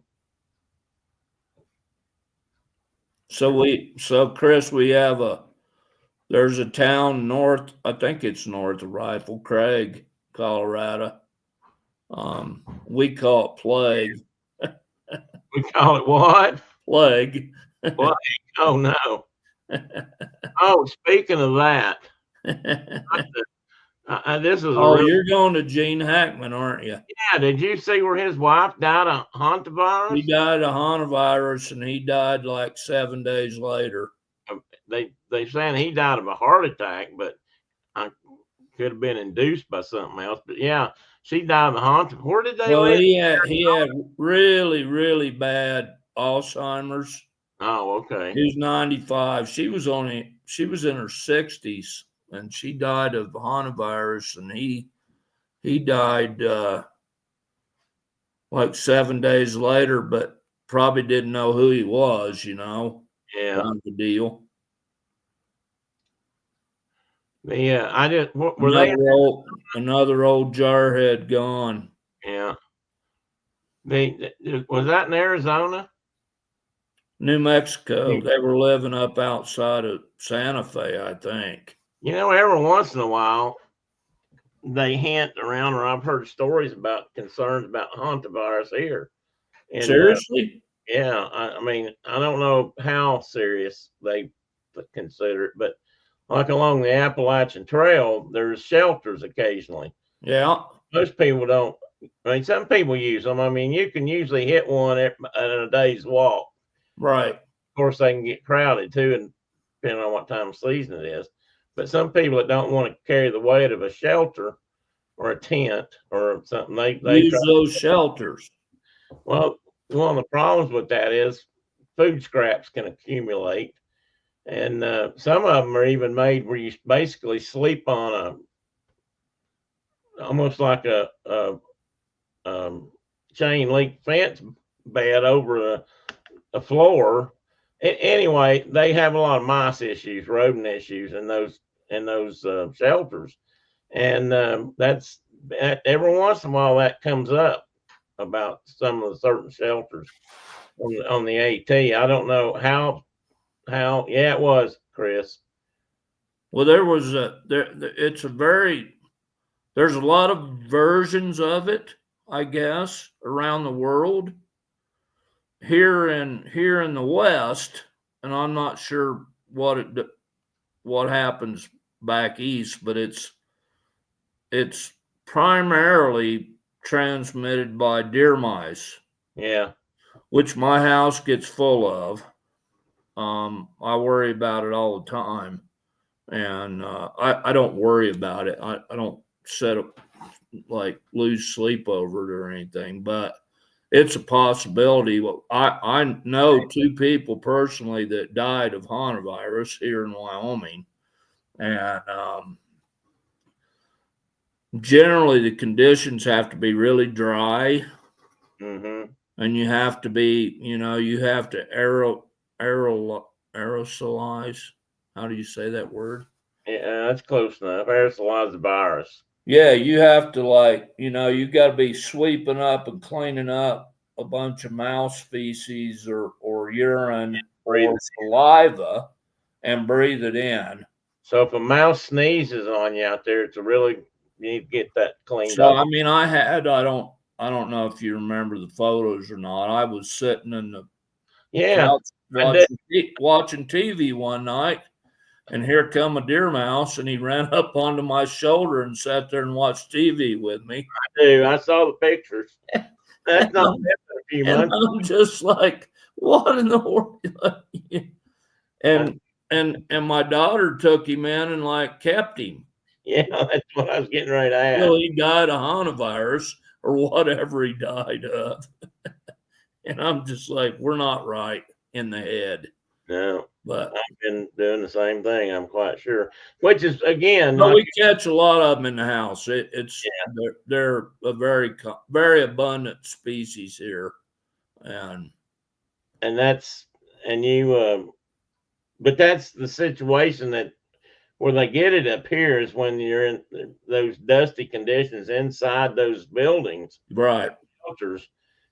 So Chris, there's a town north, I think it's north of Rifle, Craig, Colorado. We call it Plague. We call it what? Plague. Plague. Oh no. Oh, speaking of that, this is. You're going to Gene Hackman, aren't you? Yeah. Did you see where his wife died of hantavirus? He died of hantavirus, and he died like 7 days later. They saying he died of a heart attack, but I could have been induced by something else. But yeah, she died of the hantavirus. Where did they live? He had really, really bad Alzheimer's. Oh, okay. He was 95. She was in her 60s, and she died of hantavirus, and he died like 7 days later, but probably didn't know who he was, Yeah. Kind of the deal. Yeah, I didn't. Another old jarhead gone. Yeah. Was that in Arizona? New Mexico. They were living up outside of Santa Fe, I think. Every once in a while, they hint around, or I've heard stories about concerns about hantavirus here. And, seriously? Yeah. I mean, I don't know how serious they consider it, but like along the Appalachian Trail, there's shelters occasionally. Yeah. Most people don't. I mean, some people use them. I mean, you can usually hit one at a day's walk. Right. Of course, they can get crowded too, and depending on what time of season it is. But some people that don't want to carry the weight of a shelter or a tent or something, they use those shelters. Well, one of the problems with that is food scraps can accumulate, and some of them are even made where you basically sleep on almost like a chain link fence bed over a floor. Anyway, they have a lot of mice issues, rodent issues in those shelters, and that's every once in a while that comes up about some of the certain shelters on the AT. I don't know how. Yeah, it was, Chris. Well, there's a lot of versions of it, I guess, around the world. Here in the West, and I'm not sure what happens back east, but it's primarily transmitted by deer mice. Yeah. Which my house gets full of. I worry about it all the time, and I don't worry about it. I don't lose sleep over it or anything, but it's a possibility. Well, I know 2 people personally that died of hantavirus here in Wyoming, and generally the conditions have to be really dry, and you have to be, you have to aerosolize. How do you say that word? Yeah, that's close enough. Aerosolize the virus. Yeah, you have to you got to be sweeping up and cleaning up a bunch of mouse feces or urine or saliva and breathe it in. So if a mouse sneezes on you out there, you need to get that cleaned So up. I mean, I don't know if you remember the photos or not. I was sitting in the couch watching TV one night, and here come a deer mouse, and he ran up onto my shoulder and sat there and watched TV with me. I do. I saw the pictures. That's not a few months. I'm just like, what in the world? And my daughter took him in and kept him. Yeah, that's what I was getting ready to ask. Well, he died of hantavirus or whatever he died of. And I'm just like, we're not right in the head. No, but I've been doing the same thing, I'm quite sure. Which is, again, we catch a lot of them in the house. They're a very, very abundant species here, but that's the situation where they get it up here is when you're in those dusty conditions inside those buildings, right? Shelters,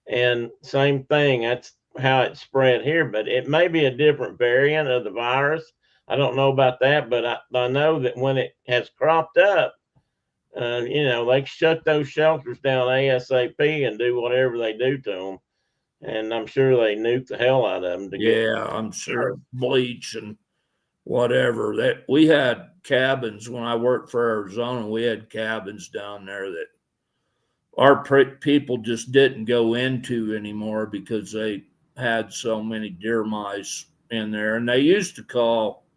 and same thing. That's how it spread here, but it may be a different variant of the virus. I don't know about that, but I know that when it has cropped up, they shut those shelters down ASAP and do whatever they do to them. And I'm sure they nuke the hell out of them. I'm sure bleach and whatever. That we had cabins when I worked for Arizona. We had cabins down there that our people just didn't go into anymore because they had so many deer mice in there, and they used to call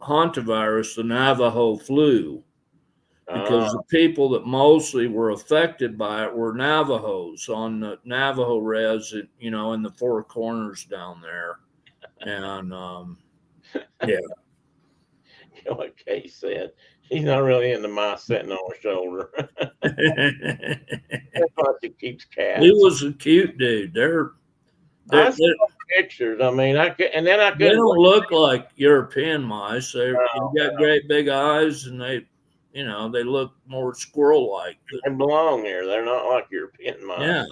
hantavirus the Navajo flu because the people that mostly were affected by it were Navajos on the Navajo res, in the Four Corners down there. And yeah. Like Kay said, he's not really into mice sitting on her shoulder. That's why she keeps cats. He was a cute dude. I saw pictures. I mean, they don't look like European mice. They've got great big eyes, and they look more squirrel-like. They belong here. They're not like European mice. Yeah.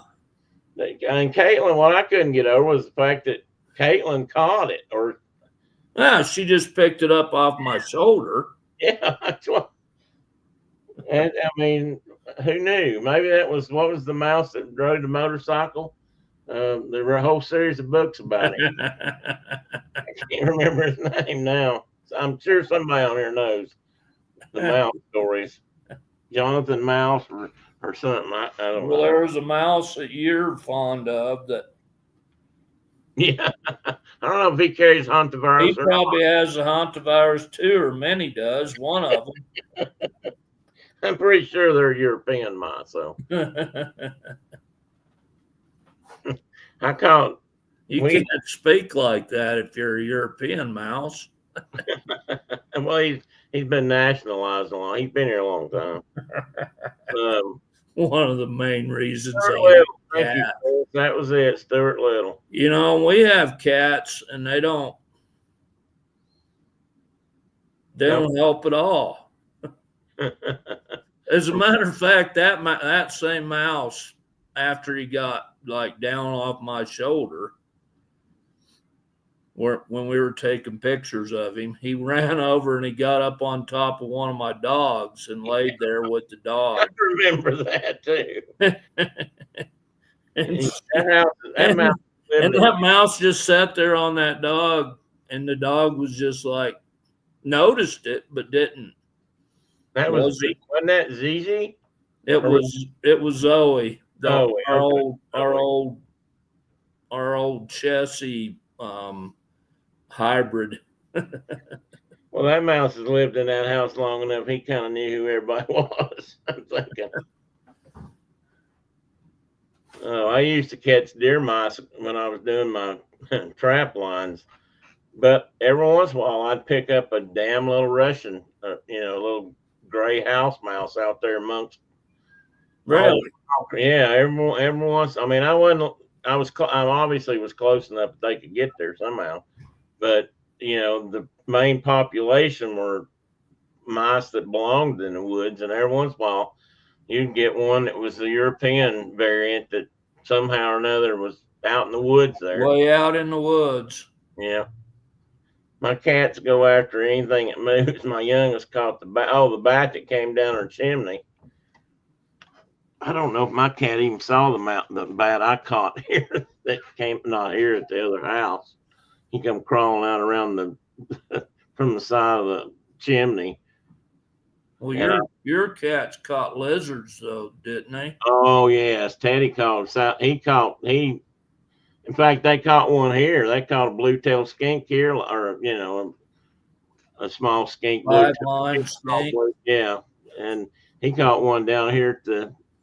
And Caitlin, what I couldn't get over was the fact that Caitlin caught it, she just picked it up off my shoulder. Yeah, that's what. And I mean, who knew? Maybe what was the mouse that rode the motorcycle? There were a whole series of books about it. I can't remember his name now. I'm sure somebody on here knows the mouse stories. Jonathan Mouse or something. I don't know. Well, there was a mouse that you're fond of that. Yeah. I don't know if he carries hantavirus. He probably has the hantavirus too, or many does. One of them. I'm pretty sure they're European mice, so. I caught. You can't speak like that if you're a European mouse. Well, he's been nationalized a long. He's been here a long time. One of the main reasons. Thank you. That was it, Stuart Little. We have cats, and they don't help at all. As a matter of fact, that same mouse, after he got down off my shoulder, when we were taking pictures of him, he ran over and he got up on top of one of my dogs and laid there with the dog. I remember that too. And that mouse just sat there on that dog and the dog was just like noticed it, but didn't. That was wasn't that ZZ? It was Zoe, Oh, our old Chessie hybrid. Well, that mouse has lived in that house long enough. He kind of knew who everybody was. I'm thinking. Oh, I used to catch deer mice when I was doing my trap lines, but every once in a while I'd pick up a damn little Russian, little gray house mouse out there amongst. Really? Yeah, every once. I mean, I wasn't. I obviously was close enough that they could get there somehow, but the main population were mice that belonged in the woods, and every once in a while you'd get one that was the European variant that somehow or another was out in the woods there. Way out in the woods. Yeah. My cats go after anything that moves. My youngest caught the bat that came down her chimney. I don't know if my cat even saw the bat I caught here that came, not here, at the other house. He come crawling out around from the side of the chimney. Well, your cats caught lizards though, didn't they? Oh yes, Teddy caught. In fact, they caught one here. They caught a blue-tailed skink here, or a small skink. Line skink. Yeah, and he caught one down here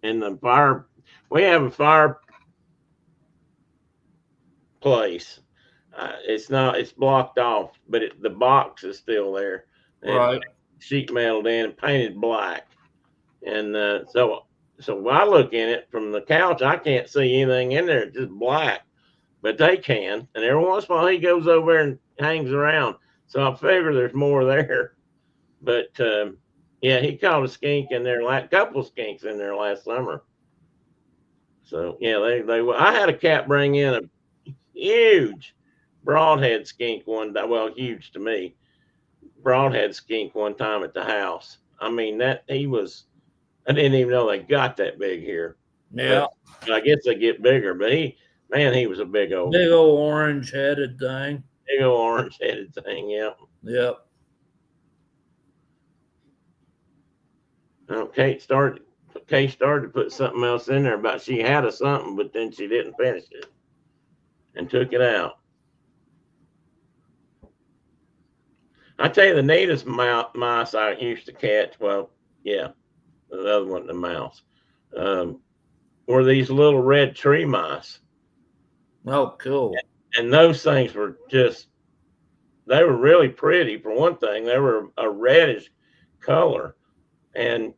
in the fire. We have a fireplace. It's blocked off, but the box is still there. Right. Sheet metaled in and painted black. And so I look in it from the couch, I can't see anything in there. It's just black, but they can. And every once in a while he goes over there and hangs around. So I figure there's more there. But yeah, he caught a skink in there, a couple of skinks in there last summer. So yeah, I had a cat bring in a huge broadhead skink one day. Well, huge to me. Broadhead skink one time at the house. I mean, I didn't even know they got that big here. Yeah. But I guess they get bigger, but he was a big old orange headed thing. Big old orange headed thing. Yeah. Yep. Well, Kate started to put something else in there about she had something, but then she didn't finish it and took it out. I tell you, the neatest mice I used to catch, well, yeah, the other one, the mouse, were these little red tree mice. Oh, cool. And those things were they were really pretty. For one thing, they were a reddish color. And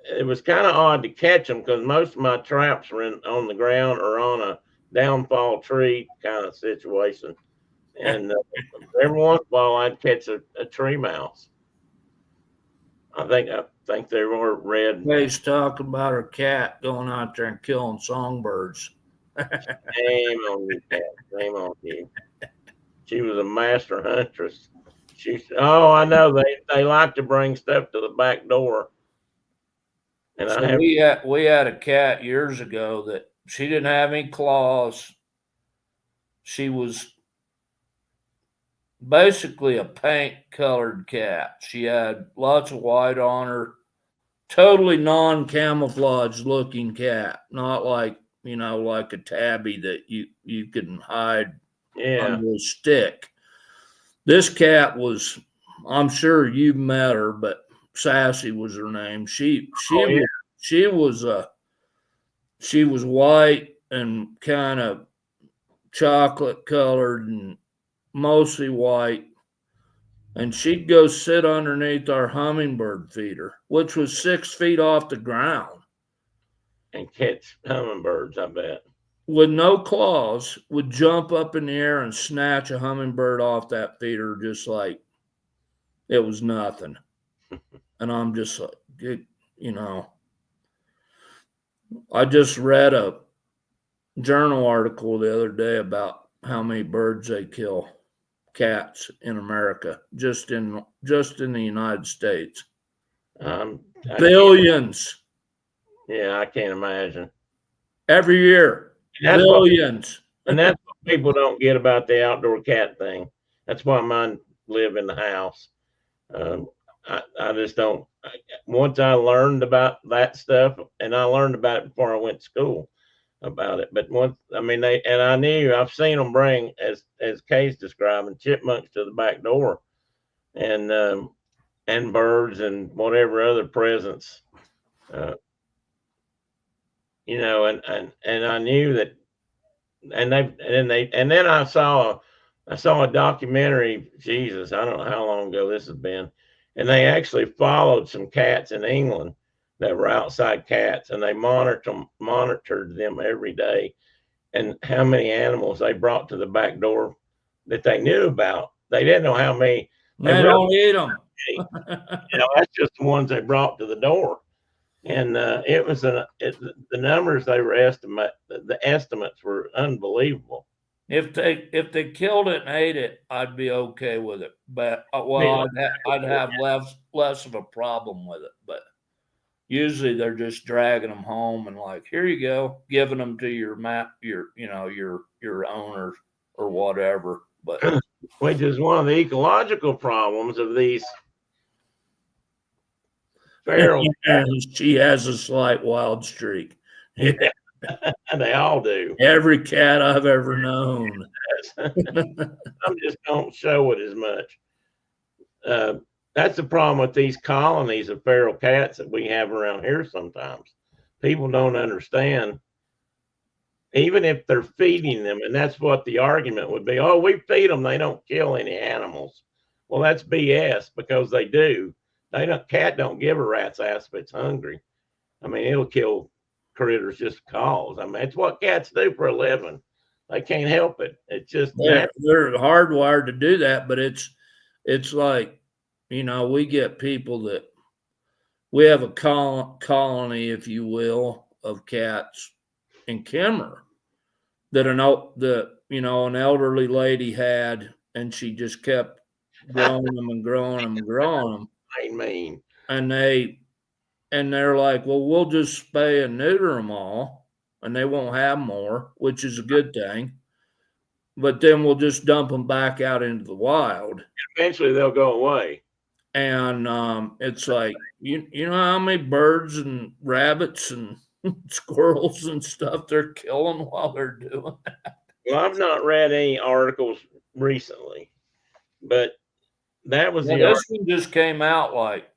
it was kind of odd to catch them because most of my traps were on the ground or on a downfall tree kind of situation. And every once in a while, I'd catch a tree mouse. I think they were red. He's talking about her cat going out there and killing songbirds. Shame on you, cat. Shame on you. She was a master huntress. I know they like to bring stuff to the back door. And we had a cat years ago that she didn't have any claws. She was basically a paint colored cat. She had lots of white on her, totally non-camouflage looking cat, not like like a tabby that you can hide under a stick. This cat was, I'm sure you met her, but Sassy was her name. She was white and kind of chocolate colored and mostly white, and she'd go sit underneath our hummingbird feeder, which was 6 feet off the ground, and catch hummingbirds, I bet. With no claws, would jump up in the air and snatch a hummingbird off that feeder just like it was nothing. And I'm just like, I just read a journal article the other day about how many birds they kill, cats in America, just in the United States. Billions. Yeah, I can't imagine. Every year, billions. And that's what people don't get about the outdoor cat thing. That's why mine live in the house. I just don't. Once I learned about that stuff, and I learned about it before I went to school about it. But once, I mean, I knew I've seen them bring, as Kay's describing, chipmunks to the back door, and birds and whatever other presents, uh, and I knew that, and then I saw a documentary. Jesus, I don't know how long ago this has been, and they actually followed some cats in England that were outside cats, and they monitored them every day, and how many animals they brought to the back door that they knew about. They didn't know how many. They don't eat them. That's just the ones they brought to the door. And it was the numbers they were the estimates were unbelievable. If they killed it and ate it, I'd be okay with it. But I'd have less of a problem with it. But usually they're just dragging them home and like, here you go, giving them to your owner or whatever. But which is one of the ecological problems of these feral cats. She has a slight wild streak. Yeah. They all do. Every cat I've ever known. Some just don't show it as much. That's the problem with these colonies of feral cats that we have around here sometimes. People don't understand, even if they're feeding them, and that's what the argument would be. Oh, we feed them, they don't kill any animals. Well, that's BS, because they do. Cat don't give a rat's ass if it's hungry. I mean, it'll kill critters just cause. I mean, it's what cats do for a living. They can't help it. It's just they're hardwired to do that. But it's like, we get people that we have a colony, if you will, of cats in Kimmer that an elderly lady had, and she just kept growing them and growing them and growing them. I mean, and they're like, well, we'll just spay and neuter them all, and they won't have more, which is a good thing. But then we'll just dump them back out into the wild. Eventually, they'll go away. And it's like, you know how many birds and rabbits and squirrels and stuff they're killing while they're doing that? Well, I've not read any articles recently, but that was this one just came out like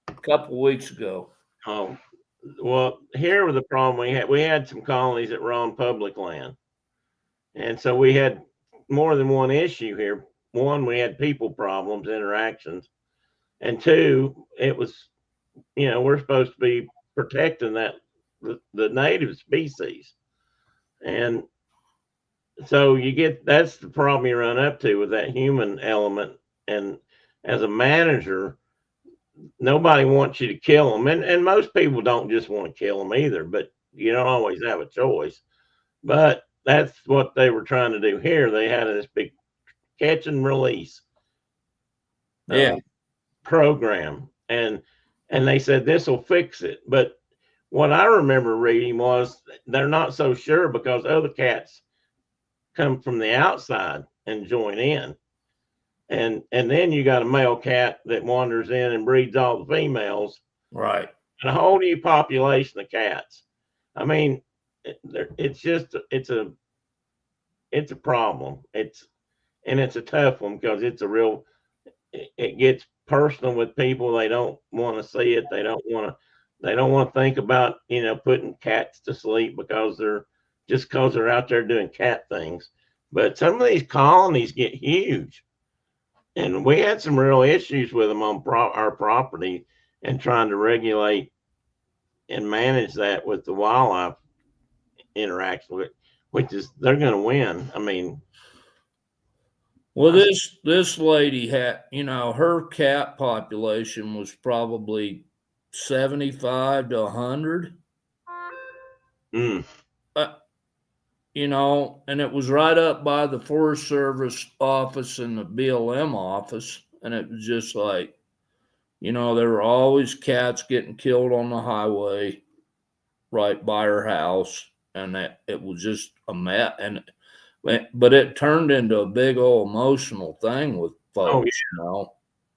a couple weeks ago. Oh, well, here was the problem we had. We had some colonies that were on public land, and so we had more than one issue here. One, we had people problems, interactions, and two, it was, we're supposed to be protecting the native species, and so that's the problem you run up to with that human element. And as a manager, nobody wants you to kill them, and most people don't just want to kill them either, but you don't always have a choice. But that's what they were trying to do here. They had this big catch and release program, and they said this will fix it. But what I remember reading was they're not so sure, because other cats come from the outside and join in. And then you got a male cat that wanders in and breeds all the females. Right. And a whole new population of cats. I mean, it's a problem. It's a tough one, because it gets personal with people. They don't want to see it. They don't want to think about, putting cats to sleep because they're out there doing cat things. But some of these colonies get huge. And we had some real issues with them on our property, and trying to regulate and manage that with the wildlife interaction, which is they're going to win. I mean, well, this lady had, her cat population was probably 75 to 100. And it was right up by the Forest Service office and the BLM office. And it was just like, there were always cats getting killed on the highway right by her house. And it was just a mess. And But it turned into a big old emotional thing with folks.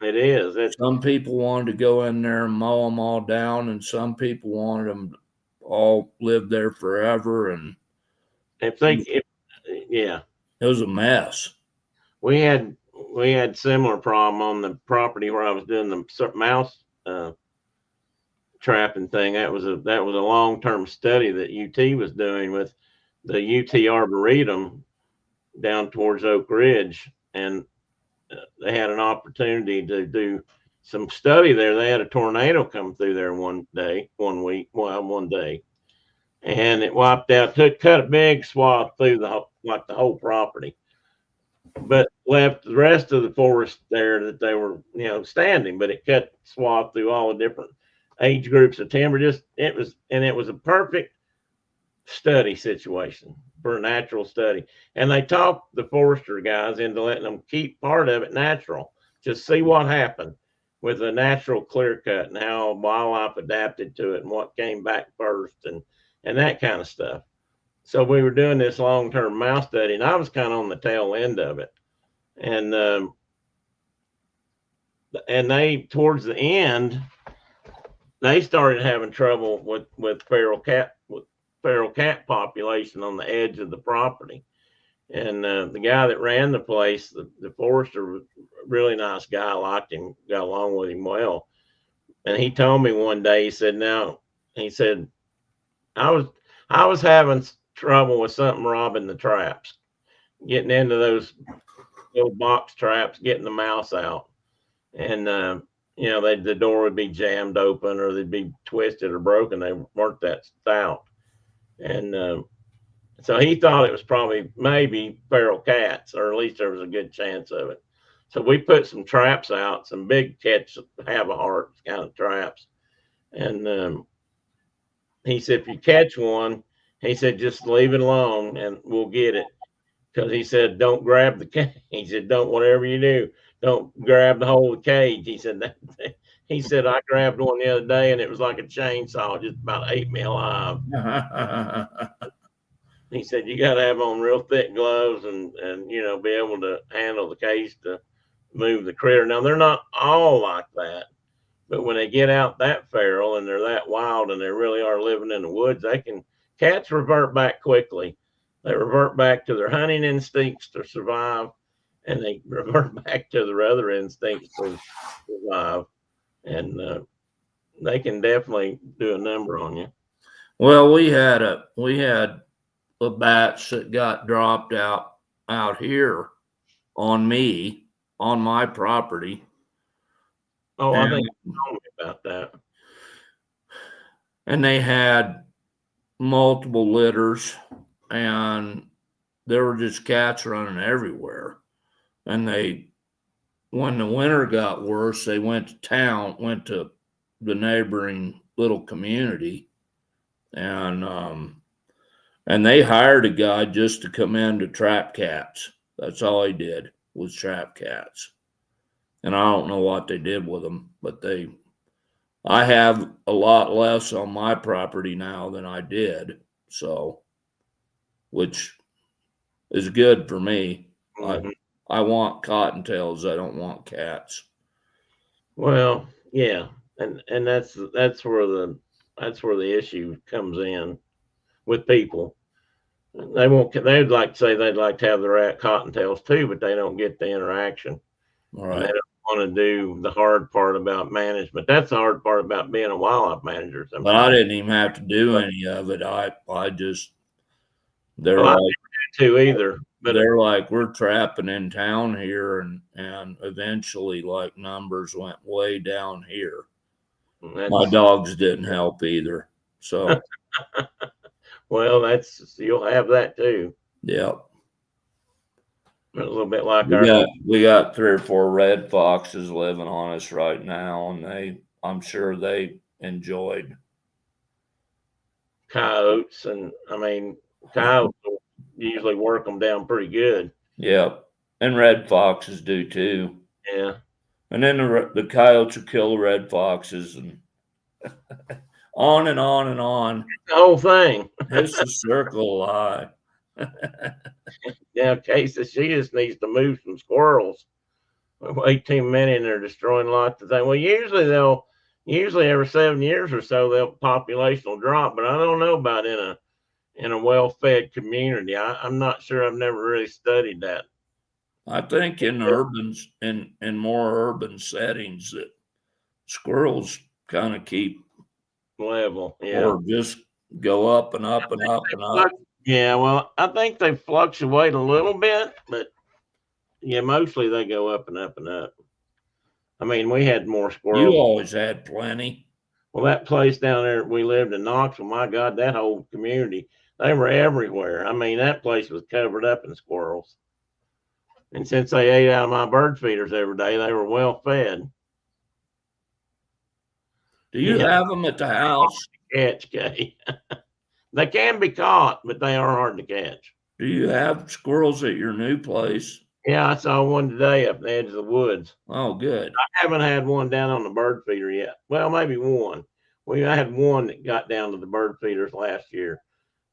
It is. Some people wanted to go in there and mow them all down, and some people wanted them to all live there forever. And yeah, it was a mess. We had similar problem on the property where I was doing the mouse trapping thing. That was a long-term study that UT was doing with the UT Arboretum down towards Oak Ridge, and they had an opportunity to do some study there. They had a tornado come through there one day, and it wiped out, cut a big swath through the whole property, but left the rest of the forest there that they were, standing. But it cut swath through all the different age groups of timber. It was a perfect study situation for a natural study. And they talked the forester guys into letting them keep part of it natural, just see what happened with a natural clear cut and how wildlife adapted to it and what came back first and that kind of stuff. So we were doing this long-term mouse study, and I was kind of on the tail end of it. And they, towards the end, they started having trouble with feral cat population on the edge of the property. And the guy that ran the place, the forester, was a really nice guy. I liked him, got along with him well. And he told me one day, he said, I was having trouble with something robbing the traps, getting into those little box traps, getting the mouse out. And, the door would be jammed open or they'd be twisted or broken. They weren't that stout. And so he thought it was maybe feral cats, or at least there was a good chance of it. So we put some traps out, some big catch, have a heart kind of traps. And he said, if you catch one, he said, just leave it alone and we'll get it. Because he said, don't grab the cage. He said, whatever you do, don't grab the whole cage. He said, I grabbed one the other day and it was like a chainsaw, just about ate me alive. He said, you got to have on real thick gloves and be able to handle the cage to move the critter. Now, they're not all like that, but when they get out that feral and they're that wild and they really are living in the woods, cats revert back quickly. They revert back to their hunting instincts to survive, and they revert back to their other instincts to survive. And they can definitely do a number on you. Well, we had a batch that got dropped out here on my property. Oh, I think you told me about that. And they had multiple litters, and there were just cats running everywhere. And when the winter got worse, they went to the neighboring little community, and they hired a guy just to come in to trap cats. That's all he did, was trap cats. And I don't know what they did with them, but I have a lot less on my property now than I did. So, which is good for me. Mm-hmm. I want cottontails. I don't want cats. Well, yeah. And that's where the issue comes in with people. They'd like to say they'd like to have the cottontails too, but they don't get the interaction. Right. They don't want to do the hard part about management. That's the hard part about being a wildlife manager. But I didn't even have to do any of it. They're like, too either. But they're like, we're trapping in town here, and eventually, like, numbers went way down here. My dogs didn't help either. So, well, you'll have that too. Yep. A little bit like we got 3 or 4 red foxes living on us right now, and I'm sure they enjoyed coyotes, and coyotes will usually work them down pretty good. Yep, and red foxes do too. Yeah, and then the coyotes will kill the red foxes, and on and on and on. The whole thing. It's a circle of life. Now, Casey, she just needs to move some squirrels. Way too many, and they're destroying lots of things. Well, usually every 7 years or so, population will drop, but I don't know about in a well-fed community. I'm not sure. I've never really studied that. I think in in more urban settings that squirrels kind of keep Level, yeah. or just go up and up and up and up. Yeah, well, I think they fluctuate a little bit, but yeah, mostly they go up and up and up. I mean, we had more squirrels. You always had plenty. Well, that place down there we lived in Knoxville, my God, that whole community, they were everywhere. I mean, that place was covered up in squirrels. And since they ate out of my bird feeders every day, they were well fed. Do you have them at the house? Catch, Kay. They can be caught, but they are hard to catch. Do you have squirrels at your new place? Yeah, I saw one today up the edge of the woods. Oh, good. I haven't had one down on the bird feeder yet. Well, maybe one. I had one that got down to the bird feeders last year,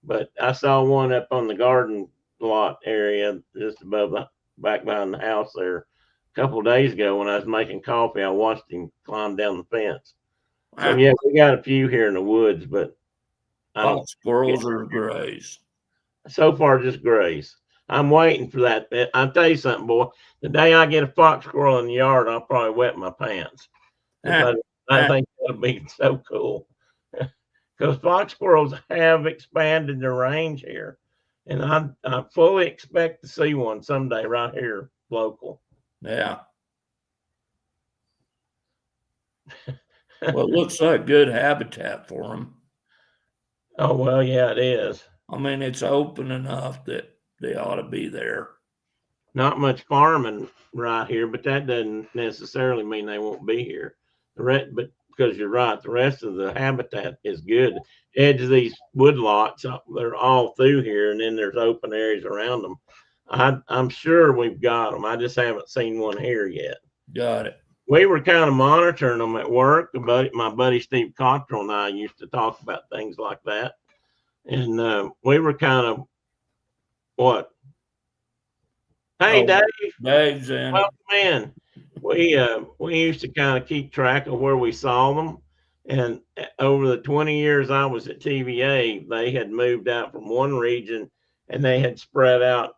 but I saw one up on the garden lot area just above the back behind the house there a couple of days ago when I was making coffee. I watched him climb down the fence. So yeah, we got a few here in the woods, but squirrels or grays. So far, just grays. I'm waiting for that. I'll tell you something, boy. The day I get a fox squirrel in the yard, I'll probably wet my pants. I think that'll be so cool. Because fox squirrels have expanded their range here. And I fully expect to see one someday right here local. Yeah. Well, it looks like good habitat for them. Oh, well, yeah, it is. I mean, it's open enough that they ought to be there. Not much farming right here, but that doesn't necessarily mean they won't be here. But because you're right, the rest of the habitat is good. Edge of these wood lots, they're all through here, and then there's open areas around them. I'm sure we've got them. I just haven't seen one here yet. Got it. We were kind of monitoring them at work. My buddy Steve Cottrell and I used to talk about things like that. And we were kind of, what? Hey, Dave. Dave's in. Welcome in. We used to kind of keep track of where we saw them. And over the 20 years I was at TVA, they had moved out from one region and they had spread out,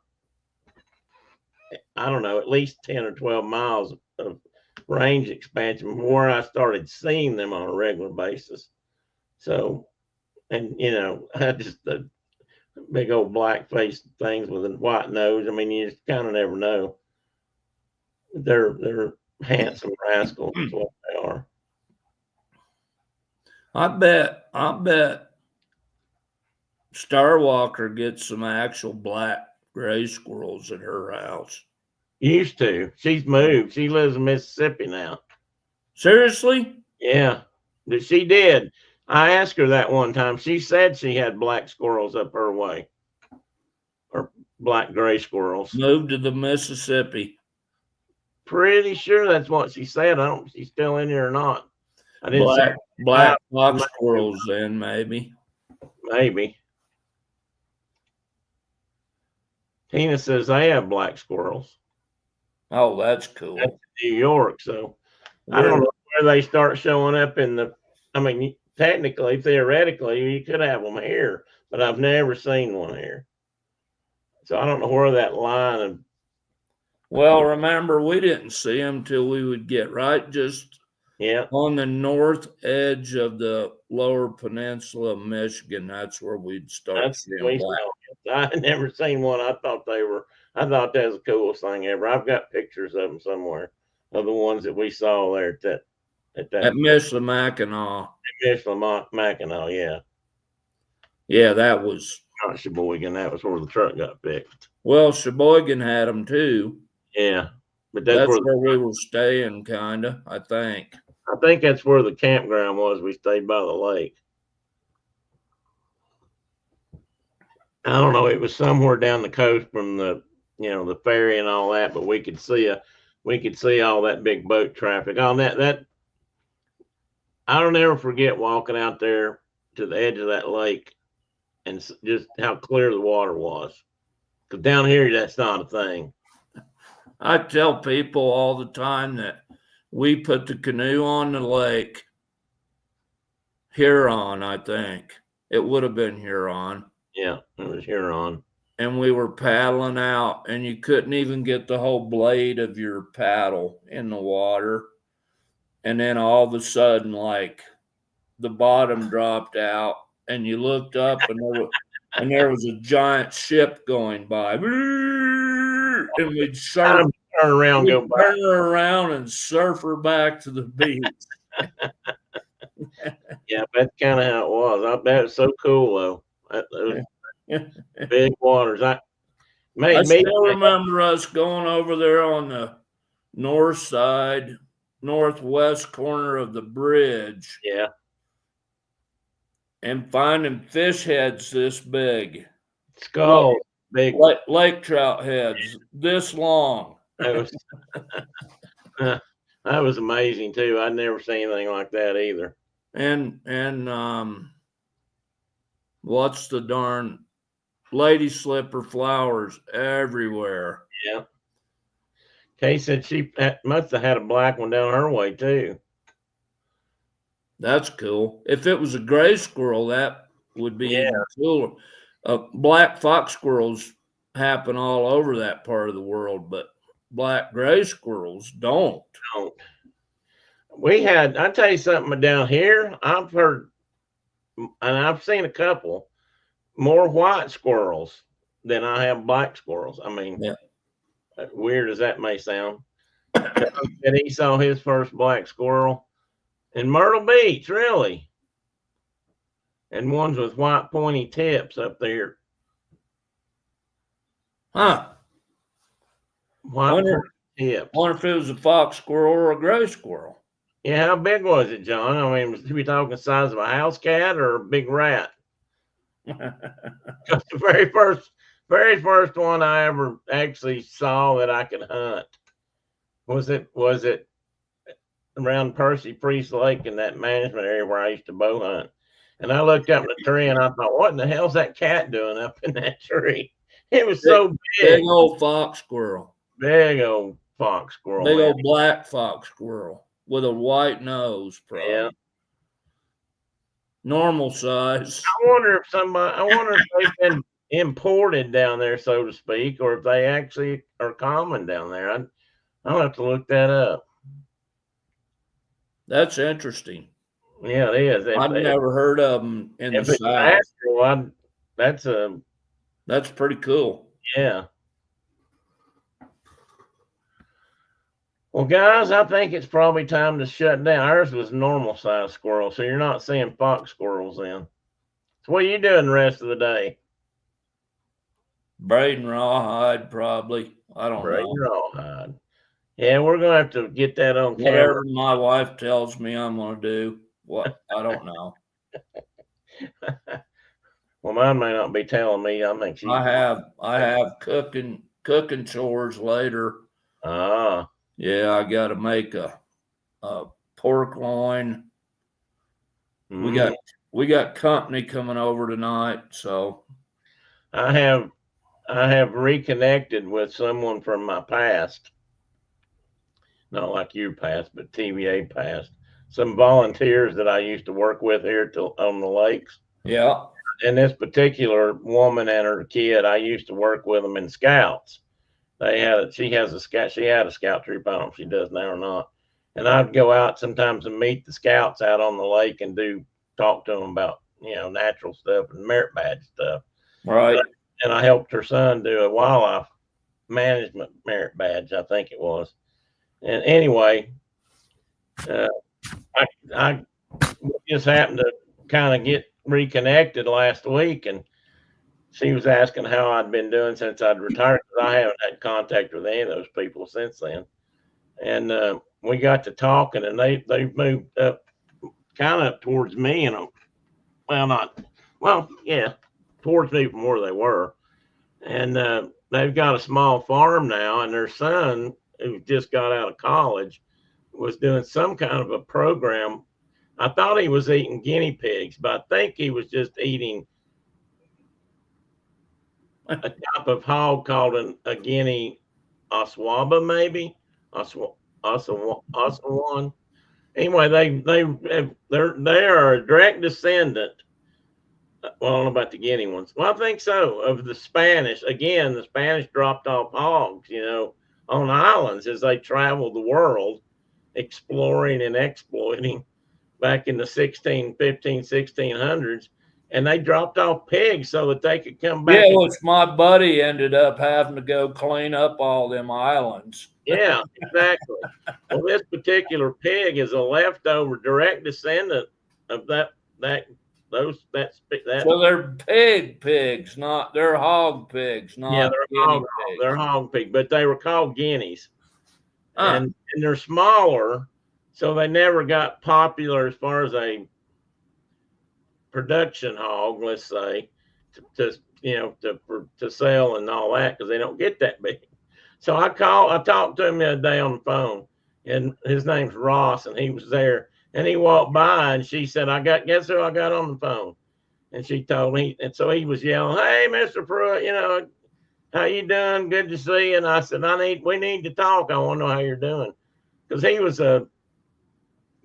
I don't know, at least 10 or 12 miles of range expansion from where I started seeing them on a regular basis. So, and just the big old black faced things with a white nose. I mean, you just kind of never know. They're handsome rascals is what they are. I bet Starwalker gets some actual black gray squirrels at her house. Used to. She's moved. She lives in Mississippi now. Seriously? Yeah, she did. I asked her that one time. She said she had black squirrels up her way, or black gray squirrels. Moved to the Mississippi. Pretty sure that's what she said. I don't know if she's still in here or not. I didn't black fox squirrels then, maybe. Maybe. Tina says they have black squirrels. Oh, that's cool. That's New York, so I don't know where they start showing up I mean, technically, theoretically, you could have them here, but I've never seen one here. So I don't know where that line of. Well, remember, we didn't see them till we would get right just on the north edge of the lower peninsula of Michigan. That's where we'd start seeing black. I had never seen one. I thought that was the coolest thing ever. I've got pictures of them somewhere, of the ones that we saw there at Michilimackinac. Michilimackinac, yeah. Yeah, that was not Sheboygan. That was where the truck got fixed. Well, Sheboygan had them too. Yeah, but that's where we were staying, kind of, I think. I think that's where the campground was. We stayed by the lake. I don't know. It was somewhere down the coast from the ferry and all that, but we could see all that big boat traffic on that. I don't ever forget walking out there to the edge of that lake and just how clear the water was. 'Cause down here, that's not a thing. I tell people all the time that we put the canoe on the lake, Huron, I think. It would have been Huron. Yeah, it was Huron. And we were paddling out, and you couldn't even get the whole blade of your paddle in the water. And then all of a sudden, like, the bottom dropped out, and you looked up, and there was a giant ship going by. And we'd Turn around, go back. turn her around and surf her back to the beach. Yeah, that's kind of how it was. That was so cool, though. Those big waters. I still remember us going over there on the north side, northwest corner of the bridge. Yeah. And finding fish heads this big. Skulls, big. Lake trout heads this long. That was amazing, too. I'd never seen anything like that either. And what's the darn lady slipper flowers everywhere. Yeah. Kay said she must have had a black one down her way too. That's cool. If it was a gray squirrel, that would be even cooler. Black fox squirrels happen all over that part of the world, but black gray squirrels don't. I'll tell you something down here. I've heard, and I've seen a couple more white squirrels than I have black squirrels. I mean, weird as that may sound. And he saw his first black squirrel in Myrtle Beach, really. And ones with white pointy tips up there. Huh. White tips. Wonder if it was a fox squirrel or a gray squirrel. Yeah, how big was it, John? I mean, was we talking the size of a house cat or a big rat? The very first one I ever actually saw that I could hunt was it around Percy Priest Lake in that management area where I used to bow hunt. And I looked up in the tree and I thought, what in the hell's that cat doing up in that tree? It was so big. Big old fox squirrel. Big old fox squirrel. Big old black fox squirrel with a white nose, probably. Yeah. Normal size. I wonder if they've been imported down there, so to speak, or if they actually are common down there. I'll have to look that up. That's interesting. Yeah, it is. I've never heard of them in the South. That's pretty cool. Yeah. Well, guys, I think it's probably time to shut down. Ours was normal size squirrel, so you're not seeing fox squirrels then. So what are you doing the rest of the day? Braiding rawhide, probably. I don't know. Braiding rawhide. Yeah, we're going to have to get that on camera. Whatever my wife tells me I'm going to do. What? I don't know. Well, mine may not be telling me. I think she. I have cooking chores later. Ah. Yeah, I got to make a pork loin. We got company coming over tonight, so I have reconnected with someone from my past. Not like your past, but TVA past. Some volunteers that I used to work with here on the lakes. Yeah. And this particular woman and her kid, I used to work with them in Scouts. She had a scout troop. I don't know if she does now or not. And I'd go out sometimes and meet the scouts out on the lake and talk to them about, natural stuff and merit badge stuff. Right. And I helped her son do a wildlife management merit badge, I think it was. And anyway, I just happened to kind of get reconnected last week, and she was asking how I'd been doing since I'd retired, because I haven't had contact with any of those people since then. And we got to talking, and they moved up kind of towards me, towards me from where they were. And they've got a small farm now, and their son, who just got out of college, was doing some kind of a program. I thought he was eating guinea pigs, but I think he was just eating a type of hog called a Guinea Oswaba, maybe Ossawan. Anyway, they are a direct descendant. Well, I don't know about the Guinea ones. Well, I think so. Of the Spanish, again, the Spanish dropped off hogs, on islands as they traveled the world, exploring and exploiting back in the 1600s. And they dropped off pigs so that they could come back. Yeah, which my buddy ended up having to go clean up all them islands. Yeah, exactly. Well, this particular pig is a leftover direct descendant of that. So they're pigs, they're hog pigs, not yeah, pigs. They're hog pig, but they were called guineas, and they're smaller, so they never got popular as far as a production hog, let's say, to sell and all that, because they don't get that big. So I talked to him the other day on the phone, and his name's Ross, and he was there, and he walked by, and she said, guess who I got on the phone? And she told me, and so he was yelling, "Hey, Mr. Pruitt, how you doing? Good to see you." And I said, we need to talk. I want to know how you're doing. Because he was a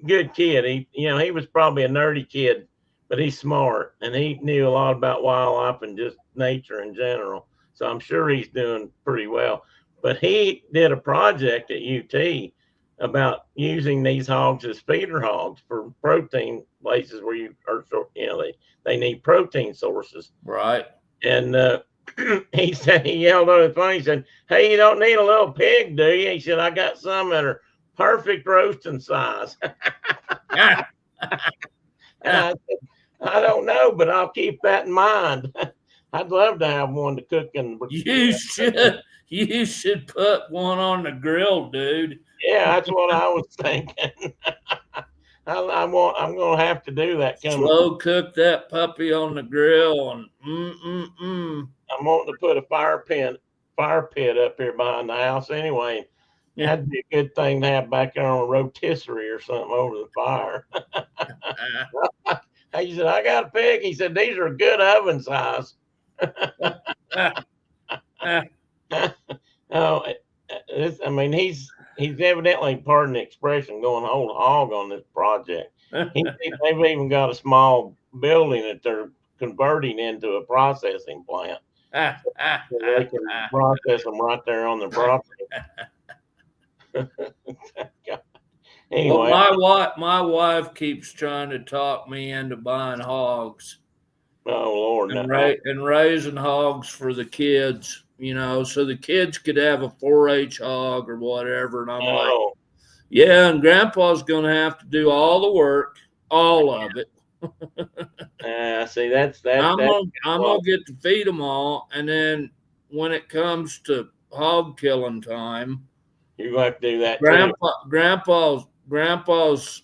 good kid. He was probably a nerdy kid, but he's smart, and he knew a lot about wildlife and just nature in general. So I'm sure he's doing pretty well. But he did a project at UT about using these hogs as feeder hogs for protein places where they need protein sources. Right. And he yelled on the phone. He said, "Hey, you don't need a little pig, do you?" He said, "I got some that are perfect roasting size." And I said, "I don't know, but I'll keep that in mind." I'd love to have one to cook in. You should put one on the grill, dude. Yeah, that's what I was thinking. I'm going to have to do that. Slow cook that puppy on the grill, and I'm wanting to put a fire pit up here behind the house anyway. Yeah. That'd be a good thing to have back there on a rotisserie or something over the fire. He said, "I got a pig." He said, "These are good oven size." Oh, he's evidently, pardon the expression, going whole hog on this project. They've even got a small building that they're converting into a processing plant. So they can process them right there on the property. Anyway, well, my wife keeps trying to talk me into buying hogs. Oh Lord! And raising hogs for the kids, so the kids could have a 4-H hog or whatever. And I'm like, yeah, and Grandpa's going to have to do all the work, all of it. See, that's I'm gonna get to feed them all, and then when it comes to hog killing time, you're going to have to do that. Grandpa's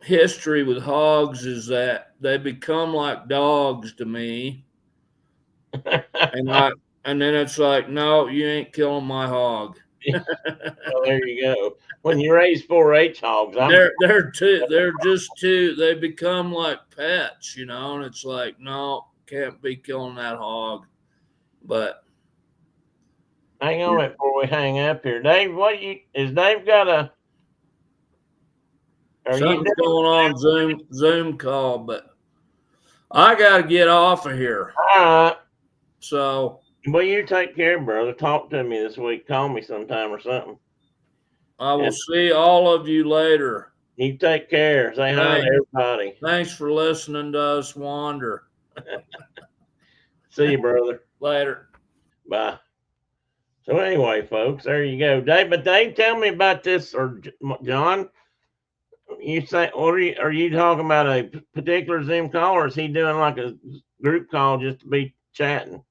history with hogs is that they become like dogs to me, and then it's like, no, you ain't killing my hog. Well, there you go. When you raise 4-H hogs, they're just two. They become like pets, and it's like, no, can't be killing that hog. But hang on before we hang up here, Dave. Is Dave got a? Something's going on Zoom call, but I got to get off of here. All right. So, well, you take care, brother. Talk to me this week. Call me sometime or something. I will see all of you later. You take care. Say hi to everybody. Thanks for listening to us wander. See you, brother. Later. Bye. So anyway, folks, there you go. Dave, tell me about this, or John. You say, what are you talking about, a particular Zoom call, or is he doing like a group call just to be chatting?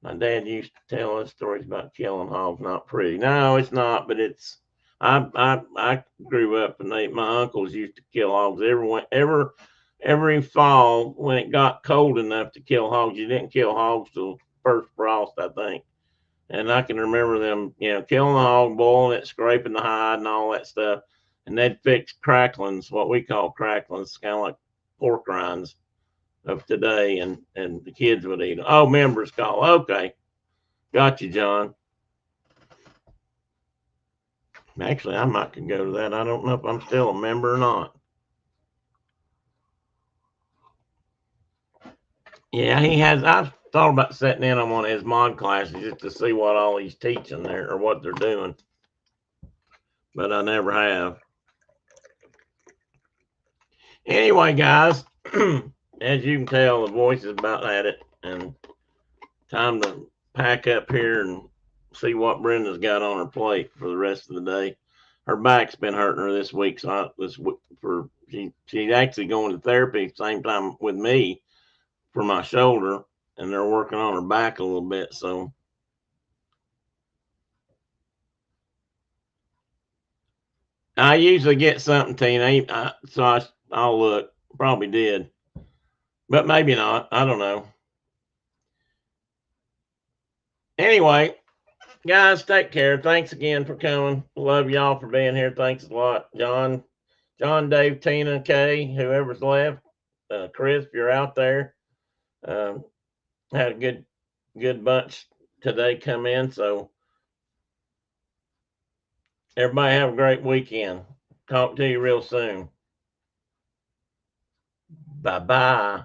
My dad used to tell us stories about killing hogs. Not pretty. No, it's not, but it's. I grew up, and my uncles used to kill hogs every fall when it got cold enough to kill hogs. You didn't kill hogs till first frost, I think. And I can remember them, killing the hog, boiling it, scraping the hide, and all that stuff. And they'd fix cracklings, what we call cracklings, kind of like pork rinds, of today, and the kids would eat them. Oh, members call. Okay, got you, John. Actually, I might could go to that. I don't know if I'm still a member or not. Yeah, he has. I've thought about setting in on one of his mod classes just to see what all he's teaching there or what they're doing, but I never have. Anyway, guys, as you can tell, the voice is about at it, and time to pack up here and see what Brenda's got on her plate for the rest of the day. Her back's been hurting her this week, so she's actually going to therapy at the same time with me for my shoulder, and they're working on her back a little bit. So I usually get something, Tina. I'll look. Probably did, but maybe not. I don't know. Anyway, guys, take care. Thanks again for coming. Love y'all for being here. Thanks a lot, John, Dave, Tina, Kay, whoever's left. Chris, if you're out there, um, had a good bunch today come in. So everybody have a great weekend. Talk to you real soon. Bye bye.